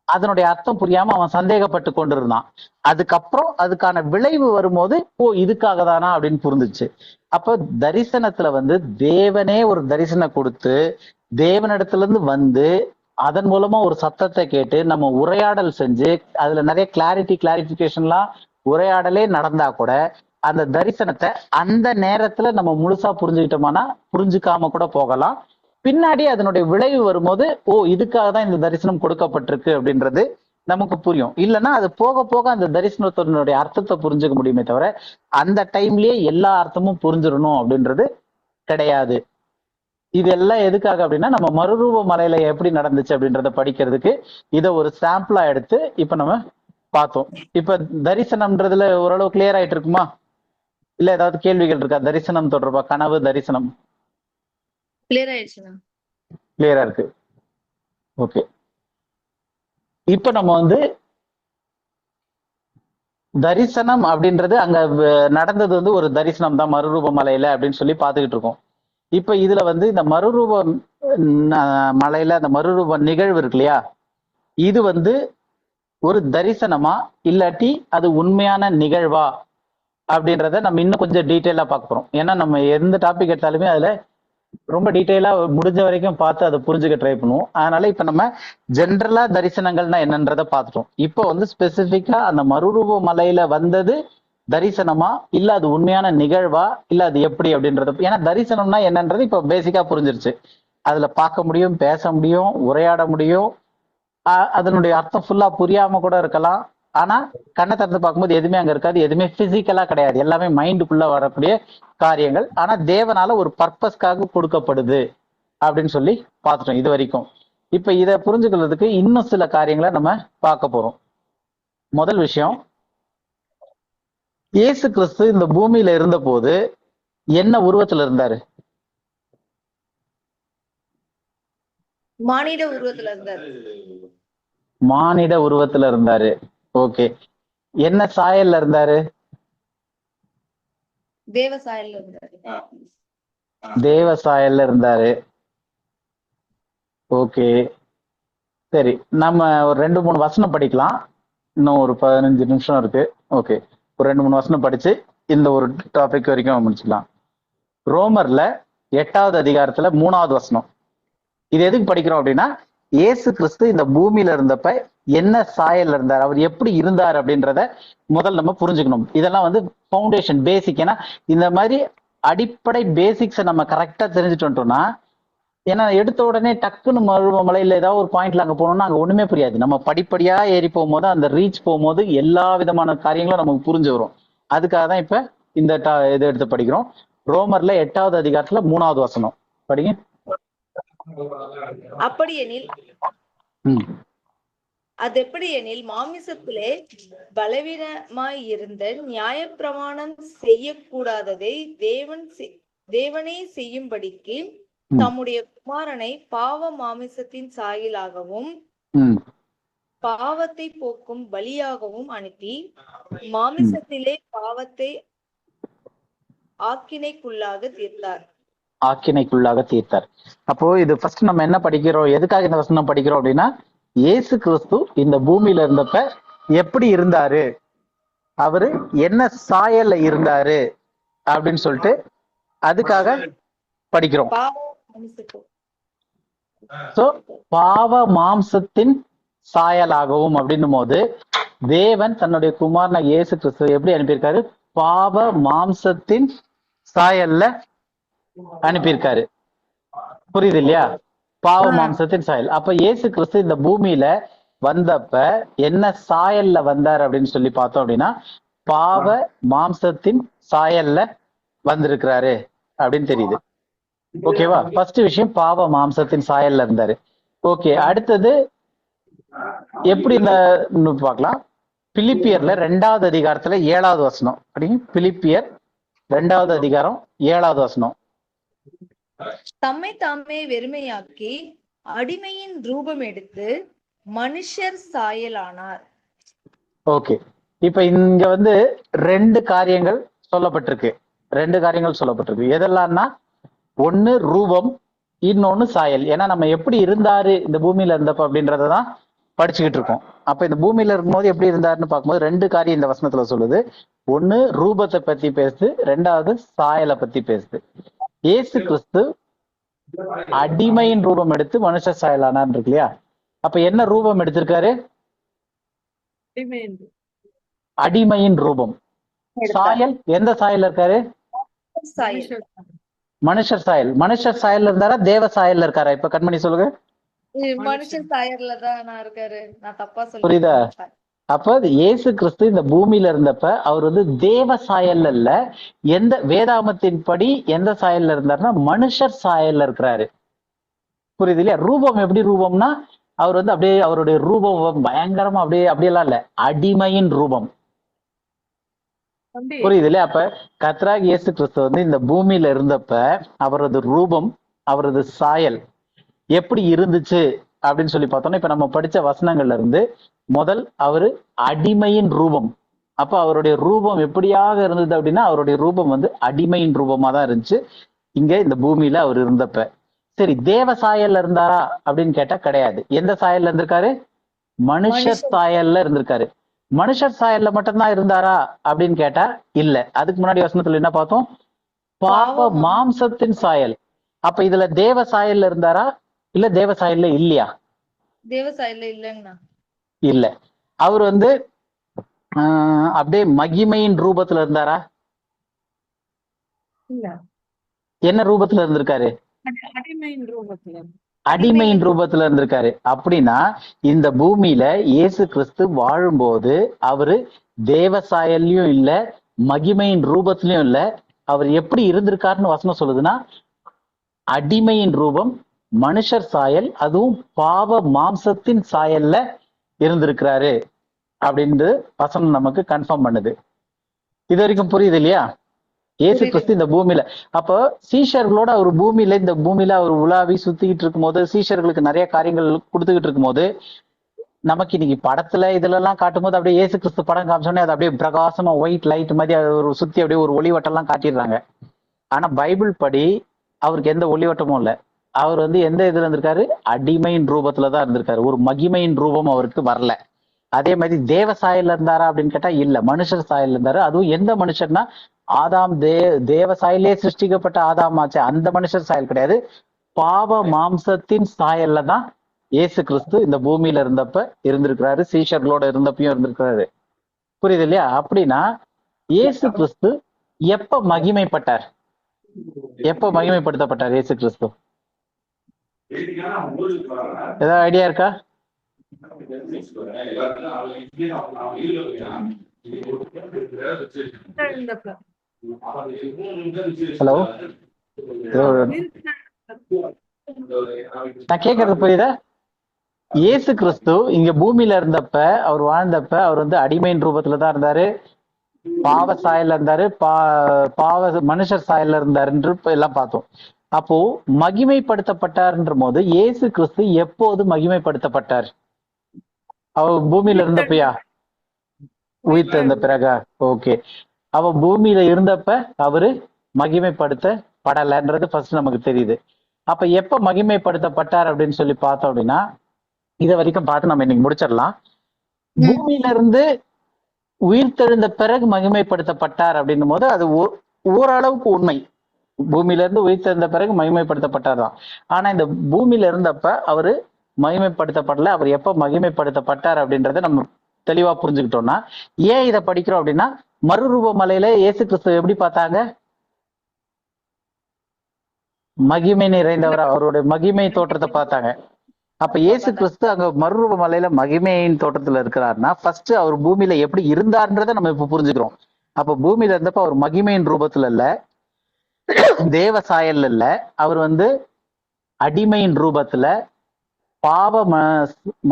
அதனுடைய அர்த்தம் புரியாம அவன் சந்தேகப்பட்டு கொண்டிருந்தான். அதுக்கப்புறம் அதுக்கான விளைவு வரும்போது ஓ இதுக்காக தானா அப்படின்னு புரிஞ்சிச்சு. அப்ப தரிசனத்துல வந்து தேவனே ஒரு தரிசனம் கொடுத்து தேவனிடத்துல இருந்து வந்து அதன் மூலமா ஒரு சத்தத்தை கேட்டு நம்ம உரையாடல் செஞ்சு அதுல நிறைய கிளாரிபிகேஷன்லாம் உரையாடலே நடந்தா கூட அந்த தரிசனத்தை அந்த நேரத்துல நம்ம முழுசா புரிஞ்சுக்கிட்டோம்னா புரிஞ்சுக்காம கூட போகலாம். பின்னாடி அதனுடைய விளைவு வரும்போது ஓ இதுக்காக தான் இந்த தரிசனம் கொடுக்கப்பட்டிருக்கு அப்படின்றது நமக்கு புரியும். இல்லைன்னா அது போக போக அந்த தரிசனத்தினுடைய அர்த்தத்தை புரிஞ்சுக்க முடியுமே தவிர அந்த டைம்லயே எல்லா அர்த்தமும் புரிஞ்சிடணும் அப்படின்றது கிடையாது. இதெல்லாம் எதுக்காக அப்படின்னா நம்ம மறுரூப மலையில எப்படி நடந்துச்சு அப்படின்றத படிக்கிறதுக்கு இதை ஒரு சாம்பிளா எடுத்து இப்ப நம்ம பார்த்தோம். இப்ப தரிசனம்ன்றதுல ஓரளவு கிளியர் ஆயிட்டு இருக்குமா? இல்ல ஏதாவது கேள்விகள் இருக்கா தரிசனம் தொடர்பா? கனவு தரிசனம் கிளியர் ஆயிடுச்சுண்ணா. கிளியரா இருக்கு. ஓகே. இப்ப நம்ம வந்து தரிசனம் அப்படின்றது அங்க நடந்தது வந்து ஒரு தரிசனம் தான் மறுரூப மலையில அப்படின்னு சொல்லி பாத்துக்கிட்டு இருக்கோம். இப்ப இதுல வந்து இந்த மறுரூப மலையில அந்த மறுரூப நிகழ்வு இருக்கு இல்லையா, இது வந்து ஒரு தரிசனமா இல்லாட்டி அது உண்மையான நிகழ்வா அப்படின்றத நம்ம இன்னும் கொஞ்சம் டீட்டெயிலா பார்க்க போறோம். ஏன்னா நம்ம எந்த டாபிக் எடுத்தாலுமே அதுல ரொம்ப டீட்டெயிலா முடிஞ்ச வரைக்கும் பார்த்து அதை புரிஞ்சுக்க ட்ரை பண்ணுவோம். அதனால இப்ப நம்ம ஜென்ரலா தரிசனங்கள்னா என்னன்றத பார்த்துட்டோம். இப்போ வந்து ஸ்பெசிபிக்கா அந்த மறுரூப மலையில வந்தது தரிசனமா இல்ல அது உண்மையான நிகழ்வா இல்ல அது எப்படி அப்படின்றது. ஏன்னா தரிசனம்னா என்னன்றது இப்ப பேசிக்கா புரிஞ்சிருச்சு. அதுல பார்க்க முடியும், பேச முடியும், உரையாட முடியும். அதனுடைய அர்த்தம் ஃபுல்லா புரியாம கூட இருக்கலாம். ஆனா கண்ணை திறந்து பார்க்கும்போது எதுவுமே அங்க இருக்காது, எதுவுமே பிசிக்கலா கிடையாது, எல்லாமே மைண்டுக்குள்ள வரக்கூடிய காரியங்கள். ஆனா தேவனால ஒரு பர்பஸ்க்காக கொடுக்கப்படுது அப்படின்னு சொல்லி பார்த்துட்டோம் இது வரைக்கும். இப்ப இதை புரிஞ்சுக்கிறதுக்கு இன்னும் சில காரியங்களை நம்ம பார்க்க போறோம். முதல் விஷயம், இயேசு கிறிஸ்து இந்த பூமியில இருந்த போது என்ன உருவத்துல இருந்தாரு? மானிட உருவத்துல இருந்தாரு. மானிட உருவத்துல இருந்தாரு. ஓகே. என்ன சாயல்ல இருந்தாரு? தேவ சாயல்ல இருந்தாரு. தேவ சாயல்ல இருந்தாரு. ஓகே, சரி. நம்ம ஒரு 2-3 வசனம் படிக்கலாம். இன்னும் ஒரு 15 நிமிஷம் இருக்கு. ஓகே, ஒரு 2-3 வசனம் படிச்சு இந்த ஒரு டாபிக் வரைக்கும் முடிச்சுக்கலாம். ரோமர்ல 8வது அதிகாரத்துல 3வது வசனம். இது எதுக்கு படிக்கிறோம் அப்படின்னா, இயேசு கிறிஸ்து இந்த பூமியில இருந்தப்ப என்ன சாயல்ல இருந்தார், அவர் எப்படி இருந்தார் அப்படின்றத முதல் நம்ம புரிஞ்சுக்கணும். இதெல்லாம் வந்து ஃபவுண்டேஷன், பேசிக். ஏன்னா இந்த மாதிரி அடிப்படை பேசிக்ஸை நம்ம கரெக்டா தெரிஞ்சுட்டு வந்துட்டோம்னா, ஏன்னா எடுத்த உடனே டக்குன்னு மலையில ஏதாவது ஒரு பாயிண்ட்ல அங்க போனோம்னா அங்க ஒண்ணுமே புரியாது. நம்ம படிப்படியா ஏறி போகும்போது அந்த ரீச் போகும்போது எல்லா விதமான காரியங்களும் நமக்கு புரிஞ்சு வரும். அதுக்காக தான் இப்ப இந்த இதை எடுத்து படிக்கிறோம். ரோமர்ல 8வது அதிகாரத்துல 3வது வசனம் படிங்க. அப்படியெனில் அது எப்படியெனில் மாமிசத்திலே பலவீனமாய் இருந்த நியாயப்பிரமாணம் செய்யக்கூடாததை தேவனே செய்யும்படிக்கு தம்முடைய குமாரனை பாவ மாமிசத்தின் சாயலாகவும் பாவத்தை போக்கும் பலியாகவும் அனுப்பி மாமிசத்திலே பாவத்தை ஆக்கினைக்குள்ளாக தீர்த்தார். அப்போ இது ஃபர்ஸ்ட் நம்ம என்ன படிக்கிறோம், எதுக்காக இந்த வசனம் படிக்கிறோம் அப்படின்னா, இயேசு கிறிஸ்து இந்த பூமியில இருந்தப்ப எப்படி இருந்தாரு, அவரு என்ன சாயல்ல இருந்தாரு அப்படின்னு சொல்லிட்டு அதுக்காக படிக்கிறோம். பாவ மாம்சத்தின் சாயலாகவும் அப்படின்னும் போது தேவன் தன்னுடைய குமாரன இயேசு கிறிஸ்துவை எப்படி அனுப்பியிருக்காரு? பாவ மாம்சத்தின் சாயல்ல அனுப்பியிருக்காரு. புரியுது இல்லையா? பாவ மாம்சத்தின் சாயல். அப்ப இயேசு கிறிஸ்து இந்த பூமியில வந்தப்ப என்ன சாயல்ல வந்தார் அப்படின்னு சொல்லி பார்த்தோம் அப்படின்னா, பாவ மாம்சத்தின் சாயல்ல வந்திருக்கிறாரு அப்படின்னு தெரியுது. ஓகேவா? ஃபர்ஸ்ட் விஷயம், பாவ மாம்சத்தின் சாயல்ல இருந்தாரு. ஓகே, அடுத்தது எப்படி இந்த பார்க்கலாம். பிலிப்பியர்ல 2வது அதிகாரத்துல 7வது வசனம் அப்படிங்க. பிலிப்பியர் 2வது அதிகாரம் 7வது வசனம். தம்மை தாமே வெறுமையாக்கி அடிமையின் ரூபம் எடுத்து மனுஷர் சாயலானார். ஓகே, இப்ப இங்க வந்து 2 காரியங்கள் சொல்லப்பட்டிருக்கு. எதெல்லாம்னா, ஒண்ணு ரூபம், இன்னொன்னு சாயல். ஏன்னா நம்ம எப்படி இருந்தாரு இந்த பூமியில இருந்தப்ப அப்படின்றதான் படிச்சுக்கிட்டு இருக்கோம். அப்ப இந்த பூமியில இருக்கும்போது எப்படி இருந்தாருன்னு பார்க்கும்போது 2 காரியம் இந்த வசனத்துல சொல்லுது. ஒண்ணு ரூபத்தை பத்தி பேசுது, 2வது சாயலை பத்தி பேசுது. இயேசு கிறிஸ்து அடிமையின் ரூபம் எடுத்து மனுஷ சாயலானார் இருக்கு இல்லையா? அப்ப என்ன ரூபம் எடுத்திருக்காரு? அடிமையின் ரூபம். சாயல் எந்த சாயல்ல இருக்காரு? மனுஷர் சாயல். மனுஷர் சாயல்ல இருந்தாரா தேவ சாயல்ல இருக்காரா? இப்ப கண்மணி சொல்லுங்க. மனுஷன் சாயல்ல தான் இருக்காரு. நான் தப்பா சொல்றேன். புரியுதா? அப்ப இயேசு கிறிஸ்து இந்த பூமியில இருந்தப்ப அவர் வந்து தேவ சாயல்ல இல்ல, எந்த வேதாமத்தின் படி எந்த சாயல்ல இருந்தாருன்னா மனுஷர் சாயல்ல இருக்கிறாரு. புரியுது இல்லையா? ரூபம் எப்படி ரூபம்னா, அவர் வந்து அப்படியே அவருடைய ரூபம் பயங்கரமா அப்படியெல்லாம் இல்ல, அடிமையின் ரூபம். புரியுது இல்லையா? அப்ப கர்த்தராகிய இயேசு கிறிஸ்து வந்து இந்த பூமியில இருந்தப்ப அவரது ரூபம், அவரது சாயல் எப்படி இருந்துச்சு அப்படின்னு சொல்லி பார்த்தோம்னா, இப்ப நம்ம படிச்ச வசனங்கள்ல இருந்து முதல் அவரு அடிமையின் ரூபம். அப்ப அவருடைய ரூபம் எப்படியாக இருந்தது அப்படின்னா, அவருடைய ரூபம் வந்து அடிமையின் ரூபமா தான் இருந்துச்சு. இங்க இந்த பூமியில அவர் இருந்தப்ப. சரி, தேவ சாயல்ல இருந்தாரா அப்படின்னு கேட்டா கிடையாது. எந்த சாயல்ல இருந்திருக்காரு? மனுஷர் மனுஷர் சாயல்ல இருந்திருக்காரு. மனுஷர் சாயல்ல மட்டும்தான் இருந்தாரா அப்படின்னு கேட்டா இல்ல. அதுக்கு முன்னாடி வசனத்துல என்ன பார்த்தோம்? பாவ பாவம் மாம்சத்தின் சாயல். அப்ப இதுல தேவ சாயல்ல இருந்தாரா இல்ல தேவ சாயல்ல இல்லையா? தேவசாயில இல்லைங்கண்ணா. இல்ல. அவர் வந்து அப்படியே மகிமையின் ரூபத்துல இருந்தாரா? இல்ல. என்ன ரூபத்துல இருந்திருக்காரு? அடிமையின் ரூபத்துல. அடிமையின் ரூபத்துல இருந்திருக்காரு. அப்படின்னா இந்த பூமியில இயேசு கிறிஸ்து வாழும்போது அவரு தேவ சாயல்லையும் இல்ல, மகிமையின் ரூபத்திலயும் இல்ல. அவர் எப்படி இருந்திருக்காருன்னு வசனம் சொல்லுதுன்னா, அடிமையின் ரூபம், மனுஷர் சாயல், அதுவும் பாவ மாம்சத்தின் சாயல்ல இருந்திருக்கிறாரு அப்படின்னு வசனம் நமக்கு கன்ஃபார்ம் பண்ணுது. இது வரைக்கும் புரியுது இல்லையா? இயேசு புரியுது. கிறிஸ்து இந்த பூமியில, அப்போ சீஷர்களோட அவர் பூமியில, இந்த பூமியில அவர் உலாவி சுத்திக்கிட்டு இருக்கும்போது, சீஷர்களுக்கு நிறைய காரியங்கள் கொடுத்துக்கிட்டு இருக்கும்போது, நமக்கு இன்னைக்கு படத்துல இதுல எல்லாம் காட்டும் போது அப்படியே இயேசு கிறிஸ்து படம் காமிச்சோடனே அது அப்படியே பிரகாசமா ஒயிட் லைட் மாதிரி அது ஒரு சுத்தி அப்படியே ஒரு ஒளிவட்டம் எல்லாம் காட்டிடுறாங்க. ஆனா பைபிள் படி அவருக்கு எந்த ஒளிவட்டமும் இல்ல. அவர் வந்து எந்த இதுல இருந்திருக்காரு? அடிமையின் ரூபத்துலதான் இருந்திருக்காரு. ஒரு மகிமையின் ரூபம் அவருக்கு வரல. அதே மாதிரி தேவ சாயல்ல இருந்தாரா அப்படின்னு கேட்டா இல்ல, மனுஷர் சாயல்ல இருந்தாரு. அதுவும் எந்த மனுஷர்னா ஆதாம் தேவ சாயலே சிருஷ்டிக்கப்பட்ட ஆதாம் ஆச்சு, அந்த மனுஷர் சாயல் கிடையாது. பாவ மாம்சத்தின் சாயல்ல தான் இயேசு கிறிஸ்து இந்த பூமியில இருந்தப்ப இருந்திருக்கிறாரு, சீஷர்களோட இருந்தப்பையும் இருந்திருக்கிறாரு. புரியுது இல்லையா? அப்படின்னா இயேசு கிறிஸ்து எப்ப மகிமைப்பட்டார்? எப்ப மகிமைப்படுத்தப்பட்டார் இயேசு கிறிஸ்து? ஏதாவது ஐடியா இருக்கா? ஹலோ, நான் கேட்கறது புரியுதா? இயேசு கிறிஸ்து இங்க பூமியில இருந்தப்ப, அவர் வாழ்ந்தப்ப அவர் வந்து அடிமையின் ரூபத்துல தான் இருந்தாரு, பாவ சாயல்ல இருந்தாரு, பாவ மனுஷர் சாயல்ல இருந்தாருன்று எல்லாம் பார்த்தோம். அப்போ மகிமைப்படுத்தப்பட்டார்ன்ற போது இயேசு கிறிஸ்து எப்போது மகிமைப்படுத்தப்பட்டார்? அவர் பூமியில இருந்தப்பயா? உயிர்த்து இருந்த பிறகா? ஓகே. அவ பூமியில இருந்தப்ப அவரு மகிமைப்படுத்தப்படலைன்றது ஃபர்ஸ்ட் நமக்கு தெரியுது. அப்ப எப்ப மகிமைப்படுத்தப்பட்டார் அப்படின்னு சொல்லி பார்த்தோம் அப்படின்னா, இத வரைக்கும் பார்த்து நம்ம இன்னைக்கு முடிச்சிடலாம். பூமியில இருந்து உயிர்த்தெழுந்த பிறகு மகிமைப்படுத்தப்பட்டார் அப்படின்னும் போது அது ஓரளவுக்கு உண்மை. பூமியில இருந்து உயிர்த்தெழுந்த பிறகு மகிமைப்படுத்தப்பட்டார்தான். ஆனா இந்த பூமியில இருந்தப்ப அவரு மகிமைப்படுத்தப்படல. அவர் எப்ப மகிமைப்படுத்தப்பட்டார் அப்படின்றத நம்ம தெளிவா புரிஞ்சுக்கிட்டோம்னா, ஏன் இதை படிக்கிறோம் அப்படின்னா, மறுரூப மலையில இயேசு கிறிஸ்து எப்படி பார்த்தாங்க? மகிமை நிறைந்தவர், அவருடைய மகிமை தோற்றத்தை பார்த்தாங்க. அப்ப இயேசு கிறிஸ்து அங்க மறுரூப மலையில மகிமையின் தோற்றத்துல இருக்கிறாருன்னா, ஃபர்ஸ்ட் அவர் பூமியில எப்படி இருந்தார்ன்றதை நம்ம இப்ப புரிஞ்சுக்கிறோம். அப்ப பூமியில இருந்தப்ப அவர் மகிமையின் ரூபத்துல இல்ல, தேவ சாயல்ல இல்ல, அவர் வந்து அடிமையின் ரூபத்துல, பாவ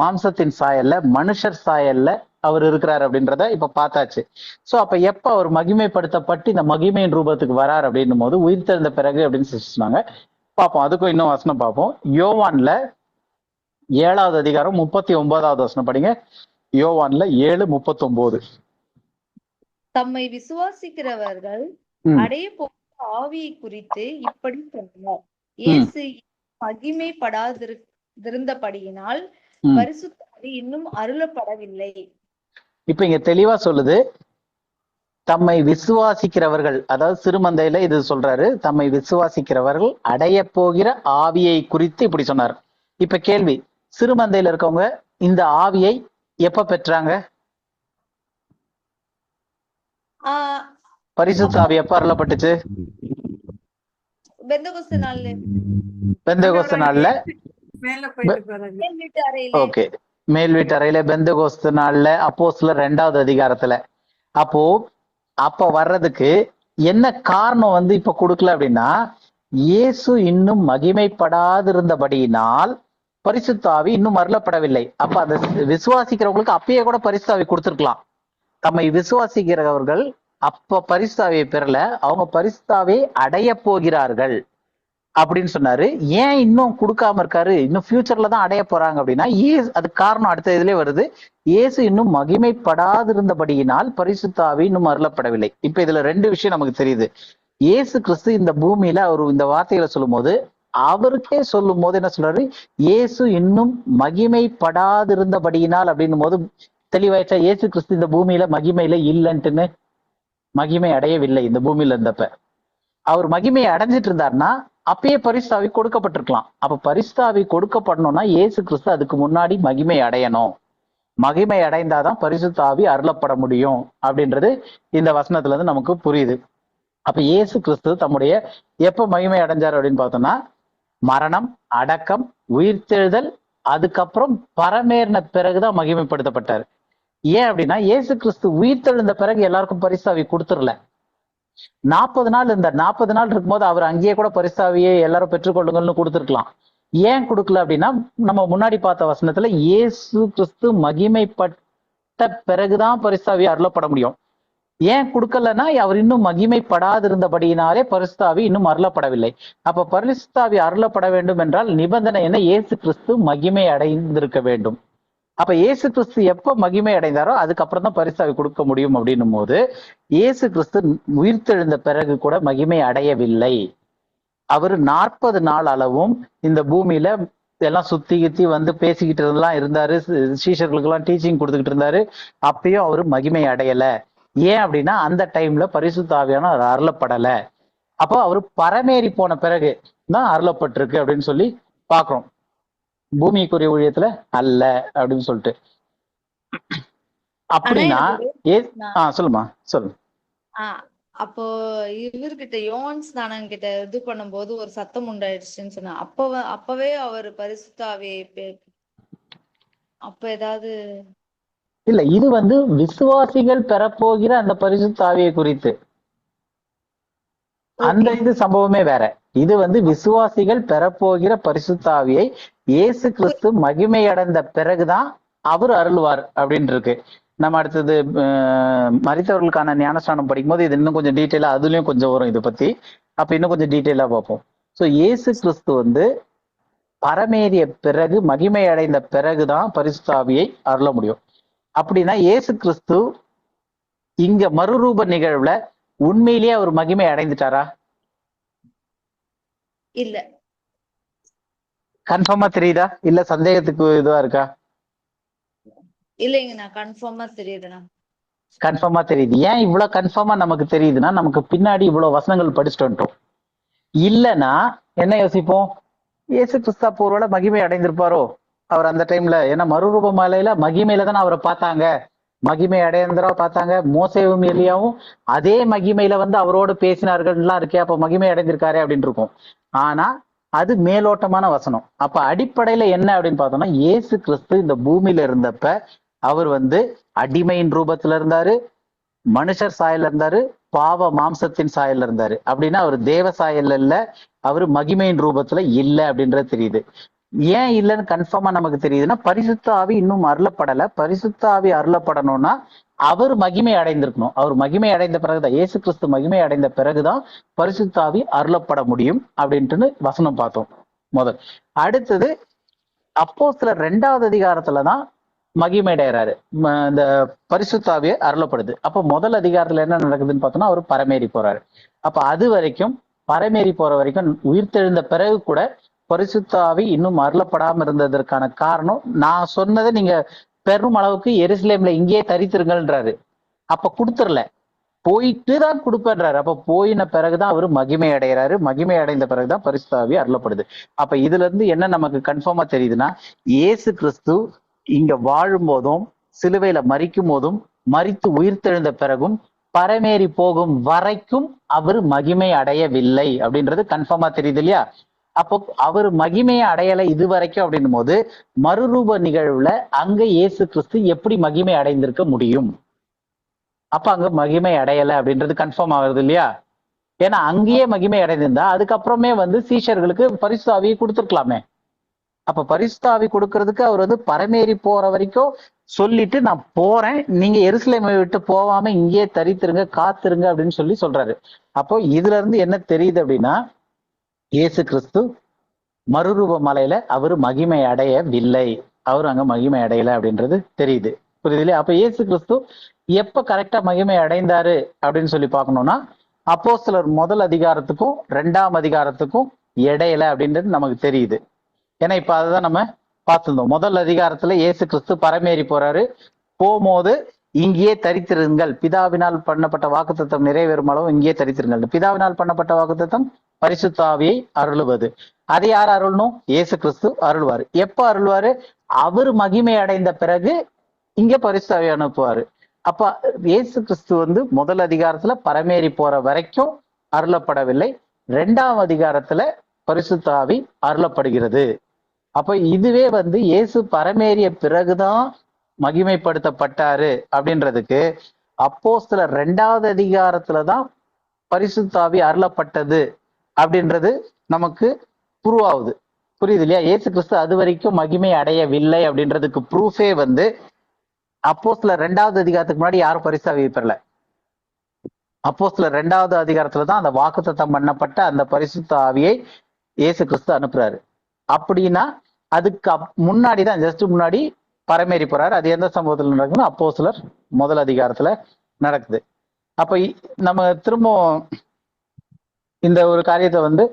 மாம்சத்தின் சாயல்ல, மனுஷர் சாயல்ல அவர் இருக்கிறார் அப்படின்றத இப்ப பார்த்தாச்சு. சோ அப்ப எப்ப அவர் மகிமைப்படுத்தப்பட்டு இந்த மகிமையின் ரூபத்துக்கு வரார் அப்படின்னும் போது உயிர்த்தெழுந்த பிறகு அப்படின்னு சொன்னாங்க. பார்ப்போம், அதுக்கும் இன்னும் வசனம் பார்ப்போம். யோவான்ல 7வது அதிகாரம் 39வது வசனம் படிங்க. யோவான்ல 7:39. தம்மை விசுவாசிக்கிறவர்கள் அடைய போகிற ஆவியை குறித்து இப்படி சொன்னார். இயேசு மகிமைப்படாதிருந்தபடியினால் பரிசுத்த ஆவி இன்னும் அருளப்படவில்லை. இப்ப இங்க தெளிவா சொல்லுது, தம்மை விசுவாசிக்கிறவர்கள், அதாவது சிறுமந்தையில இது சொல்றாரு, தம்மை விசுவாசிக்கிறவர்கள் அடைய போகிற ஆவியை குறித்து இப்படி சொன்னார். இப்ப கேள்வி, சிறுமந்தையில இருக்கவங்க இந்த ஆவியை எப்ப பெற்றாங்க? பரிசுத்த ஆவி எப்ப அருளப்பட்டுச்சு? பெந்தகோஸ்து நாள்ல. பெந்தகோஸ்து நாள்ல. ஓகே, மேல் வீட்டு அறையில பெந்தகோஸ்து நாள்ல, அப்போஸ்தலர் 2வது அதிகாரத்துல. அப்ப வர்றதுக்கு என்ன காரணம் வந்து இப்ப கொடுக்கல அப்படின்னா, இயேசு இன்னும் மகிமைப்படாதிருந்தபடியினால் பரிசுத்த ஆவி இன்னும் அருளப்படவில்லை. அப்ப அதை விசுவாசிக்கிறவங்களுக்கு அப்பயே கூட பரிசுத்த ஆவி கொடுத்திருக்கலாம். தம்மை விசுவாசிக்கிறவர்கள் அப்ப பரிசுத்த ஆவியை பெறல, அவங்க பரிசுத்த ஆவியை அடைய போகிறார்கள். அப்படின்னு சொன்னாரு. ஏன் இன்னும் கொடுக்காம இருக்காரு, இன்னும் ஃபியூச்சர்ல தான் அடைய போறாங்க அப்படின்னா, அதுக்கு காரணம் அடுத்த இதுலயே வருது. இயேசு இன்னும் மகிமைப்படாதிருந்தபடியினால் பரிசுத்த ஆவி இன்னும் அருளப்படவில்லை. இப்ப இதுல ரெண்டு விஷயம் நமக்கு தெரியுது. இயேசு கிறிஸ்து இந்த பூமியில அவர் இந்த வார்த்தைகளை சொல்லும் போது அவருக்கே சொல்லும் போது என்ன சொல்றாரு, இயேசு இன்னும் மகிமைப்படாதிருந்தபடியினால் அப்படின்னும் போது தெளிவாயிச்சா? இயேசு கிறிஸ்து இந்த பூமியில மகிமையில இல்லைன்ட்டுன்னு, மகிமை அடையவில்லை இந்த பூமியில இருந்தப்ப. அவர் மகிமையை அடைஞ்சிட்டு இருந்தாருன்னா அப்பயே பரிசுத்தாவி கொடுக்கப்பட்டிருக்கலாம். அப்ப பரிசுத்தாவி கொடுக்கப்படணும்னா இயேசு கிறிஸ்து அதுக்கு முன்னாடி மகிமை அடையணும். மகிமை அடைந்தாதான் பரிசுத்தாவி அருளப்பட முடியும் அப்படின்றது இந்த வசனத்துல இருந்து நமக்கு புரியுது. அப்ப இயேசு கிறிஸ்து தம்முடைய எப்ப மகிமை அடைஞ்சார் அப்படின்னு பார்த்தோம்னா, மரணம், அடக்கம், உயிர்த்தெழுதல், அதுக்கப்புறம் பரமேறின பிறகுதான் மகிமைப்படுத்தப்பட்டார். ஏன் அப்படின்னா இயேசு கிறிஸ்து உயிர்த்தெழுந்த பிறகு எல்லாருக்கும் பரிசுத்தாவி கொடுத்துடல. 40 நாள் இந்த 40 நாள் இருக்கும்போது அவர் அங்கேயே கூட பரிசுத்தாவியை எல்லாரும் பெற்றுக்கொள்ளுங்கள்னு கொடுத்துருக்கலாம். ஏன் கொடுக்கல அப்படின்னா, நம்ம முன்னாடி பார்த்த வசனத்துல இயேசு கிறிஸ்து மகிமைப்பட்ட பிறகுதான் பரிசுத்தாவி அருளப்பட முடியும். ஏன் கொடுக்கலன்னா அவர் இன்னும் மகிமைப்படாதிருந்தபடியினாலே பரிசுத்தாவி இன்னும் அருளப்படவில்லை. அப்ப பரிசுத்தாவி அருளப்பட வேண்டும் என்றால் நிபந்தனை என்ன? இயேசு கிறிஸ்து மகிமை அடைந்திருக்க வேண்டும். அப்ப இயேசு கிறிஸ்து எப்ப மகிமை அடைந்தாரோ அதுக்கப்புறம் தான் பரிசுத்தாவி கொடுக்க முடியும் அப்படின்னும் போது இயேசு கிறிஸ்து உயிர்த்தெழுந்த பிறகு கூட மகிமை அடையவில்லை. அவர் 40 நாள் அளவும் இந்த பூமியில எல்லாம் சுத்தி கித்தி வந்து பேசிக்கிட்டு எல்லாம் இருந்தாரு, சீஷர்களுக்கு எல்லாம் டீச்சிங் கொடுத்துக்கிட்டு இருந்தாரு. அப்பயும் அவரு மகிமை அடையல. ஏன் அப்படின்னா அந்த டைம்ல பரிசுத்த ஆவியானவர் அருளப்படல. அப்போ அவரு பரமேறி போன பிறகு தான் அருளப்பட்டிருக்கு அப்படின்னு சொல்லி பாக்குறோம். பூமிக்குரிய ஊழியத்துல அல்ல அப்படின்னு சொல்லிட்டு. அப்படின்னா சொல்லுமா சொல்லு. அப்போ இவர்கிட்ட யோவான் ஸ்நானன் கிட்ட இது பண்ணும்போது ஒரு சத்தம் உண்டாயிடுச்சுன்னு சொன்னா, அப்பவே அவர் பரிசுத்தாவியை அப்ப ஏதாவது இல்ல, இது வந்து விசுவாசிகள் பெறப்போகிற அந்த பரிசுத்தாவியை குறித்து அந்த இது சம்பவமே வேற. இது வந்து விசுவாசிகள் பெறப்போகிற பரிசுத்தாவியை இயேசு கிறிஸ்து மகிமை அடைந்த பிறகுதான் அவர் அருள்வார் அப்படின்னு இருக்கு. நம்ம அடுத்தது மரித்தவர்களுக்கான ஞானஸ்நானம் படிக்கும்போது இது இன்னும் கொஞ்சம் டீட்டெயிலா அதுலயும் கொஞ்சம் வரும் இதை பத்தி. அப்ப இன்னும் கொஞ்சம் டீட்டெயிலா பார்ப்போம். ஸோ இயேசு கிறிஸ்து வந்து பரமேறிய பிறகு மகிமை அடைந்த பிறகுதான் பரிசுத்தாவியை அருள முடியும். அப்படின்னா இயேசு கிறிஸ்து இங்க மறுரூப நிகழ்வுல உண்மையிலேயே அவர் மகிமை அடைந்துட்டாரா? இல்ல. கன்ஃபார்மா தெரியுதா? இல்ல சந்தேகத்துக்கு இதுவா இருக்கா? இல்லைங்கண்ணா, கன்ஃபார்மா தெரியுதுண்ணா. கன்ஃபார்மா தெரியுது. ஏன் இவ்வளவு கன்ஃபார்மா நமக்கு தெரியுதுன்னா, நமக்கு பின்னாடி இவ்வளவு வசனங்கள் படிச்சுட்டு வந்துட்டோம். இல்லைன்னா என்ன யோசிப்போம், இயேசு கிறிஸ்து அப்போ ஒருவேளை மகிமை அடைந்திருப்பாரோ அவர் அந்த டைம்ல. ஏன்னா மறுரூப மலையில மகிமையில தானே அவரை பார்த்தாங்க, மகிமை அடையந்திரா பார்த்தாங்க. மோசேவும் எலியாவும் அதே மகிமையில வந்து அவரோடு பேசினார்கள்லாம் இருக்கே, அப்ப மகிமை அடைந்திருக்காரு அப்படின்னு இருக்கும். ஆனா அது மேலோட்டமான வசனம். அப்ப அடிப்படையில என்ன அப்படின்னு பார்த்தோம்னா, இயேசு கிறிஸ்து இந்த பூமியில இருந்தப்ப அவர் வந்து அடிமையின் ரூபத்துல இருந்தாரு, மனுஷர் சாயல்ல இருந்தாரு, பாவ மாம்சத்தின் சாயல்ல இருந்தாரு. அப்படின்னா அவர் தேவ சாயல்ல இல்ல, அவரு மகிமையின் ரூபத்துல இல்ல அப்படின்றது தெரியுது. ஏன் இல்லைன்னு கன்ஃபார்மா நமக்கு தெரியுதுன்னா, பரிசுத்த ஆவி இன்னும் அருளப்படல. பரிசுத்த ஆவி அருளப்படணும்னா அவர் மகிமை அடைந்திருக்கணும். அவர் மகிமை அடைந்த பிறகுதான், இயேசு கிறிஸ்து மகிமை அடைந்த பிறகுதான் பரிசுத்த ஆவி அருளப்பட முடியும் அப்படின்ட்டு வசனம் பார்த்தோம் முதல். அடுத்தது அப்போஸ்தலர் 2வது அதிகாரத்துலதான் மகிமை அடைகிறாரு, இந்த பரிசுத்த ஆவியை அருளப்படுது. அப்ப முதல் அதிகாரத்துல என்ன நடக்குதுன்னு பார்த்தோம்னா அவர் பரமேறி போறாரு. அப்ப அது வரைக்கும் பரமேறி போற வரைக்கும் உயிர்த்தெழுந்த பிறகு கூட பரிசுத்த ஆவி இன்னும் அருளப்படாம இருந்ததற்கான காரணம், நான் சொன்னதை நீங்க பெரும் அளவுக்கு எருசலேம்ல இங்கேயே தரித்திருங்கன்றாரு. அப்ப கொடுத்துடல, போயிட்டு தான் கொடுப்பேன்றாரு. அப்ப போயின பிறகுதான் அவரு மகிமை அடைகிறாரு. மகிமை அடைந்த பிறகுதான் பரிசுத்த ஆவி அருளப்படுது. அப்ப இதுல இருந்து என்ன நமக்கு கன்ஃபார்மா தெரியுதுன்னா, இயேசு கிறிஸ்து இங்க வாழும் போதும் சிலுவையில மரிக்கும் போதும் மரித்து உயிர்த்தெழுந்த பிறகும் பரமேறி போகும் வரைக்கும் அவர் மகிமை அடையவில்லை அப்படின்றது கன்ஃபார்மா தெரியுது இல்லையா? அப்போ அவர் மகிமையை அடையலை இது வரைக்கும் அப்படின்னும் போது மறுரூப நிகழ்வுல அங்க இயேசு கிறிஸ்து எப்படி மகிமை அடைந்திருக்க முடியும்? அப்ப அங்க மகிமை அடையலை அப்படின்றது கன்ஃபார்ம் ஆகுது இல்லையா? ஏன்னா அங்கேயே மகிமை அடைந்திருந்தா அதுக்கப்புறமே வந்து சீஷர்களுக்கு பரிசுத்த ஆவியை கொடுத்துருக்கலாமே. அப்ப பரிசுத்த ஆவி கொடுக்கறதுக்கு அவர் வந்து பரமேறி போற வரைக்கும் சொல்லிட்டு நான் போறேன், நீங்க எருசலேமை விட்டு போகாம இங்கேயே தரித்திருங்க, காத்திருங்க அப்படின்னு சொல்லி சொல்றாரு. அப்போ இதுல இருந்து என்ன தெரியுது அப்படின்னா, இயேசு கிறிஸ்து மறுரூப மலையில அவர் மகிமை அடையவில்லை, அவர் அங்க மகிமை அடையல அப்படின்றது தெரியுது. புரியுது இல்லையா? அப்ப இயேசு கிறிஸ்து எப்ப கரெக்டா மகிமை அடைந்தாரு அப்படின்னு சொல்லி பார்க்கணும்னா, அப்போஸ்தலர் முதல் அதிகாரத்துக்கும் 2ஆம் அதிகாரத்துக்கும் இடையில அப்படின்றது நமக்கு தெரியுது. ஏன்னா இப்ப அதுதான் நம்ம பார்த்திருந்தோம். முதல் அதிகாரத்துல இயேசு கிறிஸ்து பரமேறி போறாரு. போகும்போது இங்கேயே தரித்திருங்கள், பிதாவினால் பண்ணப்பட்ட வாக்குத்தத்தம் நிறைவேறும் அளவு இங்கேயே தரித்திருங்கள். பிதாவினால் பண்ணப்பட்ட வாக்குத்தத்தம் பரிசுத்த ஆவியை அருளுவது. அதை யார் அருளணும்? இயேசு கிறிஸ்து அருள்வாரு. எப்ப அருள்வாரு? அவர் மகிமை அடைந்த பிறகு இங்க பரிசுத்த ஆவியை அனுப்புவாரு. அப்ப இயேசு கிறிஸ்து வந்து முதல் அதிகாரத்துல பரமேறி போற வரைக்கும் அருளப்படவில்லை. 2ஆம் அதிகாரத்துல பரிசுத்த ஆவி அருளப்படுகிறது. அப்ப இதுவே வந்து இயேசு பரமேறிய பிறகுதான் மகிமைப்படுத்தப்பட்டாரு அப்படின்றதுக்கு அப்போஸ்தலர் 2வது அதிகாரத்துலதான் பரிசுத்த ஆவி அருளப்பட்டது அப்படின்றது நமக்கு ப்ரூவ் ஆகுது. புரியுது இல்லையா? இயேசு கிறிஸ்து அது வரைக்கும் மகிமை அடையவில்லை அப்படின்றதுக்கு ப்ரூஃபே வந்து அப்போஸ்தலர் 2வது அதிகாரத்துக்கு முன்னாடி யாரும் பரிசுத்த ஆவியை பெறல. அப்போஸ்தலர் 2வது அதிகாரத்துலதான் அந்த வாக்குத்தத்தம் பண்ணப்பட்ட அந்த பரிசுத்த ஆவியை இயேசு கிறிஸ்து அனுப்புறாரு. அப்படின்னா அதுக்கு முன்னாடிதான், ஜஸ்ட் முன்னாடி பரமேறி போறாரு. அது எந்த சம்பவத்துல நடக்குதுன்னா அப்போஸ்தலர் முதல் அதிகாரத்துல நடக்குது. அப்ப நம்ம திரும்ப இந்த ஒரு காரியத்தை வந்து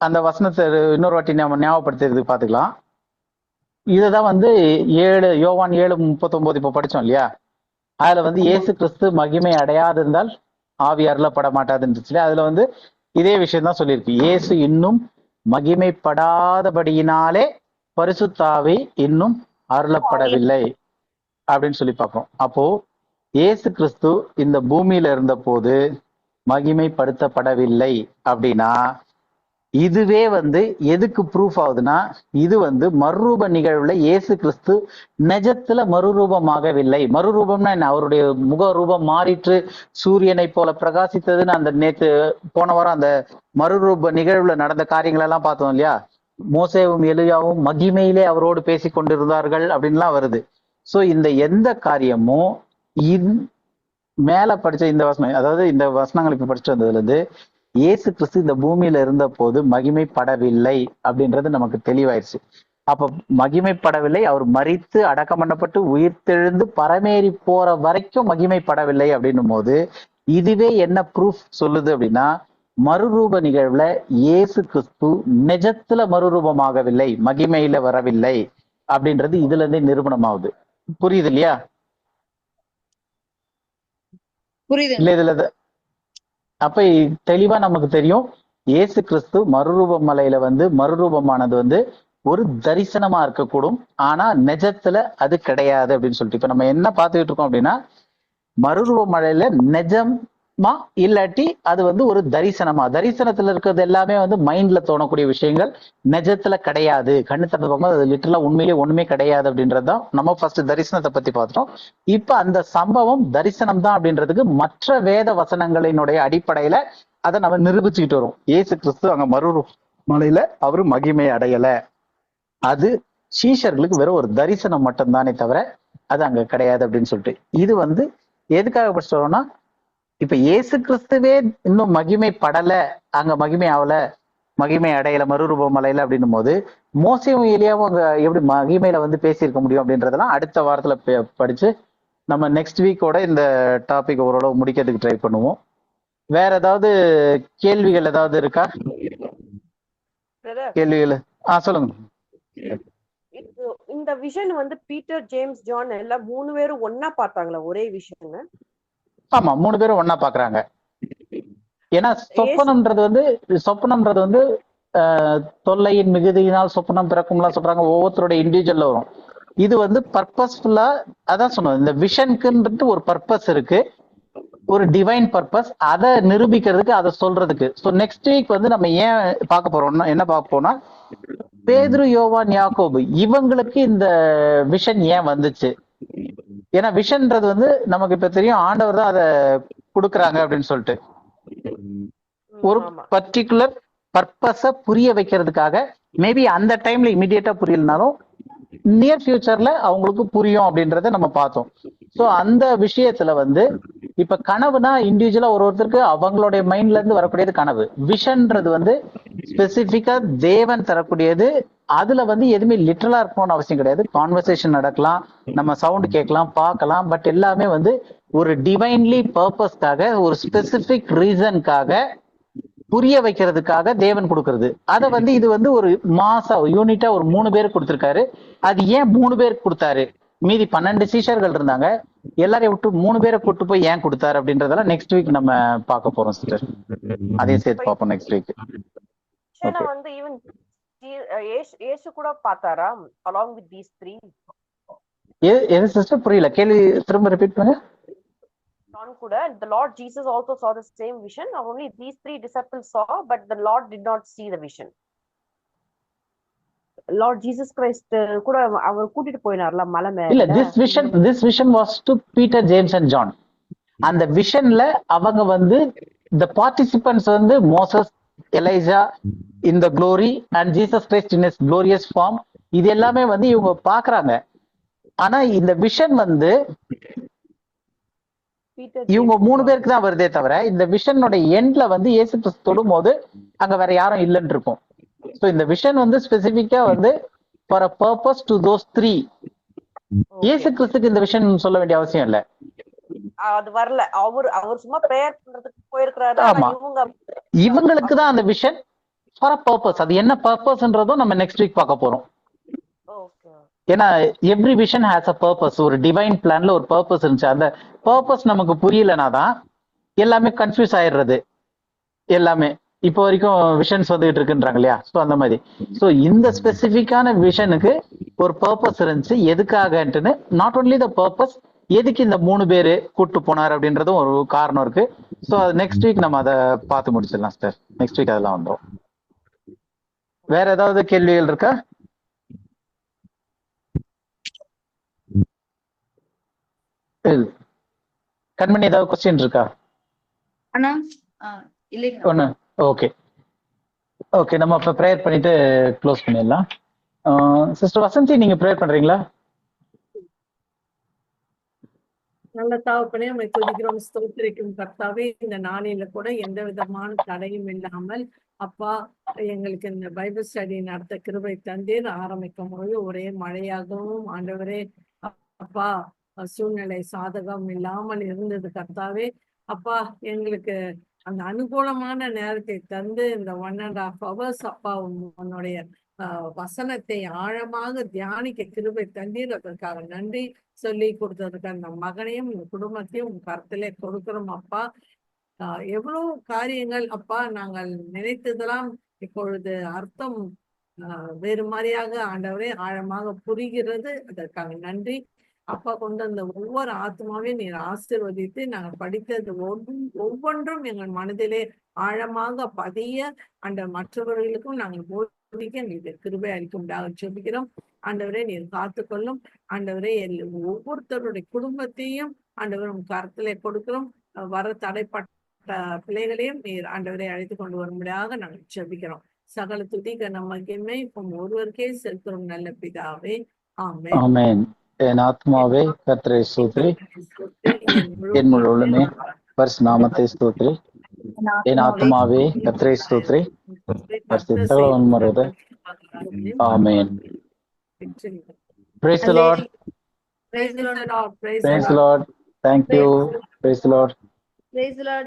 அந்த வசனத்தை இன்னொரு வாட்டி நம்ம ஞாபகப்படுத்துறதுக்கு பாத்துக்கலாம். இதுதான் வந்து யோவான் 7:39 இப்ப படிச்சோம் இல்லையா? அதுல வந்து இயேசு கிறிஸ்து மகிமை அடையாதிருந்தால் ஆவி அருளப்பட மாட்டாதுன்னு அதுல வந்து இதே விஷயம் தான் சொல்லியிருக்கு. இயேசு இன்னும் மகிமைப்படாதபடியினாலே பரிசுத்த ஆவி இன்னும் அருளப்படவில்லை அப்படின்னு சொல்லி பார்ப்போம். அப்போ இயேசு கிறிஸ்து இந்த பூமியில இருந்த போது மகிமைப்படுத்தப்படவில்லை அப்படின்னா இதுவே வந்து எதுக்கு ப்ரூஃப் ஆகுதுன்னா, இது வந்து மறுரூப நிகழ்வுல இயேசு கிறிஸ்து நிஜத்துல மறுரூபமாகவில்லை. மறுரூபம்னா என்ன? அவருடைய முக ரூபம் மாறிற்று, சூரியனை போல பிரகாசித்ததுன்னு அந்த நேத்து போன வாரம் அந்த மறுரூப நிகழ்வுல நடந்த காரியங்கள் எல்லாம் பார்த்தோம் இல்லையா? மோசேவும் எலியாவும் மகிமையிலே அவரோடு பேசி கொண்டிருந்தார்கள் அப்படின்லாம் வருது. சோ இந்த எந்த காரியமும் மேல படிச்ச இந்த வசனம், அதாவது இந்த வசனங்களுக்கு படிச்சுட்டு வந்ததுல இருந்து இயேசு கிறிஸ்து இந்த பூமியில இருந்த போது மகிமைப்படவில்லை அப்படின்றது நமக்கு தெளிவாயிருச்சு. அப்ப மகிமைப்படவில்லை, அவர் மரித்து அடக்கம் பண்ணப்பட்டு உயிர்த்தெழுந்து பரமேறி போற வரைக்கும் மகிமைப்படவில்லை அப்படின்னும் போது இதுவே என்ன ப்ரூஃப் சொல்லுது அப்படின்னா, மறுரூப நிகழ்வுல இயேசு கிறிஸ்து நிஜத்துல மறுரூபமாகவில்லை, மகிமையில வரவில்லை அப்படின்றது இதுல இருந்தே நிரூபணமாகுது. புரியுது இல்லையா? புரியுது. இல்ல இதுல அப்ப தெளிவா நமக்கு தெரியும், இயேசு கிறிஸ்து மறுரூப மலையில வந்து மறுரூபமானது வந்து ஒரு தரிசனமா இருக்கக்கூடும், ஆனா நிஜத்துல அது கிடையாது அப்படின்னு சொல்லிட்டு இப்ப நம்ம என்ன பார்த்துக்கிட்டு இருக்கோம் அப்படின்னா, மறுரூப மலையில நிஜமா இல்லாட்டி அது வந்து ஒரு தரிசனமா. தரிசனத்துல இருக்கிறது எல்லாமே வந்து மைண்ட்ல தோணக்கூடிய விஷயங்கள், நிஜத்துல கிடையாது. கண்ணு திறந்து பார்க்கும்போது அது லிட்டரலா உண்மையிலேயே ஒண்ணுமே கிடையாது அப்படின்றதுதான் நம்ம ஃபர்ஸ்ட் தரிசனத்தை பத்தி பார்த்தோம். இப்ப அந்த சம்பவம் தரிசனம் தான் அப்படின்றதுக்கு மற்ற வேத வசனங்களினுடைய அடிப்படையில அதை நம்ம நிரூபிச்சுக்கிட்டு வரோம். இயேசு கிறிஸ்து அங்க மறுரூப மலையில அவரு மகிமை அடையல, அது சீஷர்களுக்கு வெறும் ஒரு தரிசனம் மட்டும்தானே தவிர அது அங்க கிடையாது அப்படின்னு சொல்லிட்டு இது வந்து எதுக்காக படிச்சோம்னா, இப்ப இயேசு கிறிஸ்துவே இன்னும் மகிமை படல, அங்க மகிமை ஆகல, மகிமை அடையல மறுரூப மலையில அப்படின்னும் போது மோசேவும் எலியாவும் அங்க எப்படி மகிமையில வந்து பேசியிருக்க முடியும் அப்படின்றதெல்லாம் அடுத்த வாரத்துல படிச்சு நம்ம நெக்ஸ்ட் வீக்கோட இந்த டாபிக் ஓரளவு முடிக்கிறதுக்கு ட்ரை பண்ணுவோம். வேற ஏதாவது கேள்விகள் ஏதாவது இருக்கா? கேள்விகள் சொல்லுங்க. இந்த விஷன் வந்து பீட்டர், ஜேம்ஸ், ஜான் எல்லாம் 3 பேரும் ஒன்னா பார்த்தாங்களா ஒரே விஷயம்? ஆமா, 3 பேரும் ஒன்னா பாக்குறாங்க. ஏன்னா சொப்பனம்ன்றது வந்து தொல்லையின் மிகுதியினால் சொப்பனம் பிறக்கும்லாம் சொல்றாங்க. ஒவ்வொருத்தருடைய இண்டிவிஜுவல்ல வரும். இது வந்து பர்பஸ்ஃபுல்லா அதான் சொன்னோம், இந்த விஷனுக்குன்றது ஒரு பர்பஸ் இருக்கு, ஒரு டிவைன் பர்பஸ், அதை நிரூபிக்கிறதுக்கு, அதை சொல்றதுக்கு. ஸோ நெக்ஸ்ட் வீக் வந்து நம்ம ஏன் பார்க்க போறோம்னா, என்ன பார்க்க போனா, பேதுரு, யோவான், யாக்கோபு இவங்களுக்கு இந்த விஷன் ஏன் வந்துச்சு. ஏன்னா விஷன்ன்றது வந்து நமக்கு இப்ப தெரியும், ஆண்டவர் தான் அதை கொடுக்குறாங்க அப்படின்னு சொல்லிட்டு ஒரு பர்டிகுலர் பர்பஸ புரிய வைக்கிறதுக்காக. மேபி அந்த டைம்ல இமிடியேட்டா புரியலனாலும் நியர் ஃபியூச்சர்ல அவங்களுக்கு புரியும் அப்படின்றத நம்ம பார்த்தோம். ஸோ அந்த விஷயத்துல வந்து இப்ப கனவுனா இண்டிவிஜுவலா ஒருத்தருக்கு அவங்களுடைய மைண்ட்ல இருந்து வரக்கூடியது கனவு. விஷன்ன்றது வந்து ஸ்பெசிபிக்கா தேவன் தரக்கூடியது. அதுல வந்து எதுவுமே லிட்டரலா இருக்கணும்னு அவசியம் கிடையாது. கான்வர்சேஷன் நடக்கலாம், நம்ம சவுண்ட் கேட்கலாம், பார்க்கலாம். பட் எல்லாமே வந்து ஒரு டிவைன்லி பர்பஸ்க்காக, ஒரு ஸ்பெசிபிக் ரீசனுக்காக, புரிய வைக்கிறதுக்காக தேவன் கொடுக்கறது. அதை வந்து இது வந்து ஒரு மாசா யூனிட்டா ஒரு 3 பேருக்கு கொடுத்திருக்காரு. அது ஏன் 3 பேருக்கு கொடுத்தாரு? மீதி 12 சீஷர்கள் இருந்தாங்க, எல்லாரையும் விட்டு 3 பேரை கூட்டு போய் ஏன் கொடுத்தாரு அப்படின்றதெல்லாம் நெக்ஸ்ட் வீக் நம்ம பார்க்க போறோம் சிஸ்டர். அதையும் சேர்த்து பார்ப்போம் நெக்ஸ்ட் வீக். விஷனை வந்து ஈவன் இயேசு கூட பார்த்தாரா along with these three? எது சிஸ்டர் புரியல, கேள்வி திரும்ப ரிப்பீட் பண்ணுங்க. John கூட the Lord Jesus also saw the same vision. Only these three disciples saw, but the Lord did not see the vision. Lord Jesus Christ கூட அவர் கூட்டிட்டு போயினார்ல மலை மேல. இல்ல, this vision was to Peter, James and John. அந்த விஷன்ல அவங்க வந்து the participants வந்து Moses, Elijah in the glory and Jesus Christ in his glorious form, இது எல்லாமே வந்து இவங்க பாக்குறாங்க. ஆனா இந்த விஷன் வந்து இவங்க 3 பேருக்கு தான் வருதே தவிர, இந்த விஷனோட எண்ட்ல வந்து இயேசு கிறிஸ்து தொடும் போது அங்க வேற யாரும் இல்லைன்னு இருக்கும். சோ இந்த விஷன் வந்து ஸ்பெசிபிக்கா வந்து for a purpose to those 3. இயேசு கிறிஸ்துக்கு இந்த விஷன் சொல்ல வேண்டிய அவசியம் இல்ல. அது வரல, அவர் சும்மா பிரேயர் பண்றதுக்கு போயிருக்காரு. ஆமா, இவங்களுக்கு தான் அந்த விஷன் for a purpose. அது என்ன பர்பஸ்ன்றதும் நம்ம நெக்ஸ்ட் வீக் பார்க்க போறோம். ஏன்னா every vision has a purpose. ஒரு டிவைன் பிளான்ல ஒரு பர்பஸ் இருந்துச்சு. அந்த பர்பஸ் நமக்கு புரியலனா தான் எல்லாமே கன்ஃபியூஸ் ஆயிடுறது. எல்லாமே இப்போ வரைக்கும் விஷன்ஸ் வந்துகிட்டு இருக்குன்றாங்க இல்லையா? ஸோ அந்த மாதிரி. ஸோ இந்த ஸ்பெசிஃபிக்கான விஷனுக்கு ஒரு பர்பஸ் இருந்துச்சு. எதுக்காகன்ட்டுன்னு நாட் ஓன்லி த பர்பஸ், எதுக்கு இந்த 3 பேரு கூட்டு போனார் அப்படின்றதும் ஒரு காரணம் இருக்கு. ஸோ அது நெக்ஸ்ட் வீக் நம்ம அதை பார்த்து முடிச்சிடலாம் சார். நெக்ஸ்ட் வீக் அதெல்லாம் வந்துடும். வேற ஏதாவது கேள்விகள் இருக்கா? கண்மணி, ஏதாவது கொஸ்டின் இருக்கா? அண்ணா இல்லைங்க. ஒண்ணு. ஓகே ஓகே, நம்ம இப்ப ப்ரேயர் பண்ணிட்டு க்ளோஸ் பண்ணிடலாம். சிஸ்டர் வசந்தி, நீங்க ப்ரேயர் பண்றீங்களா? நல்ல தாவப்பனே, உண்மை துதிக்கிறோம், ஸ்தோத்திரிக்கும் கர்த்தாவே. இந்த நாளில கூட எந்த விதமான தடையும் இல்லாமல் அப்பா எங்களுக்கு இந்த பைபிள் ஸ்டடி நடத்த கிருபை தந்தீர். ஆரம்பிக்கும் போது ஒரே மழையாகவும் ஆண்டவரே அப்பா சூழ்நிலை சாதகம் இல்லாமல் இருந்தது கர்த்தாவே. அப்பா எங்களுக்கு அந்த அனுகூலமான நேரத்தை தந்து இந்த 1.5 hours அப்பா உன்னுடைய வசனத்தை ஆழமாக தியானிக்க கிருபை தந்தீர். அதற்காக நன்றி சொல்லி கொடுத்ததுக்கு அந்த மகனையும் இந்த குடும்பத்தையும் உங்க கருத்திலே கொடுக்கிறோம் அப்பா. எவ்வளவு காரியங்கள் அப்பா நாங்கள் நினைத்ததெல்லாம் இப்பொழுது அர்த்தம் வேறு மாதிரியாக ஆண்டவரே ஆழமாக புரிகிறது. அதற்காக நன்றி அப்பா. கொண்டு அந்த ஒவ்வொரு ஆத்மாவையும் நீர் ஆசீர்வதித்து நாங்கள் படித்தது ஒவ்வொன்றும் எங்கள் மனதிலே ஆழமாக பதிய அந்த மற்றவர்களுக்கும் நாங்கள் போதிக்க நீர் கிருபை அளிக்கும்படியாக ஜெபிக்கிறோம். ஆண்டவரே நீர் காத்துக்கொள்ளும். ஆண்டவரே ஒவ்வொருத்தருடைய குடும்பத்தையும் ஆண்டவர் கருத்திலே கொடுக்கிறோம். வர தடைப்பட்ட பிள்ளைகளையும் நீர் ஆண்டவரை அழைத்து கொண்டு வரும்படியாக நாங்கள் ஜெபிக்கிறோம். சகல துதி கனமகிமை ஒருவருக்கே செலுத்தும் நல்ல பிதாவே, ஆமென். என் ஆத்மாவே கர்த்தரை ஸ்தோத்திரி, என் முழு உள்ளமே பரிசுத்த நாமத்தை ஸ்தோத்திரி. என் ஆத்மாவே கர்த்தரை ஸ்தோத்திரி, பரிசுத்த சகலவன் மருத. ஆமென். Praise the Lord. Praise the Lord. Praise the Lord. Thank you. Praise the Lord. Praise the Lord.